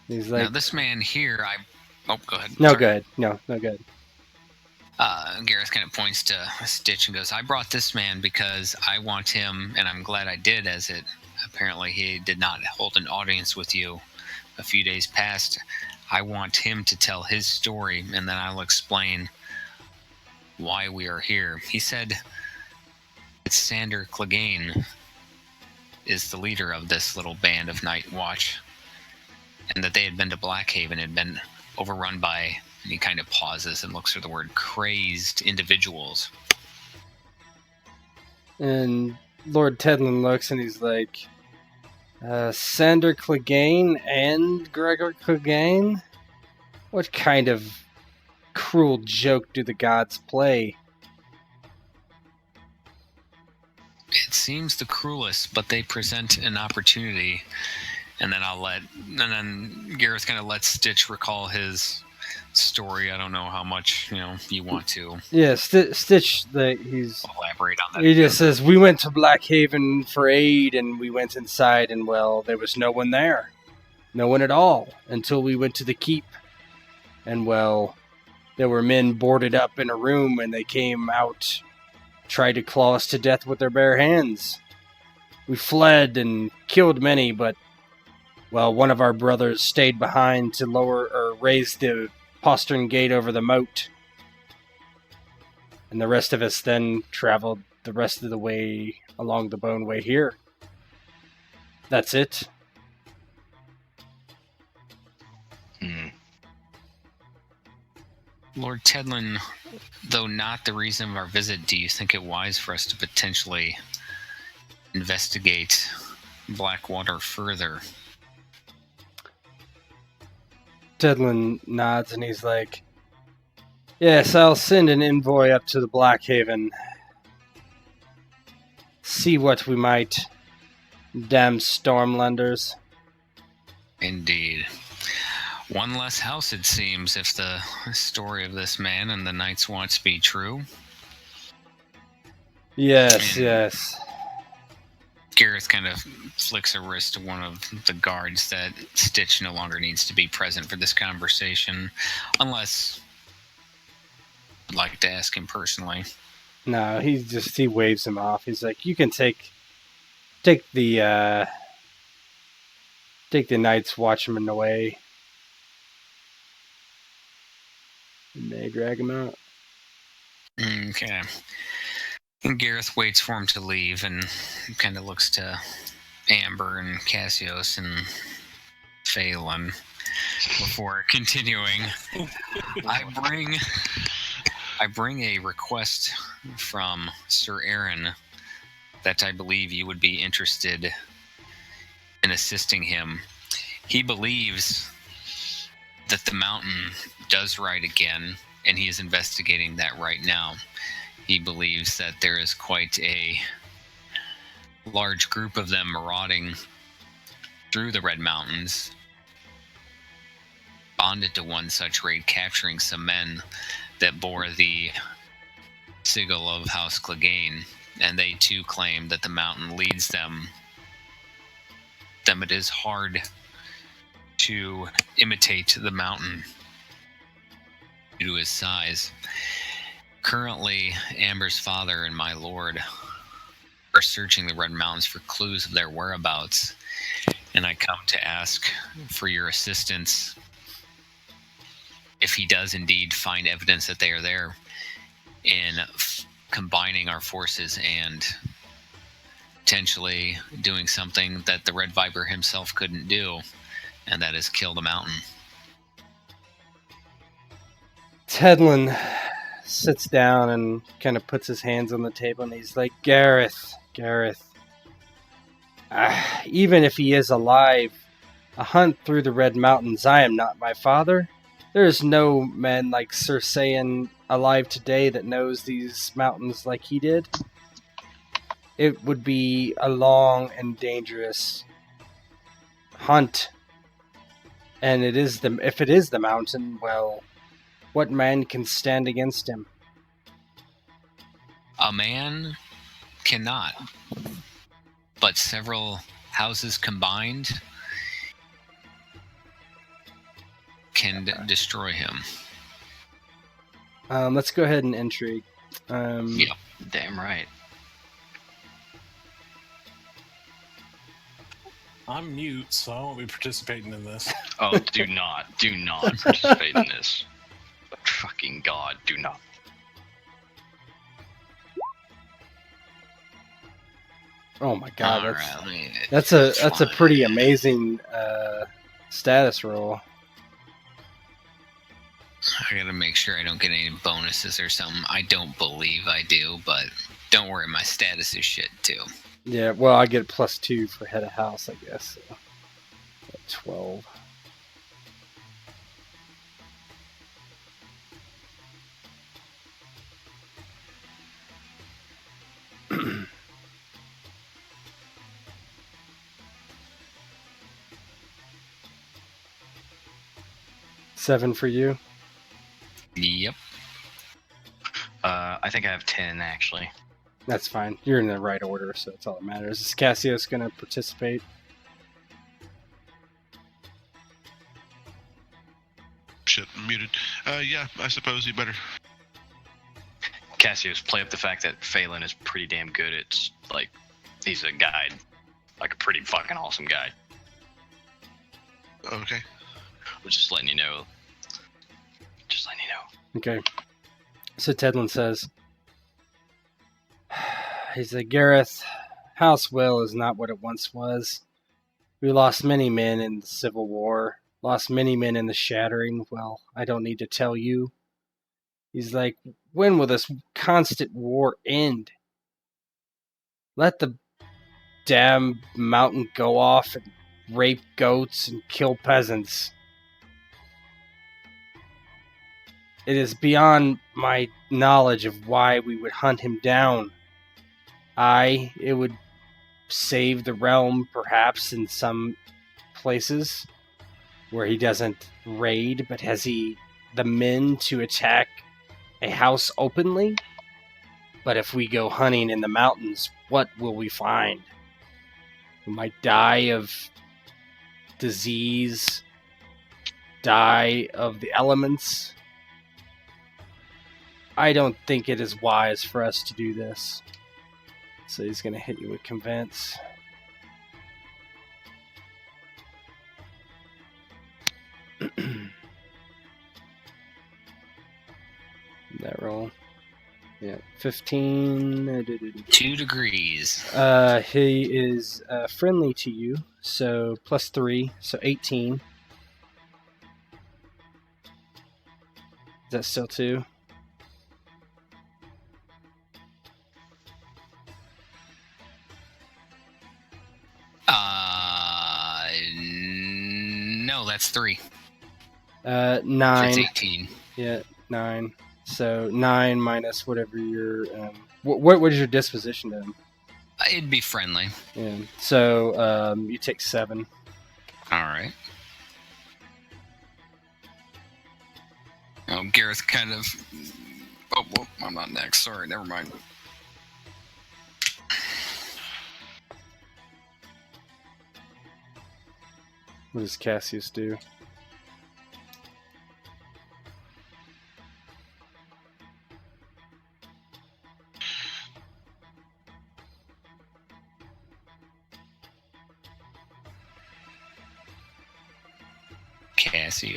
He's like... Now, this man here, Oh, go ahead. No, Sorry. good. No good. Gareth kind of points to Stitch and goes, I brought this man because I want him, and I'm glad I did, as it apparently he did not hold an audience with you a few days past. I want him to tell his story, and then I'll explain why we are here. He said that Sander Clegane is the leader of this little band of Night Watch, and that they had been to Blackhaven, had been overrun by, and he kind of pauses and looks for the word, crazed individuals. And Lord Tedlin looks and he's like, Sander Clegane and Gregor Clegane? What kind of cruel joke do the gods play? It seems the cruelest, but they present an opportunity. And then Gareth kind of lets Stitch recall his story. I don't know how much you want to. Yeah, Stitch. He's elaborate on that. He just says, we went to Blackhaven for aid, and we went inside, and well, there was no one there, no one at all, until we went to the keep, and well, there were men boarded up in a room, and they came out, tried to claw us to death with their bare hands. We fled and killed many, but well, one of our brothers stayed behind to raise the postern gate over the moat. And the rest of us then traveled the rest of the way along the Boneway here. That's it. Lord Tedlin, though not the reason of our visit, do you think it wise for us to potentially investigate Blackwater further? Tedlin nods and he's like, yes, I'll send an envoy up to the Blackhaven. See what we might. Damn Stormlanders. Indeed. One less house, it seems, if the story of this man and the Night's Watch be true. Yes. Gareth kind of flicks a wrist to one of the guards that Stitch no longer needs to be present for this conversation, unless I'd like to ask him personally. No, he waves him off. He's like, you can take the Night's Watchman away. And they drag him out. Okay. And Gareth waits for him to leave and kind of looks to Amber and Cassios and Phelan before continuing. I bring a request from Sir Aaron that I believe you would be interested in assisting him. He believes that the mountain does right again, and he is investigating that right now. He believes that there is quite a large group of them marauding through the Red Mountains, bonded to one such raid, capturing some men that bore the sigil of House Clegane, and they too claim that the mountain leads them. It is hard to imitate the mountain due to his size. Currently, Amber's father and my lord are searching the Red Mountains for clues of their whereabouts, and I come to ask for your assistance if he does indeed find evidence that they are there in combining our forces and potentially doing something that the Red Viper himself couldn't do, and that is kill the mountain. Tedlin sits down and kind of puts his hands on the table, and he's like, Gareth, even if he is alive, a hunt through the Red Mountains, I am not my father. There is no man like Sir Saiyan alive today that knows these mountains like he did. It would be a long and dangerous hunt. And if it is the mountain, well, what man can stand against him? A man cannot, but several houses combined can destroy him. Let's go ahead and intrigue. Yep. Damn right. I'm mute, so I won't be participating in this. Oh, do not participate in this. Fucking God, do not. Oh my God, Alright, that's a pretty amazing status roll. I gotta make sure I don't get any bonuses or something. I don't believe I do, but don't worry, my status is shit too. Yeah, well, I get +2 for head of house, I guess. So. 12. Seven for you. Yep. I think I have 10 actually. That's fine. You're in the right order, so that's all that matters. Is Cassius going to participate? Shit, I'm muted. Yeah, I suppose you better. Cassius, play up the fact that Phelan is pretty damn good at, like, he's a guide. Like a pretty fucking awesome guide. Okay. Just letting you know. Just letting you know. Okay. So Tedlin says, he's like, Gareth, House Will is not what it once was. We lost many men in the Civil War, lost many men in the Shattering. Well, I don't need to tell you. He's like, when will this constant war end? Let the damn mountain go off and rape goats and kill peasants. It is beyond my knowledge of why we would hunt him down. It would save the realm, perhaps, in some places where he doesn't raid, but has he the men to attack a house openly? But if we go hunting in the mountains, what will we find? We might die of disease, die of the elements. I don't think it is wise for us to do this. So he's going to hit you with convince. That roll. Yeah, 15. 2 degrees. He is friendly to you, so +3, so 18. Is that still 2? No, that's 3. 9. It's 18. Yeah, 9. So 9 minus whatever your what is your disposition to him? It'd be friendly. Yeah. So you take 7. All right. Oh, Gareth kind of. Oh, well, I'm not next. Sorry, never mind. What does Cassius do?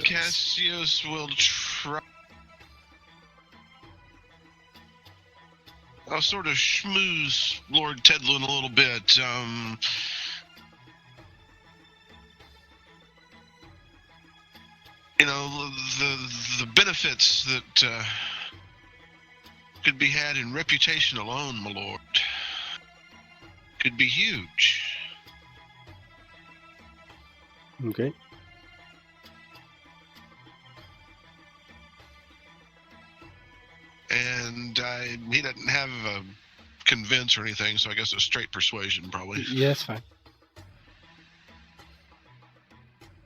Cassius will try. I'll sort of schmooze Lord Tedlin a little bit. You know, the benefits that could be had in reputation alone, my lord, could be huge. Okay. And he doesn't have a convince or anything, so I guess it's straight persuasion, probably. Yeah, that's fine.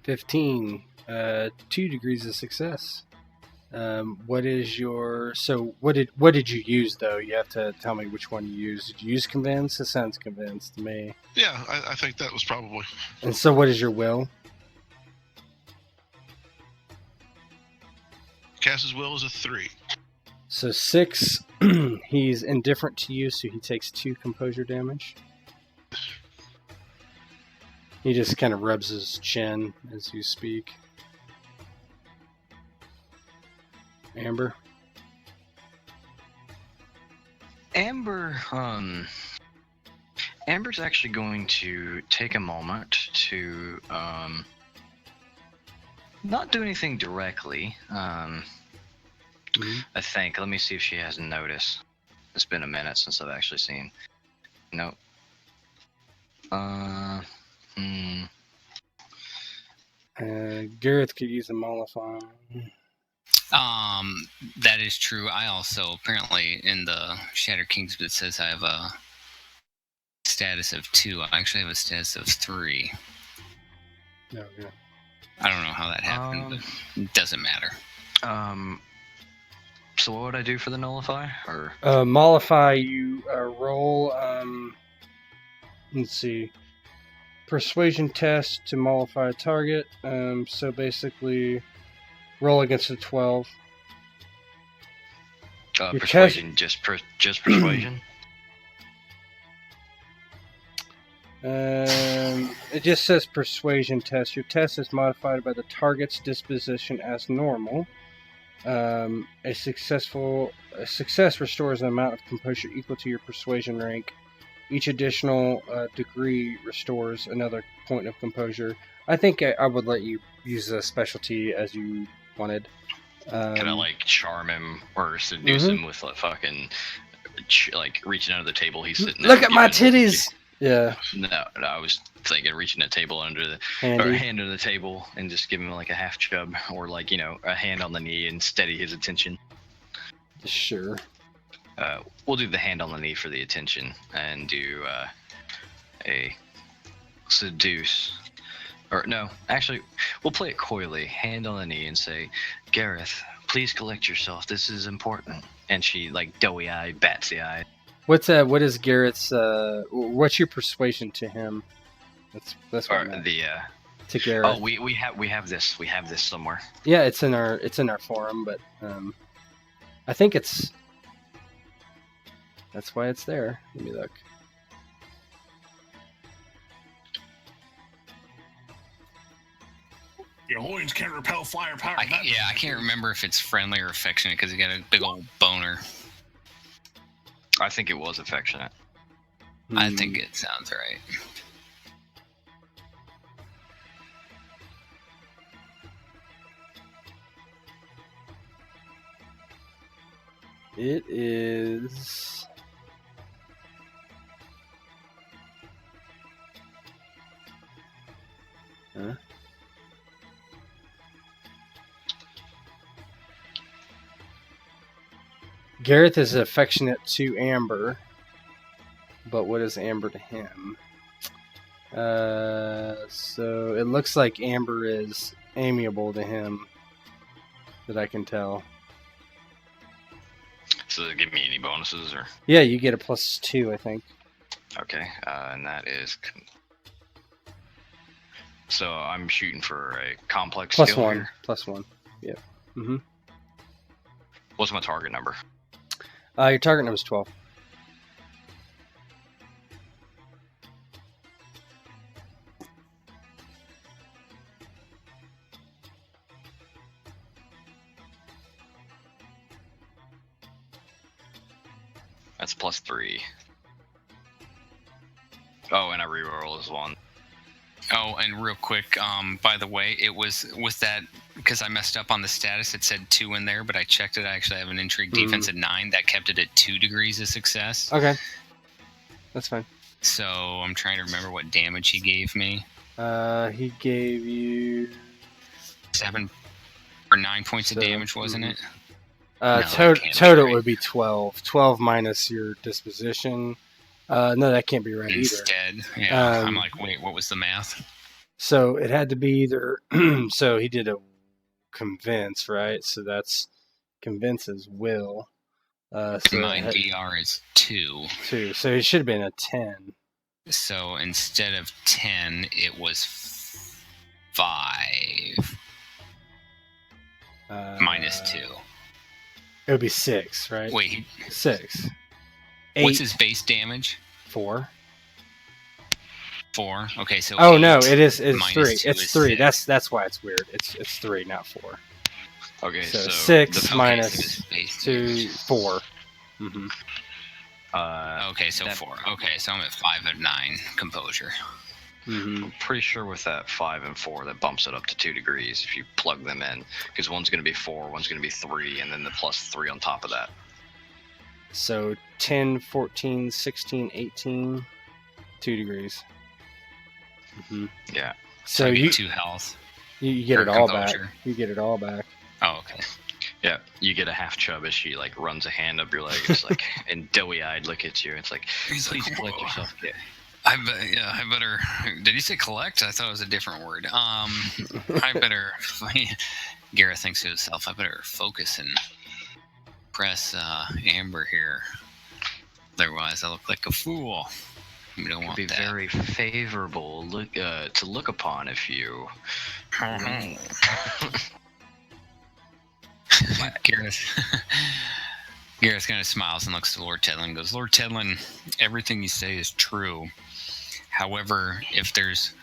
15. 2 degrees of success. What is your... So, what did you use, though? You have to tell me which one you used. Did you use convince? It sounds convinced to me. Yeah, I think that was probably... And so what is your will? Cass's will is a 3. So 6, he's indifferent to you, so he takes 2 composure damage. He just kind of rubs his chin as you speak. Amber? Amber's actually going to take a moment to not do anything directly. I think. Let me see if she has notice. It's been a minute since I've actually seen. Nope. Gareth could use a mollify. That is true. I also, apparently, in the Shattered Kings, it says I have a status of 2. I actually have a status of 3. Oh, yeah. I don't know how that happened, but it doesn't matter. So what would I do for the nullify? Or mollify, you roll, let's see, persuasion test to mollify a target. So basically, roll against a 12. Persuasion, just persuasion? It just says persuasion test. Your test is modified by the target's disposition as normal. A success restores an amount of composure equal to your persuasion rank. Each additional degree restores another point of composure. I think I would let you use the specialty as you wanted. Can I like charm him or seduce him with like fucking like reaching under the table he's sitting Look there, at my titties! Yeah. No, I was thinking reaching a table under the Handy. or a hand under the table and just give him like a half chub or like, you know, a hand on the knee and steady his attention. Sure. We'll do the hand on the knee for the attention and do a seduce. Or no, actually, we'll play it coyly. Hand on the knee and say, Gareth, please collect yourself. This is important. And she like doughy-eyed bats the eye. What is Garrett's? What's your persuasion to him? That's what I meant. To Garrett. Oh, we have this somewhere. Yeah, it's in our forum, but I think that's why it's there. Let me look. Your loins can't repel fire power. I can't remember if it's friendly or affectionate because he got a big old boner. I think it was affectionate. I think it sounds right. It is. Huh? Gareth is affectionate to Amber, but what is Amber to him? So it looks like Amber is amiable to him, that I can tell. So does it give me any bonuses or? Yeah, you get a +2, I think. Okay, and that is So I'm shooting for a complex Plus skill one. here. Plus one. Yep. Mm-hmm. What's my target number? Your target number is 12. That's plus 3. Oh, and I reroll as 1. Oh, and real quick, by the way, it was with that, because I messed up on the status, it said 2 in there, but I checked it. I actually have an intrigue defense at 9. That kept it at 2 degrees of success. Okay. That's fine. So I'm trying to remember what damage he gave me. He gave you 7 or 9 points of damage, wasn't it? No, total would be 12. 12 minus your disposition. No, that can't be right Instead, either. yeah. I'm like, wait, what was the math? So it had to be either. So he did a convince, right? So that's convinces will. So my DR is 2. 2. So it should have been a 10. So instead of 10, it was 5. Minus 2. It would be 6, right? Wait, 6. 8, what's his base damage? 4. 4. Okay, so. Oh no, it's 3. It's 3. 6. That's why it's weird. It's 3, not 4. Okay, so so 6 so minus base 2, 4. Mm-hmm. Okay, so that- 4. Okay, so I'm at 5 of 9 composure. Mm-hmm. I'm pretty sure with that 5 and 4, that bumps it up to 2 degrees if you plug them in. Because one's going to be 4, one's going to be 3, and then the plus 3 on top of that. So 10, 14, 16, 18, 2 degrees. Mm-hmm. Yeah. So I you get 2 health. you get or it all back. composure. You get it all back. Oh, okay. Yeah, you get a half chub as she like runs a hand up your leg. It's like, and doughy-eyed look at you. It's like, please collect yourself. Yeah. I better. Did you say collect? I thought it was a different word. I better. Gareth thinks to himself, I better focus and press Amber here. Otherwise, I look like a fool. We don't want Be that. very favorable to look upon if you. Gareth kind of smiles and looks to Lord Tedlin and goes, Lord Tedlin, everything you say is true. However, if there's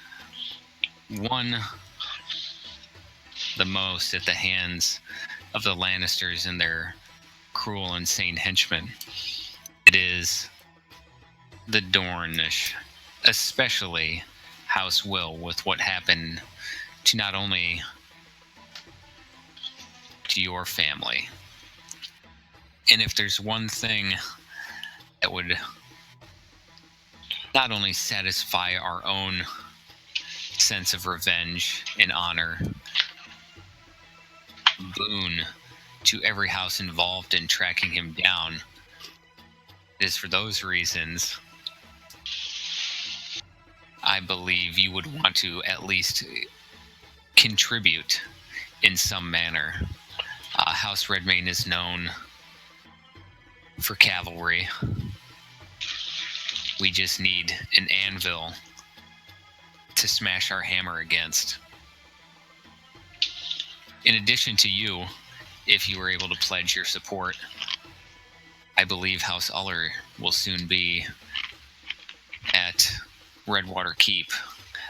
one the most at the hands of the Lannisters and their cruel, insane henchmen, it is the Dornish, especially House Will, with what happened to not only to your family. And if there's one thing that would not only satisfy our own sense of revenge and honor, boon to every house involved in tracking him down, it is for those reasons I believe you would want to at least contribute in some manner. House Redmane is known for cavalry. We just need an anvil to smash our hammer against. In addition to you, if you were able to pledge your support, I believe House Uller will soon be at Redwater Keep,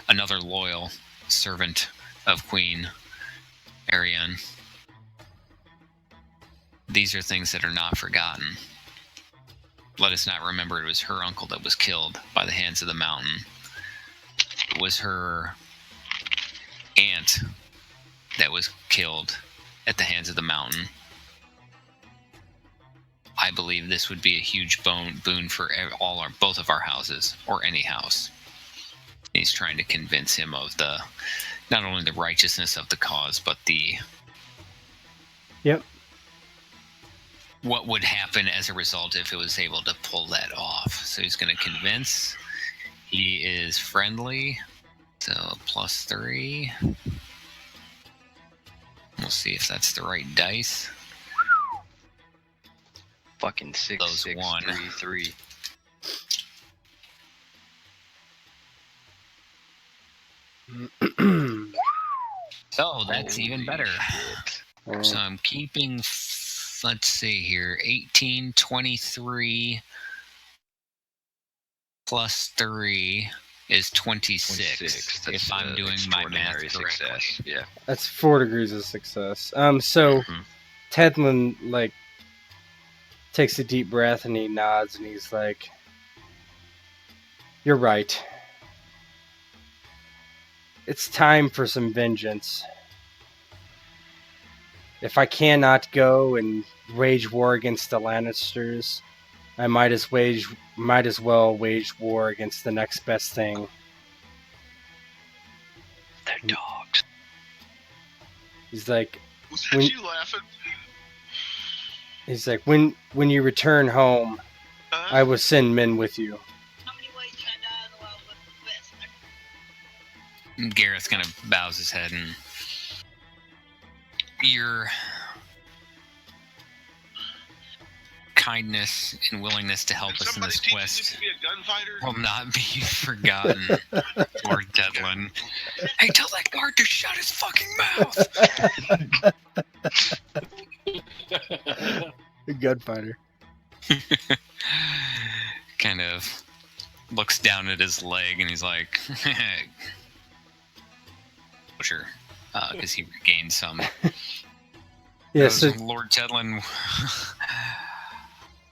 another loyal servant of Queen Ariane. These are things that are not forgotten. Let us not remember it was her uncle that was killed by the hands of the mountain. It was her aunt that was killed at the hands of the mountain. I believe this would be a huge boon for both of our houses, or any house. He's trying to convince him of not only the righteousness of the cause, but Yep. what would happen as a result if it was able to pull that off. So he's going to convince. He is friendly, so +3. We'll see if that's the right dice. Fucking 6, Those 6, one. 3, 3. Oh, that's even better. Shit. So I'm keeping, let's see here, 18, 23 plus 3 is 26. 26. If I'm doing my math extraordinary correctly. success. Yeah. That's 4 degrees of success. So Mhm. Tedlin like takes a deep breath and he nods and he's like, "You're right. It's time for some vengeance. If I cannot go and wage war against the Lannisters, I might as well wage war against the next best thing." They're dogs. He's like, Was that When- you laughing? when you return home, I will send men with you. How many ways can I die in the Wild West? Gareth kind of bows his head, and your kindness and willingness to help If us in somebody this teaches quest him to be a gunfighter, will not be forgotten. Lord Devlin. Hey, tell that guard to shut his fucking mouth! A gunfighter. Kind of looks down at his leg and he's like, sure, because he regained some. Yeah, Goes, so Lord Tedlin,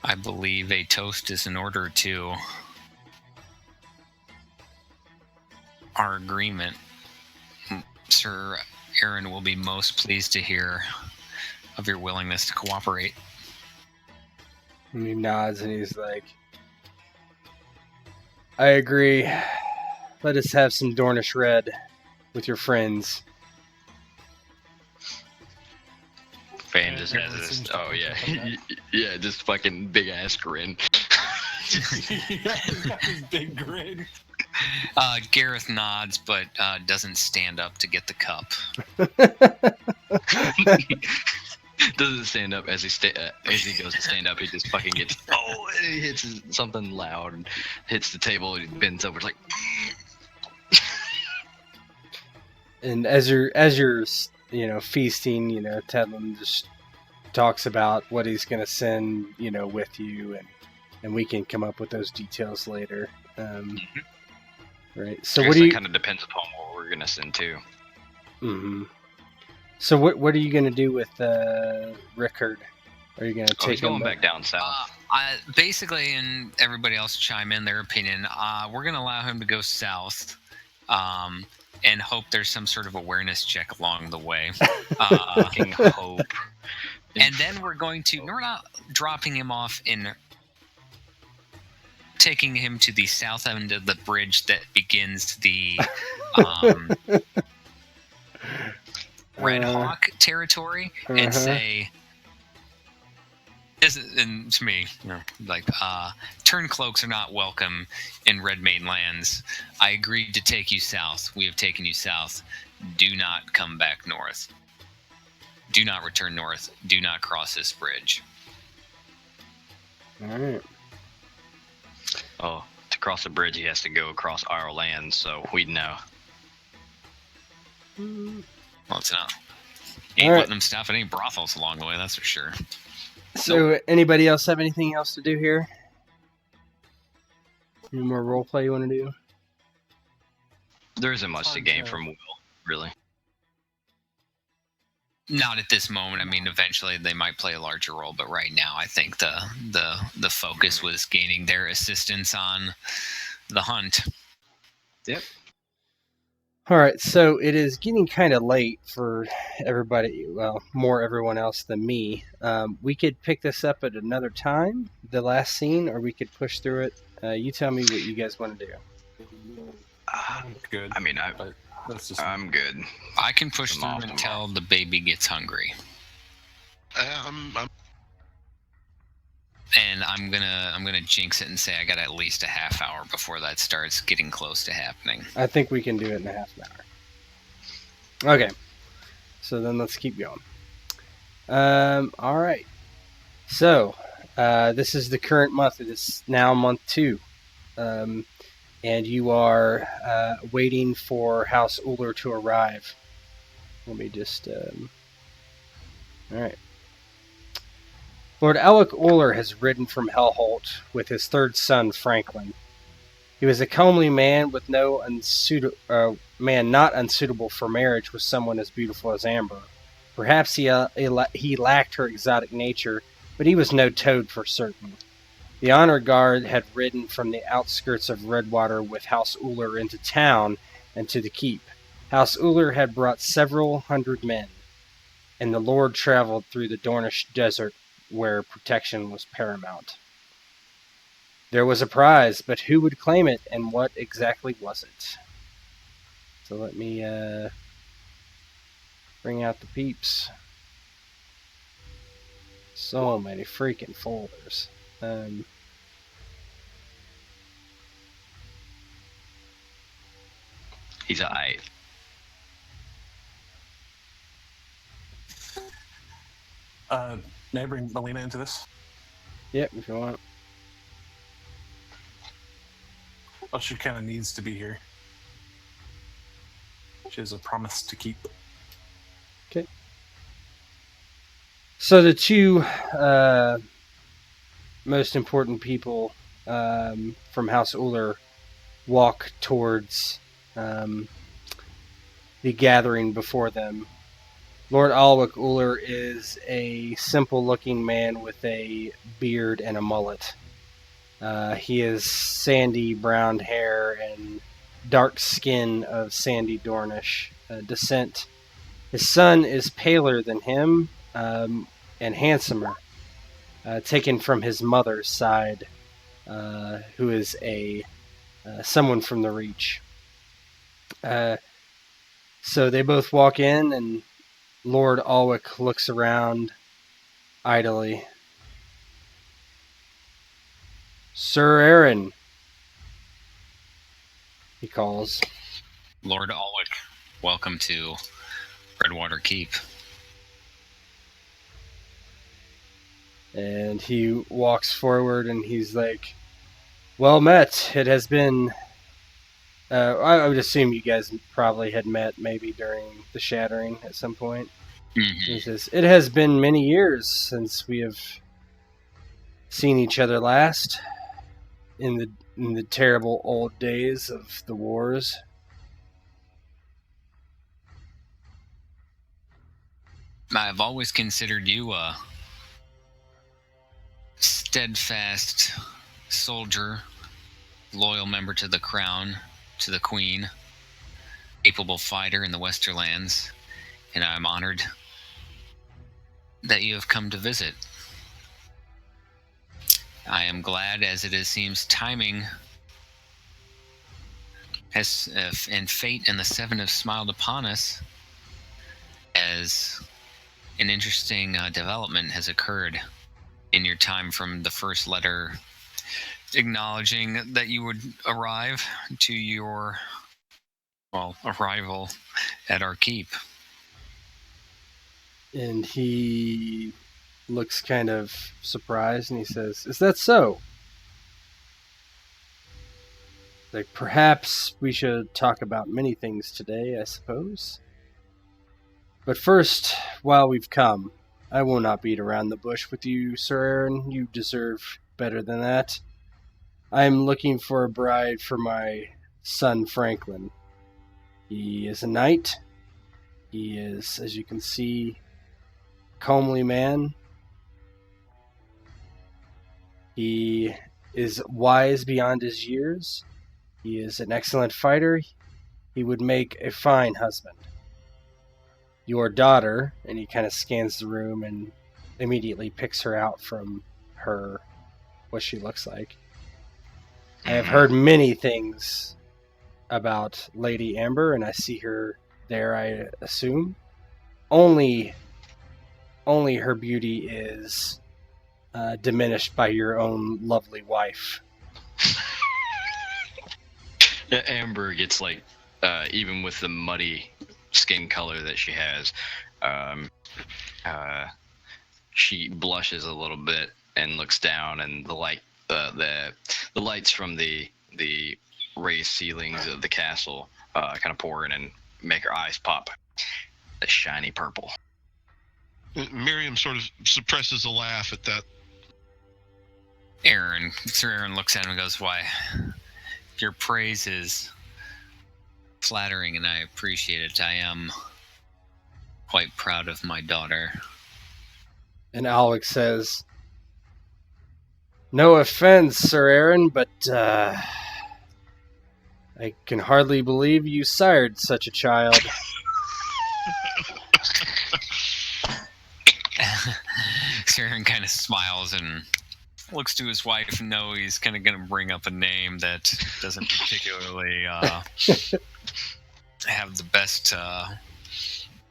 I believe a toast is in order to our agreement. Sir Aaron will be most pleased to hear of your willingness to cooperate. and he nods and he's like, "I agree. Let us have some Dornish Red with your friends." Fan just Yeah, has that this. seems Oh to yeah, come from yeah, just fucking big ass grin. He's got this big grin. Gareth nods, but doesn't stand up to get the cup. Doesn't stand up as he goes to stand up. He just fucking gets and he hits something loud and hits the table. And he bends over like. And as you're feasting, Tedlin just talks about what he's going to send, with you, and we can come up with those details later. Right. So I what guess do you? that kind of depends upon what we're gonna send too. Mm-hmm. So what are you going to do with Rickard? Are you going to Oh, take he's going him back down south. Basically, and everybody else chime in their opinion. We're going to allow him to go south, and hope there's some sort of awareness check along the way. Fucking hope. And then we're not dropping him off in, taking him to the south end of the bridge that begins the Red Hawk territory, and say, and to me, turncloaks are not welcome in Redmane lands. I agreed to take you south. We have taken you south. Do not come back north. Do not return north. Do not cross this bridge. All right. Oh, to cross the bridge, he has to go across our land, so we know. Well, it's not. Ain't All right. letting them stop at any brothels along the way, that's for sure. So anybody else have anything else to do here? Any more roleplay you want to do? There isn't much to Hard gain to- from Will, really. Not at this moment. I mean, eventually they might play a larger role, but right now I think the focus was gaining their assistance on the hunt. Yep. All right, so it is getting kind of late for everybody. Well, more everyone else than me. We could pick this up at another time, the last scene, or we could push through it. You tell me what you guys want to do. I'm good. I mean, But that's just I'm good. I can push I'm through off until the baby gets hungry, I'm and I'm gonna jinx it and say I got at least a half hour before that starts getting close to happening. I think we can do it in a half an hour. Okay, so then let's keep going. All right. So this is the current month. It is now month 2. And you are waiting for House Uller to arrive. Let me just. All right. Lord Alec Uller has ridden from Hellholt with his third son, Franklin. He was a comely man with not unsuitable for marriage with someone as beautiful as Amber. Perhaps he lacked her exotic nature, but he was no toad for certain. The honor guard had ridden from the outskirts of Redwater with House Uller into town and to the keep. House Uller had brought several hundred men, and the Lord traveled through the Dornish desert where protection was paramount. There was a prize, but who would claim it, and what exactly was it? So let me bring out the peeps. So many freaking folders. He's alright. May I bring Melina into this? Yep, if you want. Well, she kind of needs to be here. She has a promise to keep. Okay. So the two most important people from House Uller walk towards the gathering before them. Lord Alwick Uller is a simple-looking man with a beard and a mullet. He has sandy brown hair and dark skin of sandy Dornish descent. His son is paler than him and handsomer, taken from his mother's side, who is someone from the Reach. So they both walk in, and Lord Alwick looks around idly. Sir Aaron, he calls. Lord Alwick, welcome to Redwater Keep. And he walks forward and he's like, well met. It has been... I would assume you guys probably had met maybe during the Shattering at some point. Mm-hmm. He says, it has been many years since we have seen each other last in the terrible old days of the wars. I've always considered you a steadfast soldier, loyal member to the crown, to the queen, capable fighter in the Westerlands, and I'm honored that you have come to visit. I am glad, as it seems timing has and fate and the Seven have smiled upon us, as an interesting development has occurred in your time from the first letter acknowledging that you would arrive to your arrival at our keep. And he looks kind of surprised and he says, is that so? Like, perhaps we should talk about many things today, I suppose. But first, while we've come, I will not beat around the bush with you, Sir Aaron. You deserve better than that. I am looking for a bride for my son Franklin. He is a knight. He is, as you can see, a comely man. He is wise beyond his years. He is an excellent fighter. He would make a fine husband. Your daughter, and he kind of scans the room and immediately picks her out from her, what she looks like. I have heard many things about Lady Amber, and I see her there, I assume. Only her beauty is diminished by your own lovely wife. Yeah, Amber gets like, even with the muddy skin color that she has, she blushes a little bit and looks down, and the lights from the raised ceilings of the castle kind of pour in and make her eyes pop. a shiny purple. Miriam sort of suppresses a laugh at that. Sir Aaron looks at him and goes, "Why, your praise is flattering and I appreciate it. I am quite proud of my daughter." And Alec says, "No offense, Sir Aaron, but I can hardly believe you sired such a child." Sir Aaron kind of smiles and looks to his wife and knows he's kind of going to bring up a name that doesn't particularly have the best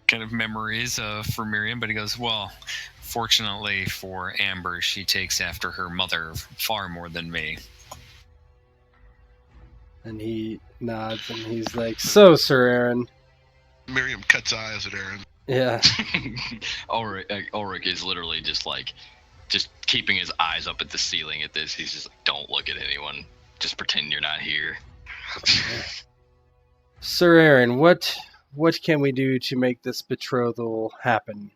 kind of memories for Miriam, but he goes, "Well, fortunately for Amber, she takes after her mother far more than me." And he nods and he's like, "So, Sir Aaron." Miriam cuts eyes at Aaron. Yeah. Ulrich is literally just keeping his eyes up at the ceiling at this. He's just like, don't look at anyone. Just pretend you're not here. Sir Aaron, what can we do to make this betrothal happen?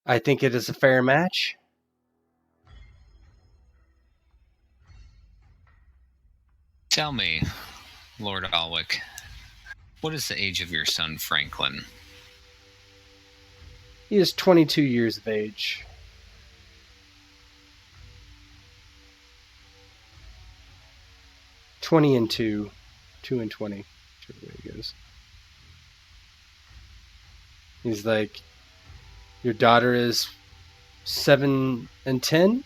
I think it is a fair match. Tell me, Lord Alwick, what is the age of your son, Franklin? He is 22 years of age. 20 and 2. 2 and 20. Whichever way it goes. He's like, your daughter is 7 and 10?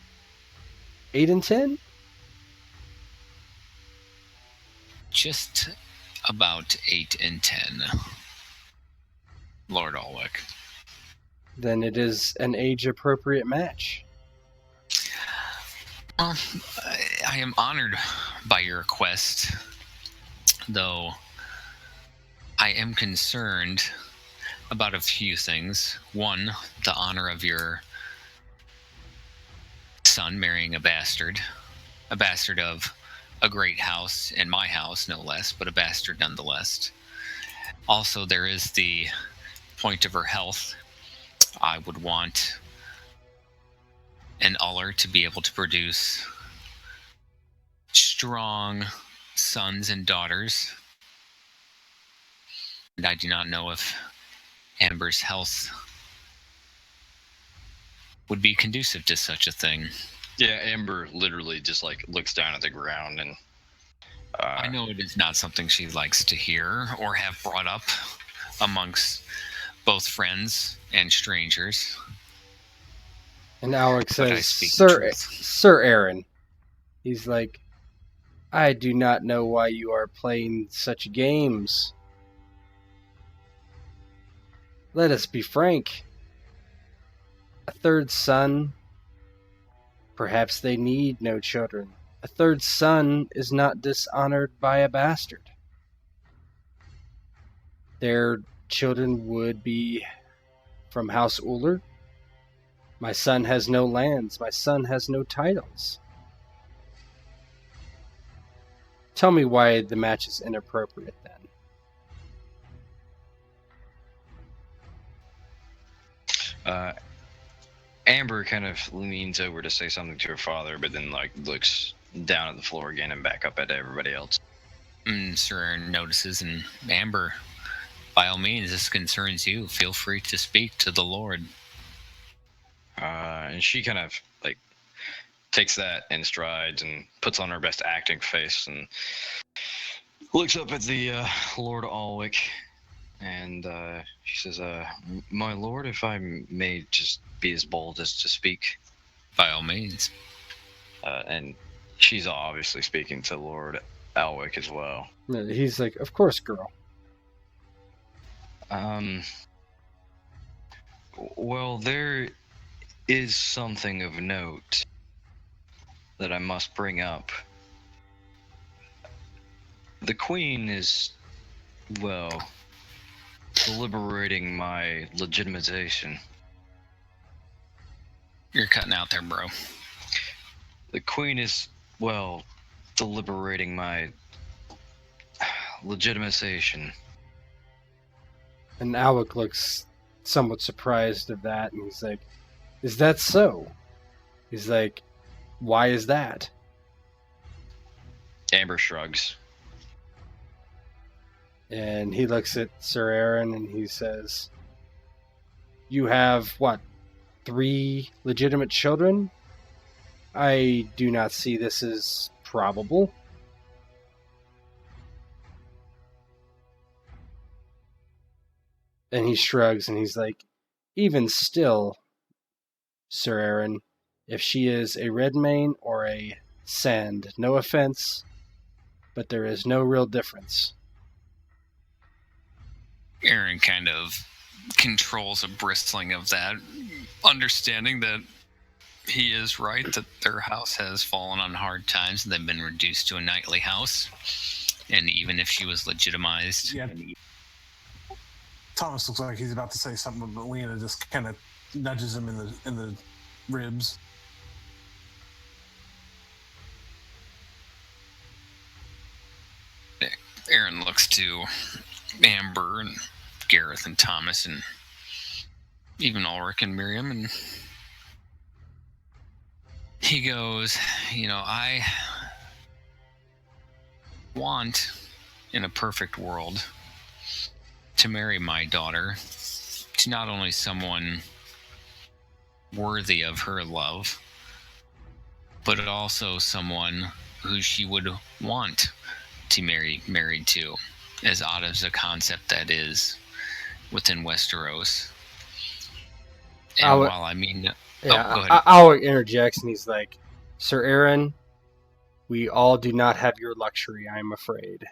8 and 10? Just about 8 and 10, Lord Alwick. Then it is an age-appropriate match. I am honored by your request, though I am concerned about a few things. One, the honor of your son marrying a bastard of a great house, in my house no less, but a bastard nonetheless. Also, there is the point of her health. I would want an Uller to be able to produce strong sons and daughters. And I do not know if Amber's health would be conducive to such a thing. Yeah, Amber literally just looks down at the ground and I know it is not something she likes to hear or have brought up amongst both friends and strangers. And Alec says, Truth. Sir Aaron. He's like, I do not know why you are playing such games. Let us be frank. A third son, perhaps they need no children. A third son is not dishonored by a bastard. Their children would be from House Uller. My son has no lands. My son has no titles. Tell me why the match is inappropriate then. Amber kind of leans over to say something to her father, but then looks down at the floor again and back up at everybody else. Sir Aaron notices, and Amber, by all means, this concerns you. Feel free to speak to the Lord. And she kind of takes that in strides and puts on her best acting face and looks up at the Lord Alwick, and she says, "My lord, if I may just be as bold as to speak." By all means. And she's obviously speaking to Lord Alwick as well. He's like, of course, girl. Well, there is something of note that I must bring up. The Queen is, well, deliberating my legitimization. You're cutting out there, bro. The Queen is, well, deliberating my legitimization. And Alec looks somewhat surprised of that, and he's like, "Is that so?" He's like, "Why is that?" Amber shrugs. And he looks at Sir Aaron and he says, "You have, what, 3 legitimate children? I do not see this as probable." And he shrugs and he's like, "Even still, Sir Aaron, if she is a Redmane or a Sand, no offense, but there is no real difference." Aaron kind of controls a bristling of that, understanding that he is right, that their house has fallen on hard times and they've been reduced to a nightly house. And even if she was legitimized... Yeah. Thomas looks like he's about to say something, but Lena just kind of nudges him in the ribs. Aaron looks to Amber and Gareth and Thomas and even Ulrich and Miriam, and he goes, I want, in a perfect world, to marry my daughter to not only someone worthy of her love, but also someone who she would want to married to, as odd as a concept that is within Westeros. And while I mean... Yeah, go ahead. I'll interject, and he's like, "Sir Aaron, we all do not have your luxury, I'm afraid."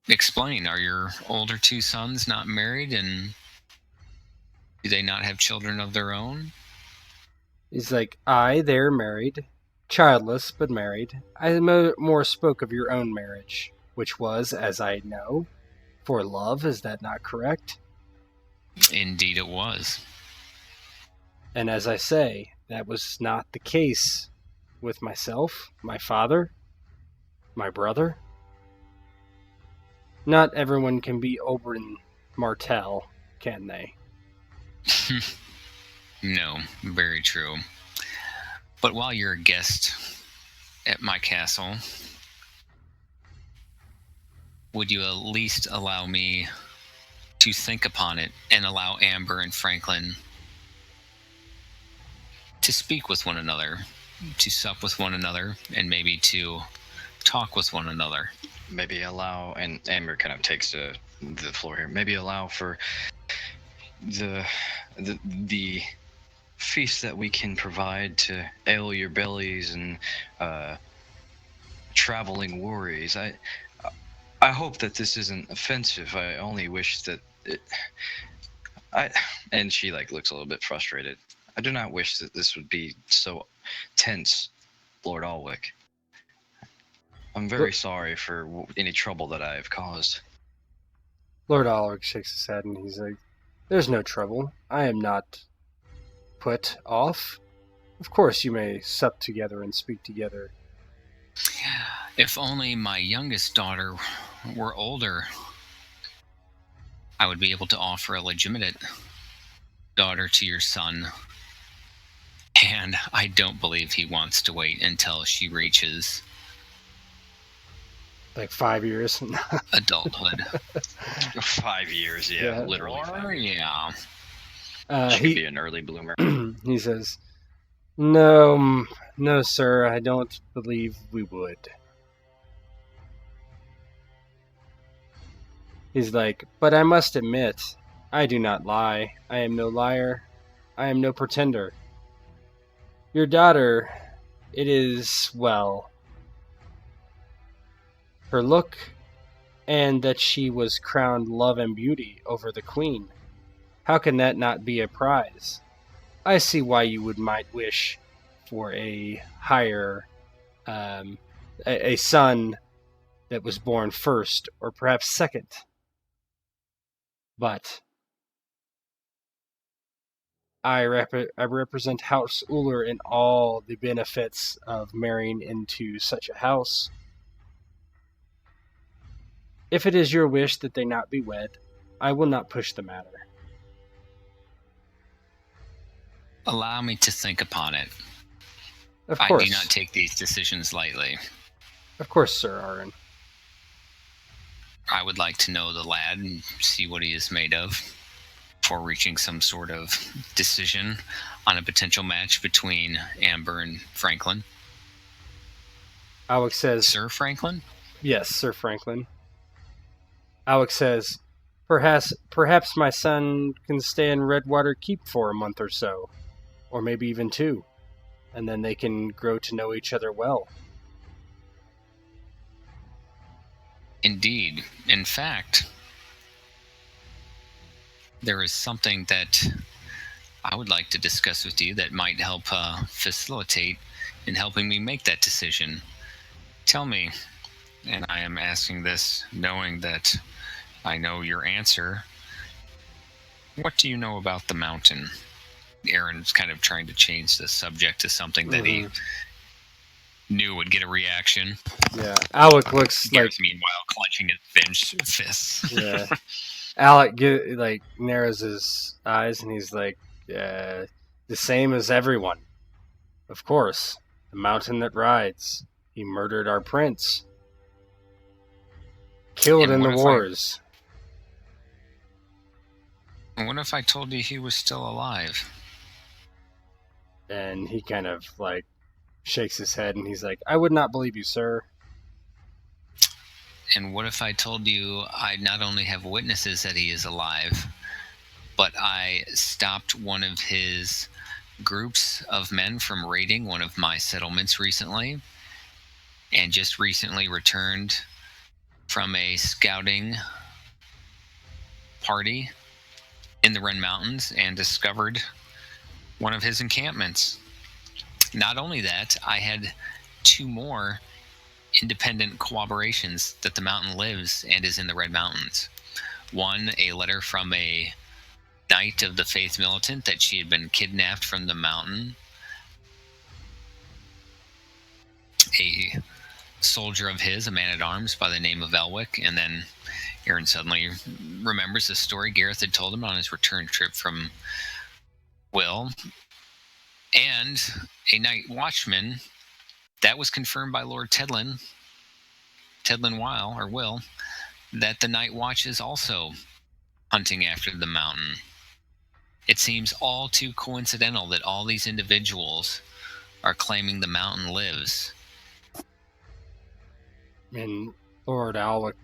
Explain, are your older 2 sons not married, and do they not have children of their own? He's like, "They're married. Childless, but married. I more spoke of your own marriage, which was, as I know, for love. Is that not correct?" Indeed it was. And as I say, that was not the case with myself, my father, my brother. Not everyone can be Oberyn Martell, can they? No, very true. But while you're a guest at my castle, would you at least allow me to think upon it and allow Amber and Franklin to speak with one another, to sup with one another, and maybe to talk with one another? Maybe allow, and Amber kind of takes the floor here. Maybe allow for the feast that we can provide to ale your bellies and traveling worries. I hope that this isn't offensive. I only wish that and she looks a little bit frustrated. I do not wish that this would be so tense, Lord Alwick. I'm very sorry for any trouble that I have caused. Lord Alric shakes his head and he's like, "There's no trouble. I am not put off. Of course you may sup together and speak together." If only my youngest daughter were older, I would be able to offer a legitimate daughter to your son. And I don't believe he wants to wait until she reaches 5 years. adulthood. 5 years, yeah, literally. Yeah. She could be an early bloomer. He says, No, sir, I don't believe we would." He's like, "But I must admit, I do not lie. I am no liar. I am no pretender. Your daughter, it is, well, her look, and that she was crowned love and beauty over the queen. How can that not be a prize? I see why you might wish for a higher, a son that was born first, or perhaps second. But I represent House Uller in all the benefits of marrying into such a house. If it is your wish that they not be wed, I will not push the matter. Allow me to think upon it. Of I course. do not take these decisions lightly. Of course, Sir Aaron. I would like to know the lad and see what he is made of before reaching some sort of decision on a potential match between Amber and Franklin. Alex says, Sir Franklin? Yes, Sir Franklin. Alex says, Perhaps my son can stay in Redwater Keep for a month or so, or maybe even 2, and then they can grow to know each other well. Indeed. In fact, there is something that I would like to discuss with you that might help facilitate in helping me make that decision. Tell me, and I am asking this knowing that I know your answer, what do you know about the mountain? Aaron's kind of trying to change the subject to something that he knew would get a reaction. Yeah, Alec looks Gareth, meanwhile, clenching his fists. Yeah. Alec narrows his eyes and he's like, the same as everyone. Of course, the mountain that rides. He murdered our prince. Killed in the wars. What if I told you he was still alive? And he kind of shakes his head and he's like, I would not believe you, sir. And what if I told you I not only have witnesses that he is alive, but I stopped one of his groups of men from raiding one of my settlements recently, and just recently returned from a scouting party in the Ren Mountains and discovered one of his encampments. Not only that, I had 2 more independent corroborations that the mountain lives and is in the Red Mountains. One, a letter from a knight of the Faith Militant that she had been kidnapped from the mountain. A soldier of his, a man-at-arms by the name of Elwick, and then Aaron suddenly remembers the story Gareth had told him on his return trip from Will, and a night watchman that was confirmed by Lord Tedlin Will, that the night watch is also hunting after the mountain. It seems all too coincidental that all these individuals are claiming the mountain lives. And Lord Alec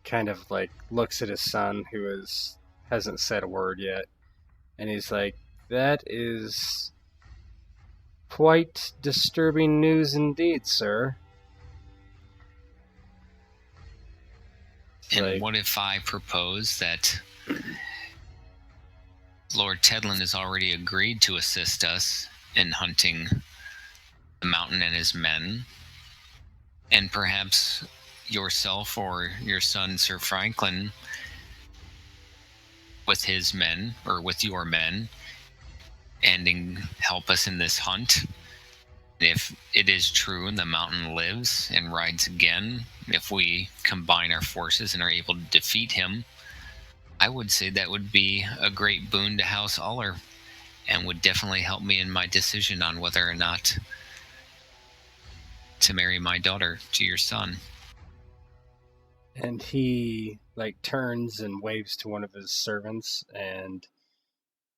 kind of looks at his son, who hasn't said a word yet, and he's like, that is quite disturbing news indeed, sir. And what if I propose that Lord Tedlin has already agreed to assist us in hunting the mountain and his men, and perhaps yourself or your son, Sir Franklin, with his men, or with your men, and help us in this hunt? If it is true and the mountain lives and rides again, if we combine our forces and are able to defeat him, I would say that would be a great boon to House Uller, and would definitely help me in my decision on whether or not to marry my daughter to your son. And he turns and waves to one of his servants, and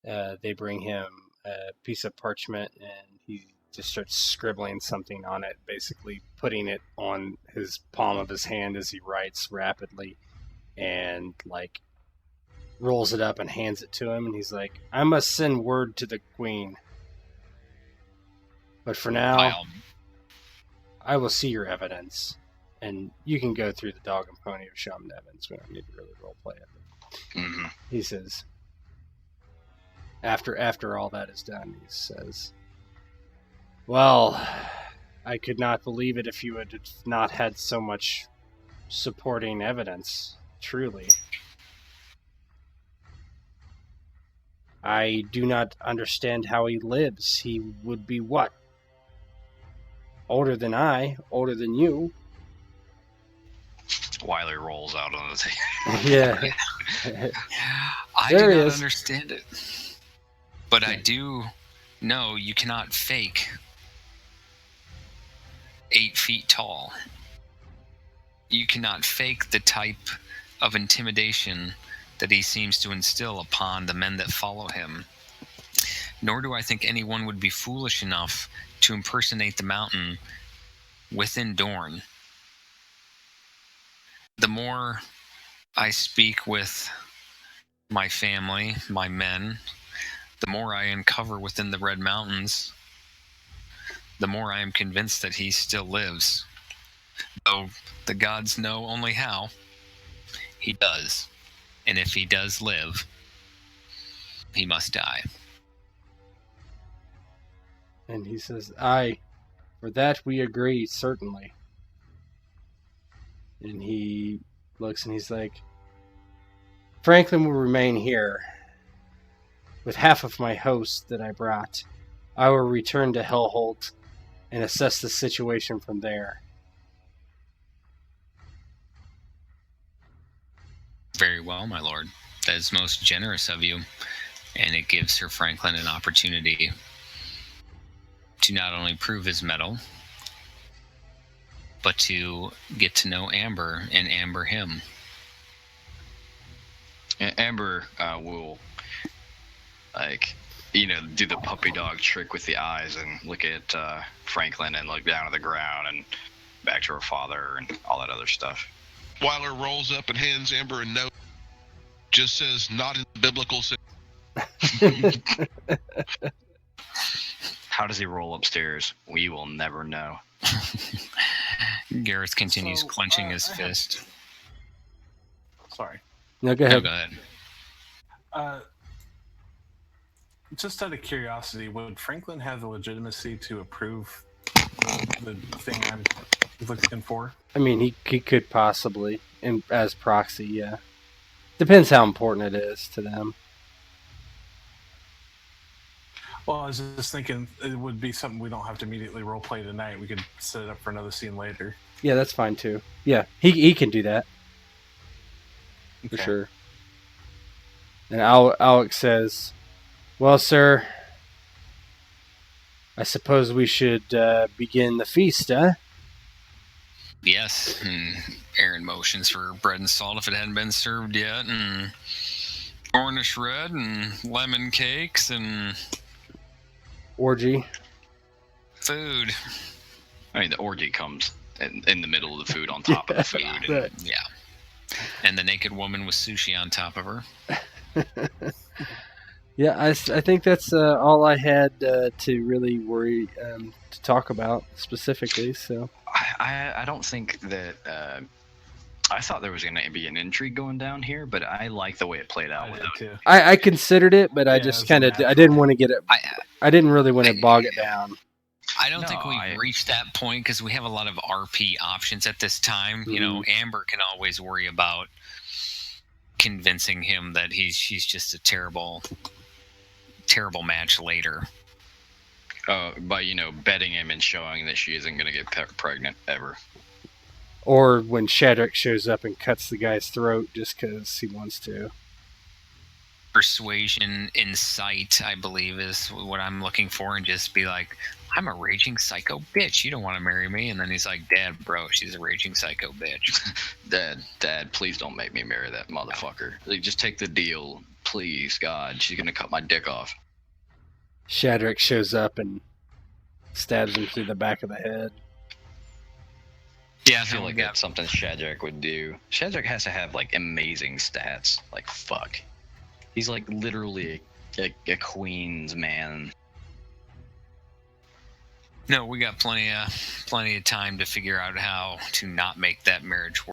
they bring him a piece of parchment, and he just starts scribbling something on it, basically putting it on his palm of his hand as he writes rapidly, and rolls it up and hands it to him, and he's like, I must send word to the queen, but for now I will see your evidence, and you can go through the dog and pony of Shaman Evans. We don't need to really role play it. Mm-hmm. He says, after all that is done, he says, well, I could not believe it if you had not had so much supporting evidence, truly. I do not understand how he lives. He would be what? Older than I, older than you. Wiley rolls out on the table. Yeah. I There do he not is. understand it. But I do know you cannot fake 8 feet tall. You cannot fake the type of intimidation that he seems to instill upon the men that follow him. Nor do I think anyone would be foolish enough to impersonate the mountain within Dorne. The more I speak with my family, my men, the more I uncover within the Red Mountains, the more I am convinced that he still lives. Though the gods know only how, he does. And if he does live, he must die. And he says, "Aye, for that we agree, certainly." And he looks and he's like, "Franklin will remain here. With half of my host that I brought, I will return to Hellholt and assess the situation from there." Very well, my lord. That is most generous of you. And it gives Sir Franklin an opportunity to not only prove his mettle, but to get to know Amber and Amber him. Amber will, do the puppy dog trick with the eyes and look at Franklin and look down at the ground and back to her father and all that other stuff. Weiler rolls up and hands Amber a note. Just says, not in the biblical sense. How does he roll upstairs? We will never know. Gareth continues So, clenching his I have- fist. Sorry. No, go No, ahead. go ahead. Just out of curiosity, would Franklin have the legitimacy to approve the thing I'm looking for? I mean, he could possibly, as proxy, yeah. Depends how important it is to them. Well, I was just thinking it would be something we don't have to immediately roleplay tonight. We could set it up for another scene later. Yeah, that's fine too. Yeah, he can do that for Okay. sure. And Alex says, "Well, sir, I suppose we should begin the feast, huh?" Yes. And Aaron motions for bread and salt if it hadn't been served yet, and Cornish red and lemon cakes and Orgy. food. I mean, the orgy comes in the middle of the food, on top of the food. Yeah. and- Right. Yeah. And the naked woman with sushi on top of her. Yeah, I think that's all I had to really worry to talk about specifically. So I don't think that. I thought there was going to be an intrigue going down here, but I like the way it played out I with did it. too. I considered it, but I Yeah, just it's kind of natural. I didn't want to get it. I didn't really want to bog it down. I don't No, think we've reached that point because we have a lot of RP options at this time. You know, Amber can always worry about convincing him that she's just a terrible match later. By betting him and showing that she isn't going to get pregnant ever. Or when Shadrach shows up and cuts the guy's throat just because he wants to. Persuasion, insight, I believe, is what I'm looking for, and just be like, I'm a raging psycho bitch. You don't want to marry me. And then he's like, Dad, bro, she's a raging psycho bitch. Dad, please don't make me marry that motherfucker. Like, just take the deal, please, God. She's going to cut my dick off. Shadrach shows up and stabs him through the back of the head. Yeah, I feel like that's something Shadrach would do. Shadrach has to have, amazing stats. Fuck. He's, literally a queen's man. No, we got plenty of time to figure out how to not make that marriage work.